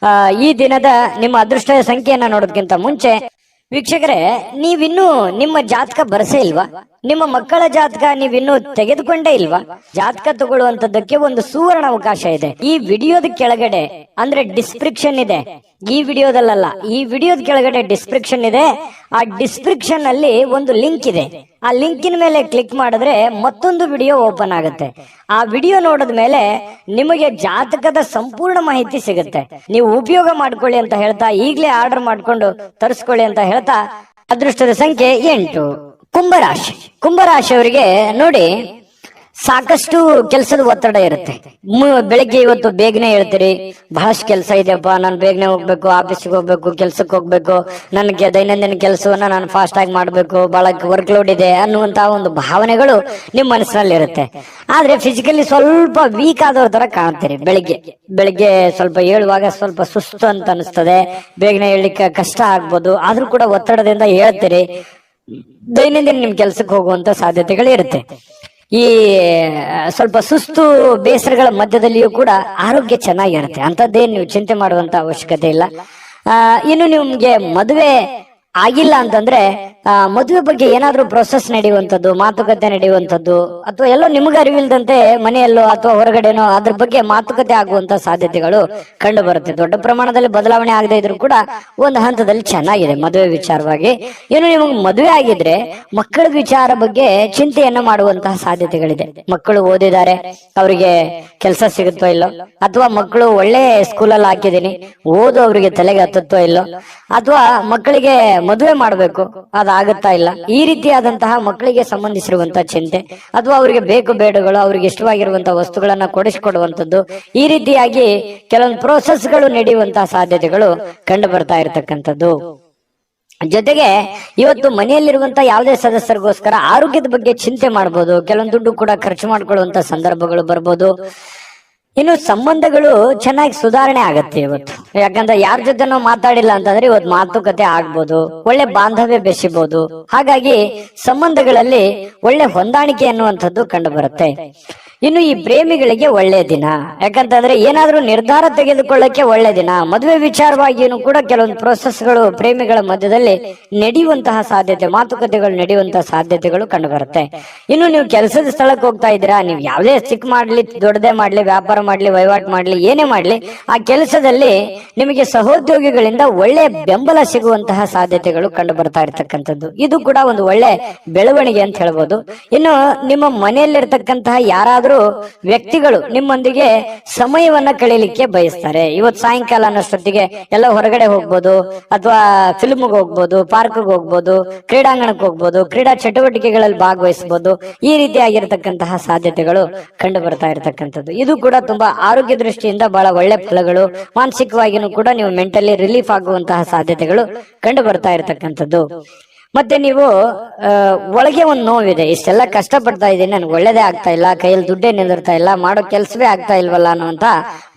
ಈ ದಿನದ ನಿಮ್ಮ ಅದೃಷ್ಟ ಸಂಖ್ಯೆಯನ್ನ ನೋಡೋದಕ್ಕಿಂತ ಮುಂಚೆ ವೀಕ್ಷಕರೇ, ನೀವಿನ್ನೂ ನಿಮ್ಮ ಜಾತಕ ಬರಸೇ ಇಲ್ವಾ? ನಿಮ್ಮ ಮಕ್ಕಳ ಜಾತಕ ನೀವಿನ್ನೂ ತೆಗೆದುಕೊಂಡೇ ಇಲ್ವಾ? ಜಾತಕ ತಗೊಳ್ಳುವಂತದ್ದಕ್ಕೆ ಒಂದು ಸುವರ್ಣ ಅವಕಾಶ ಇದೆ. ಈ ವಿಡಿಯೋದ ಕೆಳಗಡೆ ಅಂದ್ರೆ ಡಿಸ್ಕ್ರಿಪ್ಷನ್ ಇದೆ, ಈ ವಿಡಿಯೋದಲ್ಲ, ಈ ವಿಡಿಯೋದ ಕೆಳಗಡೆ ಡಿಸ್ಕ್ರಿಪ್ಷನ್ ಇದೆ. ಆ ಡಿಸ್ಕ್ರಿಪ್ಷನ್ ಅಲ್ಲಿ ಒಂದು ಲಿಂಕ್ ಇದೆ. ಆ ಲಿಂಕಿನ ಮೇಲೆ ಕ್ಲಿಕ್ ಮಾಡಿದ್ರೆ ಮತ್ತೊಂದು ವಿಡಿಯೋ ಓಪನ್ ಆಗುತ್ತೆ. ಆ ವಿಡಿಯೋ ನೋಡಿದ ಮೇಲೆ ನಿಮಗೆ ಜಾತಕದ ಸಂಪೂರ್ಣ ಮಾಹಿತಿ ಸಿಗುತ್ತೆ. ನೀವು ಉಪಯೋಗ ಮಾಡ್ಕೊಳ್ಳಿ ಅಂತ ಹೇಳ್ತಾ, ಈಗಲೇ ಆರ್ಡರ್ ಮಾಡ್ಕೊಂಡು ತರಿಸ್ಕೊಳ್ಳಿ ಅಂತ ಹೇಳ್ತಾ, ಅದೃಷ್ಟದ ಸಂಖ್ಯೆ 8. ಕುಂಭರಾಶಿಯವರಿಗೆ ನೋಡಿ, ಸಾಕಷ್ಟು ಕೆಲಸದ ಒತ್ತಡ ಇರುತ್ತೆ. ಬೆಳಿಗ್ಗೆ ಇವತ್ತು ಬೇಗನೆ ಹೇಳ್ತೀರಿ, ಬಹಳಷ್ಟು ಕೆಲಸ ಇದೆಯಪ್ಪ, ನಾನು ಬೇಗನೆ ಹೋಗ್ಬೇಕು, ಆಫೀಸ್ಗೆ ಹೋಗ್ಬೇಕು, ಕೆಲ್ಸಕ್ಕೆ ಹೋಗ್ಬೇಕು, ನನಗೆ ದೈನಂದಿನ ಕೆಲಸವನ್ನ ನಾನು ಫಾಸ್ಟ್ ಆಗಿ ಮಾಡ್ಬೇಕು, ಬಹಳ ವರ್ಕ್ ಲೋಡ್ ಇದೆ ಅನ್ನುವಂತಹ ಒಂದು ಭಾವನೆಗಳು ನಿಮ್ಮ ಮನಸ್ಸಿನಲ್ಲಿ ಇರುತ್ತೆ. ಆದ್ರೆ ಫಿಸಿಕಲಿ ಸ್ವಲ್ಪ ವೀಕ್ ಆದವ್ರ ತರ ಕಾಣ್ತೀರಿ. ಬೆಳಿಗ್ಗೆ ಸ್ವಲ್ಪ ಹೇಳುವಾಗ ಸ್ವಲ್ಪ ಸುಸ್ತು ಅಂತ ಅನಿಸ್ತದೆ, ಬೇಗನೆ ಹೇಳಲಿಕ್ಕೆ ಕಷ್ಟ ಆಗ್ಬೋದು. ಆದ್ರೂ ಕೂಡ ಒತ್ತಡದಿಂದ ಹೇಳ್ತೀರಿ. ದೈನಂದಿನ ನಿಮ್ ಕೆಲ್ಸಕ್ಕೆ ಹೋಗುವಂತ ಸಾಧ್ಯತೆಗಳು ಇರುತ್ತೆ. ಈ ಸ್ವಲ್ಪ ಸುಸ್ತು ಬೇಸರಗಳ ಮಧ್ಯದಲ್ಲಿಯೂ ಕೂಡ ಆರೋಗ್ಯ ಚೆನ್ನಾಗಿರುತ್ತೆ. ಅಂತದ್ದೇನು ನೀವು ಚಿಂತೆ ಮಾಡುವಂತ ಅವಶ್ಯಕತೆ ಇಲ್ಲ. ಇನ್ನು ನಿಮ್ಗೆ ಮದುವೆ ಆಗಿಲ್ಲ ಅಂತಂದ್ರೆ ಮದುವೆ ಬಗ್ಗೆ ಏನಾದ್ರೂ ಪ್ರೊಸೆಸ್ ನಡೆಯುವಂಥದ್ದು, ಮಾತುಕತೆ ನಡೆಯುವಂಥದ್ದು, ಅಥವಾ ಎಲ್ಲೋ ನಿಮ್ಗೆ ಅರಿವಿಲ್ದಂತೆ ಮನೆಯಲ್ಲೋ ಅಥವಾ ಹೊರಗಡೆನೋ ಅದ್ರ ಬಗ್ಗೆ ಮಾತುಕತೆ ಆಗುವಂತ ಸಾಧ್ಯತೆಗಳು ಕಂಡು ಬರುತ್ತೆ. ದೊಡ್ಡ ಪ್ರಮಾಣದಲ್ಲಿ ಬದಲಾವಣೆ ಆಗದೆ ಇದ್ರೂ ಕೂಡ ಒಂದು ಹಂತದಲ್ಲಿ ಚೆನ್ನಾಗಿದೆ ಮದುವೆ ವಿಚಾರವಾಗಿ. ಇನ್ನು ನಿಮಗೆ ಮದುವೆ ಆಗಿದ್ರೆ ಮಕ್ಕಳ ವಿಚಾರ ಬಗ್ಗೆ ಚಿಂತೆಯನ್ನ ಮಾಡುವಂತಹ ಸಾಧ್ಯತೆಗಳಿದೆ. ಮಕ್ಕಳು ಓದಿದ್ದಾರೆ, ಅವರಿಗೆ ಕೆಲಸ ಸಿಗುತ್ತೋ ಇಲ್ಲೋ, ಅಥವಾ ಮಕ್ಕಳು ಒಳ್ಳೆ ಸ್ಕೂಲಲ್ಲಿ ಹಾಕಿದೀನಿ, ಓದು ಅವರಿಗೆ ತಲೆಗೆ ಹತ್ತುತ್ತೋ ಇಲ್ಲೋ, ಅಥವಾ ಮಕ್ಕಳಿಗೆ ಮದುವೆ ಮಾಡಬೇಕು, ಅದಾಗುತ್ತಾ ಇಲ್ಲ. ಈ ರೀತಿಯಾದಂತಹ ಮಕ್ಕಳಿಗೆ ಸಂಬಂಧಿಸಿರುವಂತಹ ಚಿಂತೆ, ಅಥವಾ ಅವರಿಗೆ ಬೇಕು ಬೇಡಗಳು, ಅವ್ರಿಗೆ ಇಷ್ಟವಾಗಿರುವಂತಹ ವಸ್ತುಗಳನ್ನ ಕೊಡಿಸಿಕೊಡುವಂಥದ್ದು, ಈ ರೀತಿಯಾಗಿ ಕೆಲವೊಂದು ಪ್ರೋಸೆಸ್ಗಳು ನಡೆಯುವಂತಹ ಸಾಧ್ಯತೆಗಳು ಕಂಡು ಬರ್ತಾ ಇರತಕ್ಕಂಥದ್ದು. ಜೊತೆಗೆ ಇವತ್ತು ಮನೆಯಲ್ಲಿರುವಂತಹ ಯಾವುದೇ ಸದಸ್ಯರಿಗೋಸ್ಕರ ಆರೋಗ್ಯದ ಬಗ್ಗೆ ಚಿಂತೆ ಮಾಡಬಹುದು. ಕೆಲವೊಂದು ದುಡ್ಡು ಕೂಡ ಖರ್ಚು ಮಾಡ್ಕೊಳ್ಳುವಂತ ಸಂದರ್ಭಗಳು ಬರ್ಬೋದು. ಇನ್ನು ಸಂಬಂಧಗಳು ಚೆನ್ನಾಗಿ ಸುಧಾರಣೆ ಆಗತ್ತೆ ಇವತ್ತು. ಯಾಕಂದ್ರೆ ಯಾರ ಜೊತೆ ನಾವು ಮಾತಾಡಿಲ್ಲ ಅಂತಂದ್ರೆ ಇವತ್ತು ಮಾತುಕತೆ ಆಗ್ಬೋದು, ಒಳ್ಳೆ ಬಾಂಧವ್ಯ ಬೆಸಿಬಹುದು. ಹಾಗಾಗಿ ಸಂಬಂಧಗಳಲ್ಲಿ ಒಳ್ಳೆ ಹೊಂದಾಣಿಕೆ ಅನ್ನುವಂಥದ್ದು ಕಂಡು ಬರುತ್ತೆ. ಇನ್ನು ಈ ಪ್ರೇಮಿಗಳಿಗೆ ಒಳ್ಳೆ ದಿನ, ಯಾಕಂತಂದ್ರೆ ಏನಾದ್ರೂ ನಿರ್ಧಾರ ತೆಗೆದುಕೊಳ್ಳಕ್ಕೆ ಒಳ್ಳೆ ದಿನ. ಮದುವೆ ವಿಚಾರವಾಗಿಯೂ ಕೂಡ ಕೆಲವೊಂದು ಪ್ರೋಸೆಸ್ಗಳು ಪ್ರೇಮಿಗಳ ಮಧ್ಯದಲ್ಲಿ ನಡೆಯುವಂತಹ ಸಾಧ್ಯತೆ, ಮಾತುಕತೆಗಳು ನಡೆಯುವಂತಹ ಸಾಧ್ಯತೆಗಳು ಕಂಡು ಬರುತ್ತೆ. ಇನ್ನು ನೀವು ಕೆಲಸದ ಸ್ಥಳಕ್ಕೆ ಹೋಗ್ತಾ ಇದ್ದೀರಾ, ನೀವು ಯಾವುದೇ ಚಿಕ್ಕ ಮಾಡ್ಲಿ ದೊಡ್ಡದೇ ಮಾಡ್ಲಿ, ವ್ಯಾಪಾರ ಮಾಡ್ಲಿ, ವಹಿವಾಟು ಮಾಡ್ಲಿ, ಏನೇ ಮಾಡ್ಲಿ, ಆ ಕೆಲಸದಲ್ಲಿ ನಿಮಗೆ ಸಹೋದ್ಯೋಗಿಗಳಿಂದ ಒಳ್ಳೆ ಬೆಂಬಲ ಸಿಗುವಂತಹ ಸಾಧ್ಯತೆಗಳು ಕಂಡು ಬರ್ತಾ ಇರ್ತಕ್ಕಂಥದ್ದು. ಇದು ಕೂಡ ಒಂದು ಒಳ್ಳೆ ಬೆಳವಣಿಗೆ ಅಂತ ಹೇಳ್ಬೋದು. ಇನ್ನು ನಿಮ್ಮ ಮನೆಯಲ್ಲಿರ್ತಕ್ಕಂತಹ ಯಾರಾದ್ರೂ ವ್ಯಕ್ತಿಗಳು ನಿಮ್ಮೊಂದಿಗೆ ಸಮಯವನ್ನ ಕಳೀಲಿಕ್ಕೆ ಬಯಸ್ತಾರೆ. ಇವತ್ತು ಸಾಯಂಕಾಲ ಅನ್ನೋಷ್ಟೊತ್ತಿಗೆ ಎಲ್ಲ ಹೊರಗಡೆ ಹೋಗ್ಬೋದು, ಅಥವಾ ಫಿಲ್ಮ್ಗೆ ಹೋಗ್ಬೋದು, ಪಾರ್ಕ್ಗೆ ಹೋಗ್ಬೋದು, ಕ್ರೀಡಾಂಗಣಕ್ಕೆ ಹೋಗ್ಬೋದು, ಕ್ರೀಡಾ ಚಟುವಟಿಕೆಗಳಲ್ಲಿ ಭಾಗವಹಿಸಬಹುದು. ಈ ರೀತಿಯಾಗಿರ್ತಕ್ಕಂತಹ ಸಾಧ್ಯತೆಗಳು ಕಂಡು ಬರ್ತಾ ಇರತಕ್ಕಂಥದ್ದು. ಇದು ಕೂಡ ತುಂಬಾ ಆರೋಗ್ಯ ದೃಷ್ಟಿಯಿಂದ ಬಹಳ ಒಳ್ಳೆ ಫಲಗಳು. ಮಾನಸಿಕವಾಗಿಯೂ ಕೂಡ ನೀವು ಮೆಂಟಲಿ ರಿಲೀಫ್ ಆಗುವಂತಹ ಸಾಧ್ಯತೆಗಳು ಕಂಡು ಬರ್ತಾ ಇರತಕ್ಕಂಥದ್ದು. ಮತ್ತೆ ನೀವು ಒಳಗೆ ಒಂದು ನೋವಿದೆ, ಇಷ್ಟೆಲ್ಲ ಕಷ್ಟಪಡ್ತಾ ಇದ್ದೀನಿ, ನನ್ಗೆ ಒಳ್ಳೇದೇ ಆಗ್ತಾ ಇಲ್ಲ, ಕೈಯಲ್ಲಿ ದುಡ್ಡೇ ನಿಂದಿರ್ತಾ ಇಲ್ಲ, ಮಾಡೋ ಕೆಲಸವೇ ಆಗ್ತಾ ಇಲ್ವಲ್ಲ ಅನ್ನುವಂತ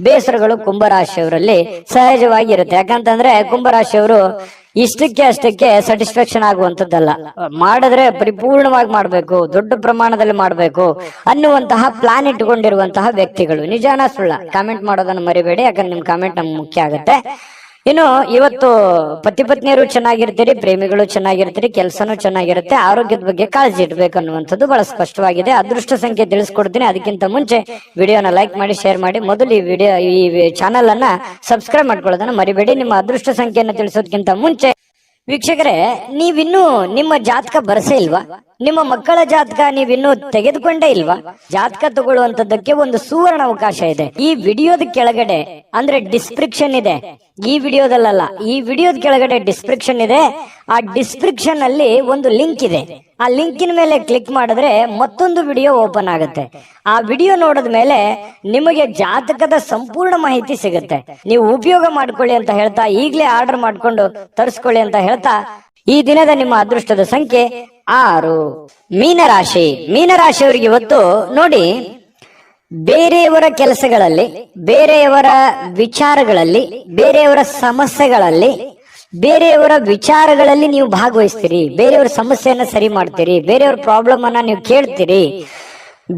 ಬೇಸರಗಳು ಕುಂಭರಾಶಿಯವರಲ್ಲಿ ಸಹಜವಾಗಿ ಇರುತ್ತೆ. ಯಾಕಂತಂದ್ರೆ ಕುಂಭರಾಶಿಯವರು ಇಷ್ಟಕ್ಕೆ ಅಷ್ಟಕ್ಕೆ ಸ್ಯಾಟಿಸ್ಫ್ಯಾಕ್ಷನ್ ಆಗುವಂತದ್ದಲ್ಲ, ಮಾಡಿದ್ರೆ ಪರಿಪೂರ್ಣವಾಗಿ ಮಾಡ್ಬೇಕು, ದೊಡ್ಡ ಪ್ರಮಾಣದಲ್ಲಿ ಮಾಡ್ಬೇಕು ಅನ್ನುವಂತಹ ಪ್ಲಾನ್ ಇಟ್ಟುಕೊಂಡಿರುವಂತಹ ವ್ಯಕ್ತಿಗಳು. ನಿಜಾನ ಸುಳ್ಳ ಕಾಮೆಂಟ್ ಮಾಡೋದನ್ನ ಮರಿಬೇಡಿ, ಯಾಕಂದ್ರೆ ನಿಮ್ ಕಾಮೆಂಟ್ ನಮ್ಗೆ ಮುಖ್ಯ ಆಗುತ್ತೆ. ಇನ್ನು ಇವತ್ತು ಪತಿ ಪತ್ನಿಯರು ಚೆನ್ನಾಗಿರ್ತೀರಿ, ಪ್ರೇಮಿಗಳು ಚೆನ್ನಾಗಿರ್ತೀರಿ, ಕೆಲಸನೂ ಚೆನ್ನಾಗಿರುತ್ತೆ, ಆರೋಗ್ಯದ ಬಗ್ಗೆ ಕಾಳಜಿ ಇಡಬೇಕು ಅನ್ನುವಂಥದ್ದು ಬಹಳ ಸ್ಪಷ್ಟವಾಗಿದೆ. ಅದೃಷ್ಟ ಸಂಖ್ಯೆ ತಿಳಿಸ್ಕೊಡ್ತೀನಿ. ಅದಕ್ಕಿಂತ ಮುಂಚೆ ವಿಡಿಯೋನ ಲೈಕ್ ಮಾಡಿ, ಶೇರ್ ಮಾಡಿ, ಮೊದಲು ಈ ಚಾನಲ್ ಅನ್ನ ಸಬ್ಸ್ಕ್ರೈಬ್ ಮಾಡ್ಕೊಳ್ಳೋದನ್ನ ಮರಿಬೇಡಿ. ನಿಮ್ಮ ಅದೃಷ್ಟ ಸಂಖ್ಯೆಯನ್ನು ತಿಳಿಸೋದಕ್ಕಿಂತ ಮುಂಚೆ ವೀಕ್ಷಕರೇ, ನೀವಿನ್ನೂ ನಿಮ್ಮ ಜಾತಕ ಬರಸೇ ಇಲ್ವಾ? ನಿಮ್ಮ ಮಕ್ಕಳ ಜಾತಕ ನೀವಿನ್ನೂ ತೆಗೆದುಕೊಂಡೇ ಇಲ್ವಾ? ಜಾತಕ ತಗೊಳ್ಳುವಂತದ್ದಕ್ಕೆ ಒಂದು ಸುವರ್ಣ ಅವಕಾಶ ಇದೆ. ಈ ವಿಡಿಯೋದ ಕೆಳಗಡೆ ಅಂದ್ರೆ ಡಿಸ್ಕ್ರಿಪ್ಷನ್ ಇದೆ, ಈ ವಿಡಿಯೋದಲ್ಲ, ಈ ವಿಡಿಯೋದ ಕೆಳಗಡೆ ಡಿಸ್ಕ್ರಿಪ್ಷನ್ ಇದೆ. ಆ ಡಿಸ್ಕ್ರಿಪ್ಷನ್ ಅಲ್ಲಿ ಒಂದು ಲಿಂಕ್ ಇದೆ. ಆ ಲಿಂಕಿನ ಮೇಲೆ ಕ್ಲಿಕ್ ಮಾಡಿದ್ರೆ ಮತ್ತೊಂದು ವಿಡಿಯೋ ಓಪನ್ ಆಗುತ್ತೆ. ಆ ವಿಡಿಯೋ ನೋಡಿದ ಮೇಲೆ ನಿಮಗೆ ಜಾತಕದ ಸಂಪೂರ್ಣ ಮಾಹಿತಿ ಸಿಗುತ್ತೆ. ನೀವು ಉಪಯೋಗ ಮಾಡ್ಕೊಳ್ಳಿ ಅಂತ ಹೇಳ್ತಾ, ಈಗಲೇ ಆರ್ಡರ್ ಮಾಡ್ಕೊಂಡು ತರಿಸ್ಕೊಳ್ಳಿ ಅಂತ ಹೇಳ್ತಾ, ಈ ದಿನದ ನಿಮ್ಮ ಅದೃಷ್ಟದ ಸಂಖ್ಯೆ 6. ಮೀನರಾಶಿ. ಮೀನರಾಶಿಯವರಿಗೆ ಇವತ್ತು ನೋಡಿ, ಬೇರೆಯವರ ಕೆಲಸಗಳಲ್ಲಿ, ಬೇರೆಯವರ ವಿಚಾರಗಳಲ್ಲಿ, ಬೇರೆಯವರ ಸಮಸ್ಯೆಗಳಲ್ಲಿ, ಬೇರೆಯವರ ವಿಚಾರಗಳಲ್ಲಿ ನೀವು ಭಾಗವಹಿಸ್ತೀರಿ, ಬೇರೆಯವರ ಸಮಸ್ಯೆಯನ್ನ ಸರಿ ಮಾಡ್ತೀರಿ, ಬೇರೆಯವರ ಪ್ರಾಬ್ಲಮ್ ಅನ್ನ ನೀವು ಕೇಳ್ತೀರಿ.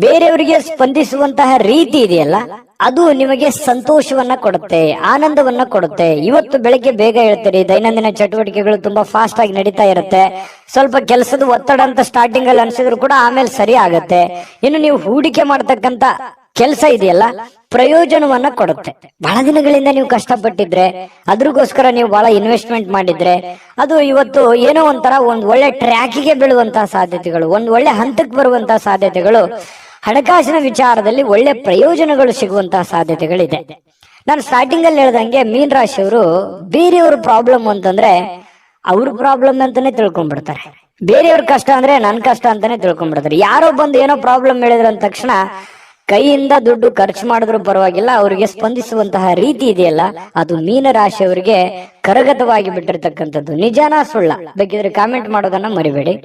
ಬೇರೆಯವರಿಗೆ ಸ್ಪಂದಿಸುವಂತಹ ರೀತಿ ಇದೆಯಲ್ಲ, ಅದು ನಿಮಗೆ ಸಂತೋಷವನ್ನ ಕೊಡುತ್ತೆ, ಆನಂದವನ್ನ ಕೊಡುತ್ತೆ. ಇವತ್ತು ಬೆಳಗ್ಗೆ ಬೇಗ ಹೇಳ್ತೀರಿ, ದೈನಂದಿನ ಚಟುವಟಿಕೆಗಳು ತುಂಬಾ ಫಾಸ್ಟ್ ಆಗಿ ನಡೀತಾ ಇರುತ್ತೆ. ಸ್ವಲ್ಪ ಕೆಲಸದ ಒತ್ತಡ ಅಂತ ಸ್ಟಾರ್ಟಿಂಗ್ ಅಲ್ಲಿ ಅನ್ಸಿದ್ರು ಕೂಡ ಆಮೇಲೆ ಸರಿ ಆಗತ್ತೆ. ಇನ್ನು ನೀವು ಹೂಡಿಕೆ ಮಾಡ್ತಕ್ಕಂತ ಕೆಲಸ ಇದೆಯಲ್ಲ, ಪ್ರಯೋಜನವನ್ನ ಕೊಡುತ್ತೆ. ಬಹಳ ದಿನಗಳಿಂದ ನೀವು ಕಷ್ಟಪಟ್ಟಿದ್ರೆ, ಅದ್ರಗೋಸ್ಕರ ನೀವು ಬಹಳ ಇನ್ವೆಸ್ಟ್ಮೆಂಟ್ ಮಾಡಿದ್ರೆ, ಅದು ಇವತ್ತು ಏನೋ ಒಂಥರ ಒಂದ್ ಒಳ್ಳೆ ಟ್ರ್ಯಾಕಿಗೆ ಬೀಳುವಂತಹ ಸಾಧ್ಯತೆಗಳು, ಒಂದ್ ಒಳ್ಳೆ ಹಂತಕ್ಕೆ ಬರುವಂತಹ ಸಾಧ್ಯತೆಗಳು, ಹಣಕಾಸಿನ ವಿಚಾರದಲ್ಲಿ ಒಳ್ಳೆ ಪ್ರಯೋಜನಗಳು ಸಿಗುವಂತಹ ಸಾಧ್ಯತೆಗಳಿದೆ. ನಾನು ಸ್ಟಾರ್ಟಿಂಗ್ ಅಲ್ಲಿ ಹೇಳ್ದಂಗೆ ಮೀನ್ ರಾಶಿಯವರು ಬೇರೆಯವ್ರ ಪ್ರಾಬ್ಲಮ್ ಅಂತಂದ್ರೆ ಅವ್ರ ಪ್ರಾಬ್ಲಮ್ ಅಂತಾನೆ ತಿಳ್ಕೊಂಡ್ಬಿಡ್ತಾರೆ. ಬೇರೆಯವ್ರ ಕಷ್ಟ ಅಂದ್ರೆ ನನ್ ಕಷ್ಟ ಅಂತಾನೆ ತಿಳ್ಕೊಂಡ್ಬಿಡ್ತಾರೆ. ಯಾರೋ ಬಂದು ಏನೋ ಪ್ರಾಬ್ಲಮ್ ಹೇಳಿದ್ರ ಅಂದ ತಕ್ಷಣ ಕೈಯಿಂದ ದುಡ್ಡು ಖರ್ಚು ಮಾಡಿದ್ರು ಪರವಾಗಿಲ್ಲ, ಅವರಿಗೆ ಸ್ಪಂದಿಸುವಂತಹ ರೀತಿ ಇದೆಯಲ್ಲ, ಅದು ಮೀನರಾಶಿಯವರಿಗೆ ಕರಗತವಾಗಿ ಬಿಟ್ಟಿರ್ತಕ್ಕಂಥದ್ದು. ನಿಜಾನ ಸುಳ್ಳ ಬೇಕಿದ್ರೆ ಕಾಮೆಂಟ್ ಮಾಡೋದನ್ನ ಮರಿಬೇಡಿ.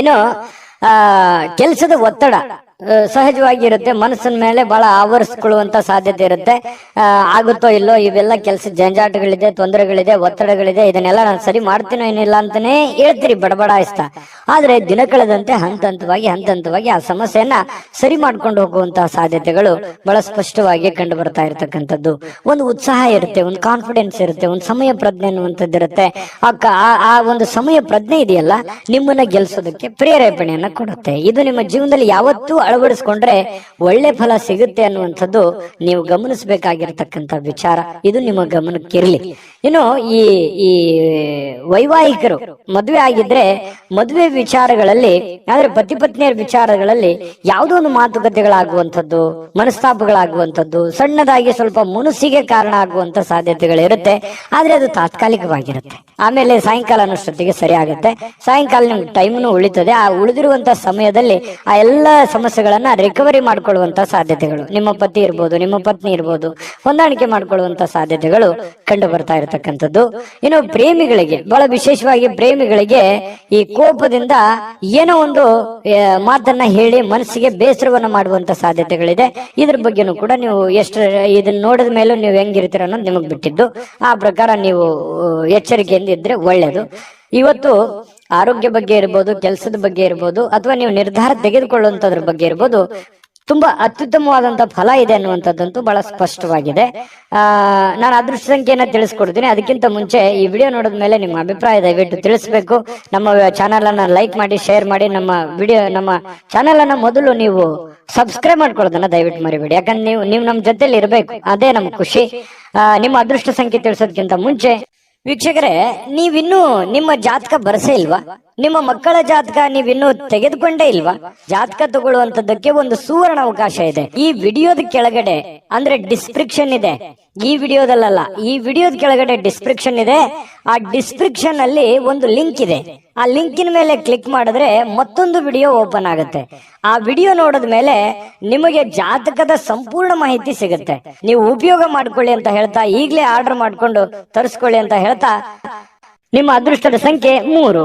ಏನೋ ಕೆಲಸದ ಒತ್ತಡ ಸಹಜವಾಗಿ ಇರುತ್ತೆ, ಮನಸ್ಸಿನ ಮೇಲೆ ಬಹಳ ಆವರಿಸ್ಕೊಳ್ಳುವಂತ ಸಾಧ್ಯತೆ ಇರುತ್ತೆ. ಆಗುತ್ತೋ ಇಲ್ಲೋ, ಇವೆಲ್ಲ ಕೆಲಸ ಜಂಜಾಟಗಳಿದೆ, ತೊಂದರೆಗಳಿದೆ, ಒತ್ತಡಗಳಿದೆ, ಇದನ್ನೆಲ್ಲ ನಾನು ಸರಿ ಮಾಡ್ತೀನೋ ಏನಿಲ್ಲ ಅಂತಾನೆ ಹೇಳ್ತೀರಿ ಬಡಬಡಾಯಿಸ್ತಾ. ಆದ್ರೆ ದಿನ ಕಳೆದಂತೆ ಹಂತ ಹಂತವಾಗಿ ಆ ಸಮಸ್ಯೆಯನ್ನ ಸರಿ ಮಾಡ್ಕೊಂಡು ಹೋಗುವಂತಹ ಸಾಧ್ಯತೆಗಳು ಬಹಳ ಸ್ಪಷ್ಟವಾಗಿ ಕಂಡು ಬರ್ತಾ ಇರತಕ್ಕಂಥದ್ದು. ಒಂದು ಉತ್ಸಾಹ ಇರುತ್ತೆ, ಒಂದು ಕಾನ್ಫಿಡೆನ್ಸ್ ಇರುತ್ತೆ, ಒಂದು ಸಮಯ ಪ್ರಜ್ಞೆ ಅನ್ನುವಂಥದ್ದು ಇರುತ್ತೆ. ಆ ಒಂದು ಸಮಯ ಪ್ರಜ್ಞೆ ಇದೆಯಲ್ಲ, ನಿಮ್ಮನ್ನ ಗೆಲ್ಸೋದಕ್ಕೆ ಪ್ರೇರೇಪಣೆಯನ್ನ ಕೊಡುತ್ತೆ. ಇದು ನಿಮ್ಮ ಜೀವನದಲ್ಲಿ ಯಾವತ್ತೂ ಅಳವಡಿಸ್ಕೊಂಡ್ರೆ ಒಳ್ಳೆ ಫಲ ಸಿಗುತ್ತೆ ಅನ್ನುವಂಥದ್ದು ನೀವು ಗಮನಿಸಬೇಕಾಗಿರ್ತಕ್ಕಂಥ ವಿಚಾರ. ಇದು ನಿಮ್ಮ ಗಮನಕ್ಕಿರಲಿ. ಇನ್ನು ಈ ವೈವಾಹಿಕರು ಮದುವೆ ಆಗಿದ್ರೆ ಮದುವೆ ವಿಚಾರಗಳಲ್ಲಿ, ಆದ್ರೆ ಪತಿ ಪತ್ನಿಯರ ವಿಚಾರಗಳಲ್ಲಿ ಯಾವುದೋ ಒಂದು ಮಾತುಕತೆಗಳಾಗುವಂಥದ್ದು, ಮನಸ್ತಾಪಗಳಾಗುವಂಥದ್ದು, ಸಣ್ಣದಾಗಿ ಸ್ವಲ್ಪ ಮುನಸಿಗೆ ಕಾರಣ ಆಗುವಂತ ಸಾಧ್ಯತೆಗಳಿರುತ್ತೆ. ಆದ್ರೆ ಅದು ತಾತ್ಕಾಲಿಕವಾಗಿರುತ್ತೆ. ಆಮೇಲೆ ಸಾಯಂಕಾಲ ಅನ್ನೋಷ್ಟೊತ್ತಿಗೆ ಸರಿ ಆಗುತ್ತೆ. ಸಾಯಂಕಾಲ ನಿಮ್ಗೆ ಟೈಮ್ನು ಉಳಿತದೆ. ಆ ಉಳಿದಿರುವಂತಹ ಸಮಯದಲ್ಲಿ ಆ ಎಲ್ಲ ಸಮಸ್ಯೆಗಳನ್ನ ರಿಕವರಿ ಮಾಡ್ಕೊಳ್ಳುವಂತ ಸಾಧ್ಯತೆಗಳು, ನಿಮ್ಮ ಪತಿ ಇರ್ಬೋದು, ನಿಮ್ಮ ಪತ್ನಿ ಇರ್ಬೋದು, ಹೊಂದಾಣಿಕೆ ಮಾಡ್ಕೊಳ್ಳುವಂತ ಸಾಧ್ಯತೆಗಳು ಕಂಡು ಬರ್ತಾ ಇರತಕ್ಕಂಥದ್ದು. ಇನ್ನು ಪ್ರೇಮಿಗಳಿಗೆ, ಬಹಳ ವಿಶೇಷವಾಗಿ ಪ್ರೇಮಿಗಳಿಗೆ ಈ ಕೋಪದಿಂದ ಏನೋ ಒಂದು ಮಾತನ್ನ ಹೇಳಿ ಮನಸ್ಸಿಗೆ ಬೇಸರವನ್ನ ಮಾಡುವಂತ ಸಾಧ್ಯತೆಗಳಿದೆ. ಇದ್ರ ಬಗ್ಗೆನೂ ಕೂಡ ನೀವು ಎಷ್ಟು ಇದನ್ನ ನೋಡಿದ ಮೇಲೂ ನೀವು ಹೆಂಗಿರ್ತೀರ ಅನ್ನೋದು ನಿಮಗ್ ಬಿಟ್ಟಿದ್ದು. ಆ ಪ್ರಕಾರ ನೀವು ಎಚ್ಚರಿಕೆಯಿಂದ ಇದ್ರೆ ಒಳ್ಳೇದು. ಇವತ್ತು ಆರೋಗ್ಯ ಬಗ್ಗೆ ಇರ್ಬೋದು, ಕೆಲಸದ ಬಗ್ಗೆ ಇರ್ಬೋದು, ಅಥವಾ ನೀವು ನಿರ್ಧಾರ ತೆಗೆದುಕೊಳ್ಳುವಂತದ್ರ ಬಗ್ಗೆ ಇರ್ಬೋದು, ತುಂಬಾ ಅತ್ಯುತ್ತಮವಾದಂತ ಫಲ ಇದೆ ಅನ್ನುವಂಥದ್ದಂತೂ ಬಹಳ ಸ್ಪಷ್ಟವಾಗಿದೆ. ನಾನು ಅದೃಷ್ಟ ಸಂಖ್ಯೆಯನ್ನ ತಿಳಿಸ್ಕೊಡ್ತೀನಿ. ಅದಕ್ಕಿಂತ ಮುಂಚೆ ಈ ವಿಡಿಯೋ ನೋಡಿದ ಮೇಲೆ ನಿಮ್ಮ ಅಭಿಪ್ರಾಯ ದಯವಿಟ್ಟು ತಿಳಿಸ್ಬೇಕು. ನಮ್ಮ ಚಾನಲ್ ಅನ್ನ ಲೈಕ್ ಮಾಡಿ, ಶೇರ್ ಮಾಡಿ. ನಮ್ಮ ಚಾನಲ್ ಅನ್ನ ಮೊದಲು ನೀವು ಸಬ್ಸ್ಕ್ರೈಬ್ ಮಾಡ್ಕೊಳ್ಳೋದನ್ನ ದಯವಿಟ್ಟು ಮರಿಬೇಡಿ. ಯಾಕಂದ್ರೆ ನೀವು ನಮ್ಮ ಜೊತೆಲಿ ಇರಬೇಕು, ಅದೇ ನಮ್ ಖುಷಿ. ನಿಮ್ಮ ಅದೃಷ್ಟ ಸಂಖ್ಯೆ ತಿಳಿಸೋದಕ್ಕಿಂತ ಮುಂಚೆ ವೀಕ್ಷಕರೇ, ನೀವಿನ್ನೂ ನಿಮ್ಮ ಜಾತಕ ಬರಸೇ ಇಲ್ವಾ? ನಿಮ್ಮ ಮಕ್ಕಳ ಜಾತಕ ನೀವಿನ್ನೂ ತೆಗೆದುಕೊಂಡೇ ಇಲ್ವಾ? ಜಾತಕ ತಗೊಳ್ಳುವಂತದ್ದಕ್ಕೆ ಒಂದು ಸುವರ್ಣ ಅವಕಾಶ ಇದೆ. ಈ ವಿಡಿಯೋದ ಕೆಳಗಡೆ ಅಂದ್ರೆ ಡಿಸ್ಕ್ರಿಪ್ಷನ್ ಇದೆ. ಈ ವಿಡಿಯೋದಲ್ಲ, ಈ ವಿಡಿಯೋದ ಕೆಳಗಡೆ ಡಿಸ್ಕ್ರಿಪ್ಷನ್ ಇದೆ. ಆ ಡಿಸ್ಕ್ರಿಪ್ಷನ್ ಅಲ್ಲಿ ಒಂದು ಲಿಂಕ್ ಇದೆ. ಆ ಲಿಂಕಿನ ಮೇಲೆ ಕ್ಲಿಕ್ ಮಾಡಿದ್ರೆ ಮತ್ತೊಂದು ವಿಡಿಯೋ ಓಪನ್ ಆಗುತ್ತೆ. ಆ ವಿಡಿಯೋ ನೋಡಿದ ಮೇಲೆ ನಿಮಗೆ ಜಾತಕದ ಸಂಪೂರ್ಣ ಮಾಹಿತಿ ಸಿಗುತ್ತೆ. ನೀವು ಉಪಯೋಗ ಮಾಡ್ಕೊಳ್ಳಿ ಅಂತ ಹೇಳ್ತಾ, ಈಗಲೇ ಆರ್ಡರ್ ಮಾಡ್ಕೊಂಡು ತರಿಸ್ಕೊಳ್ಳಿ ಅಂತ ಹೇಳ್ತಾ, ನಿಮ್ಮ ಅದೃಷ್ಟದ ಸಂಖ್ಯೆ 3.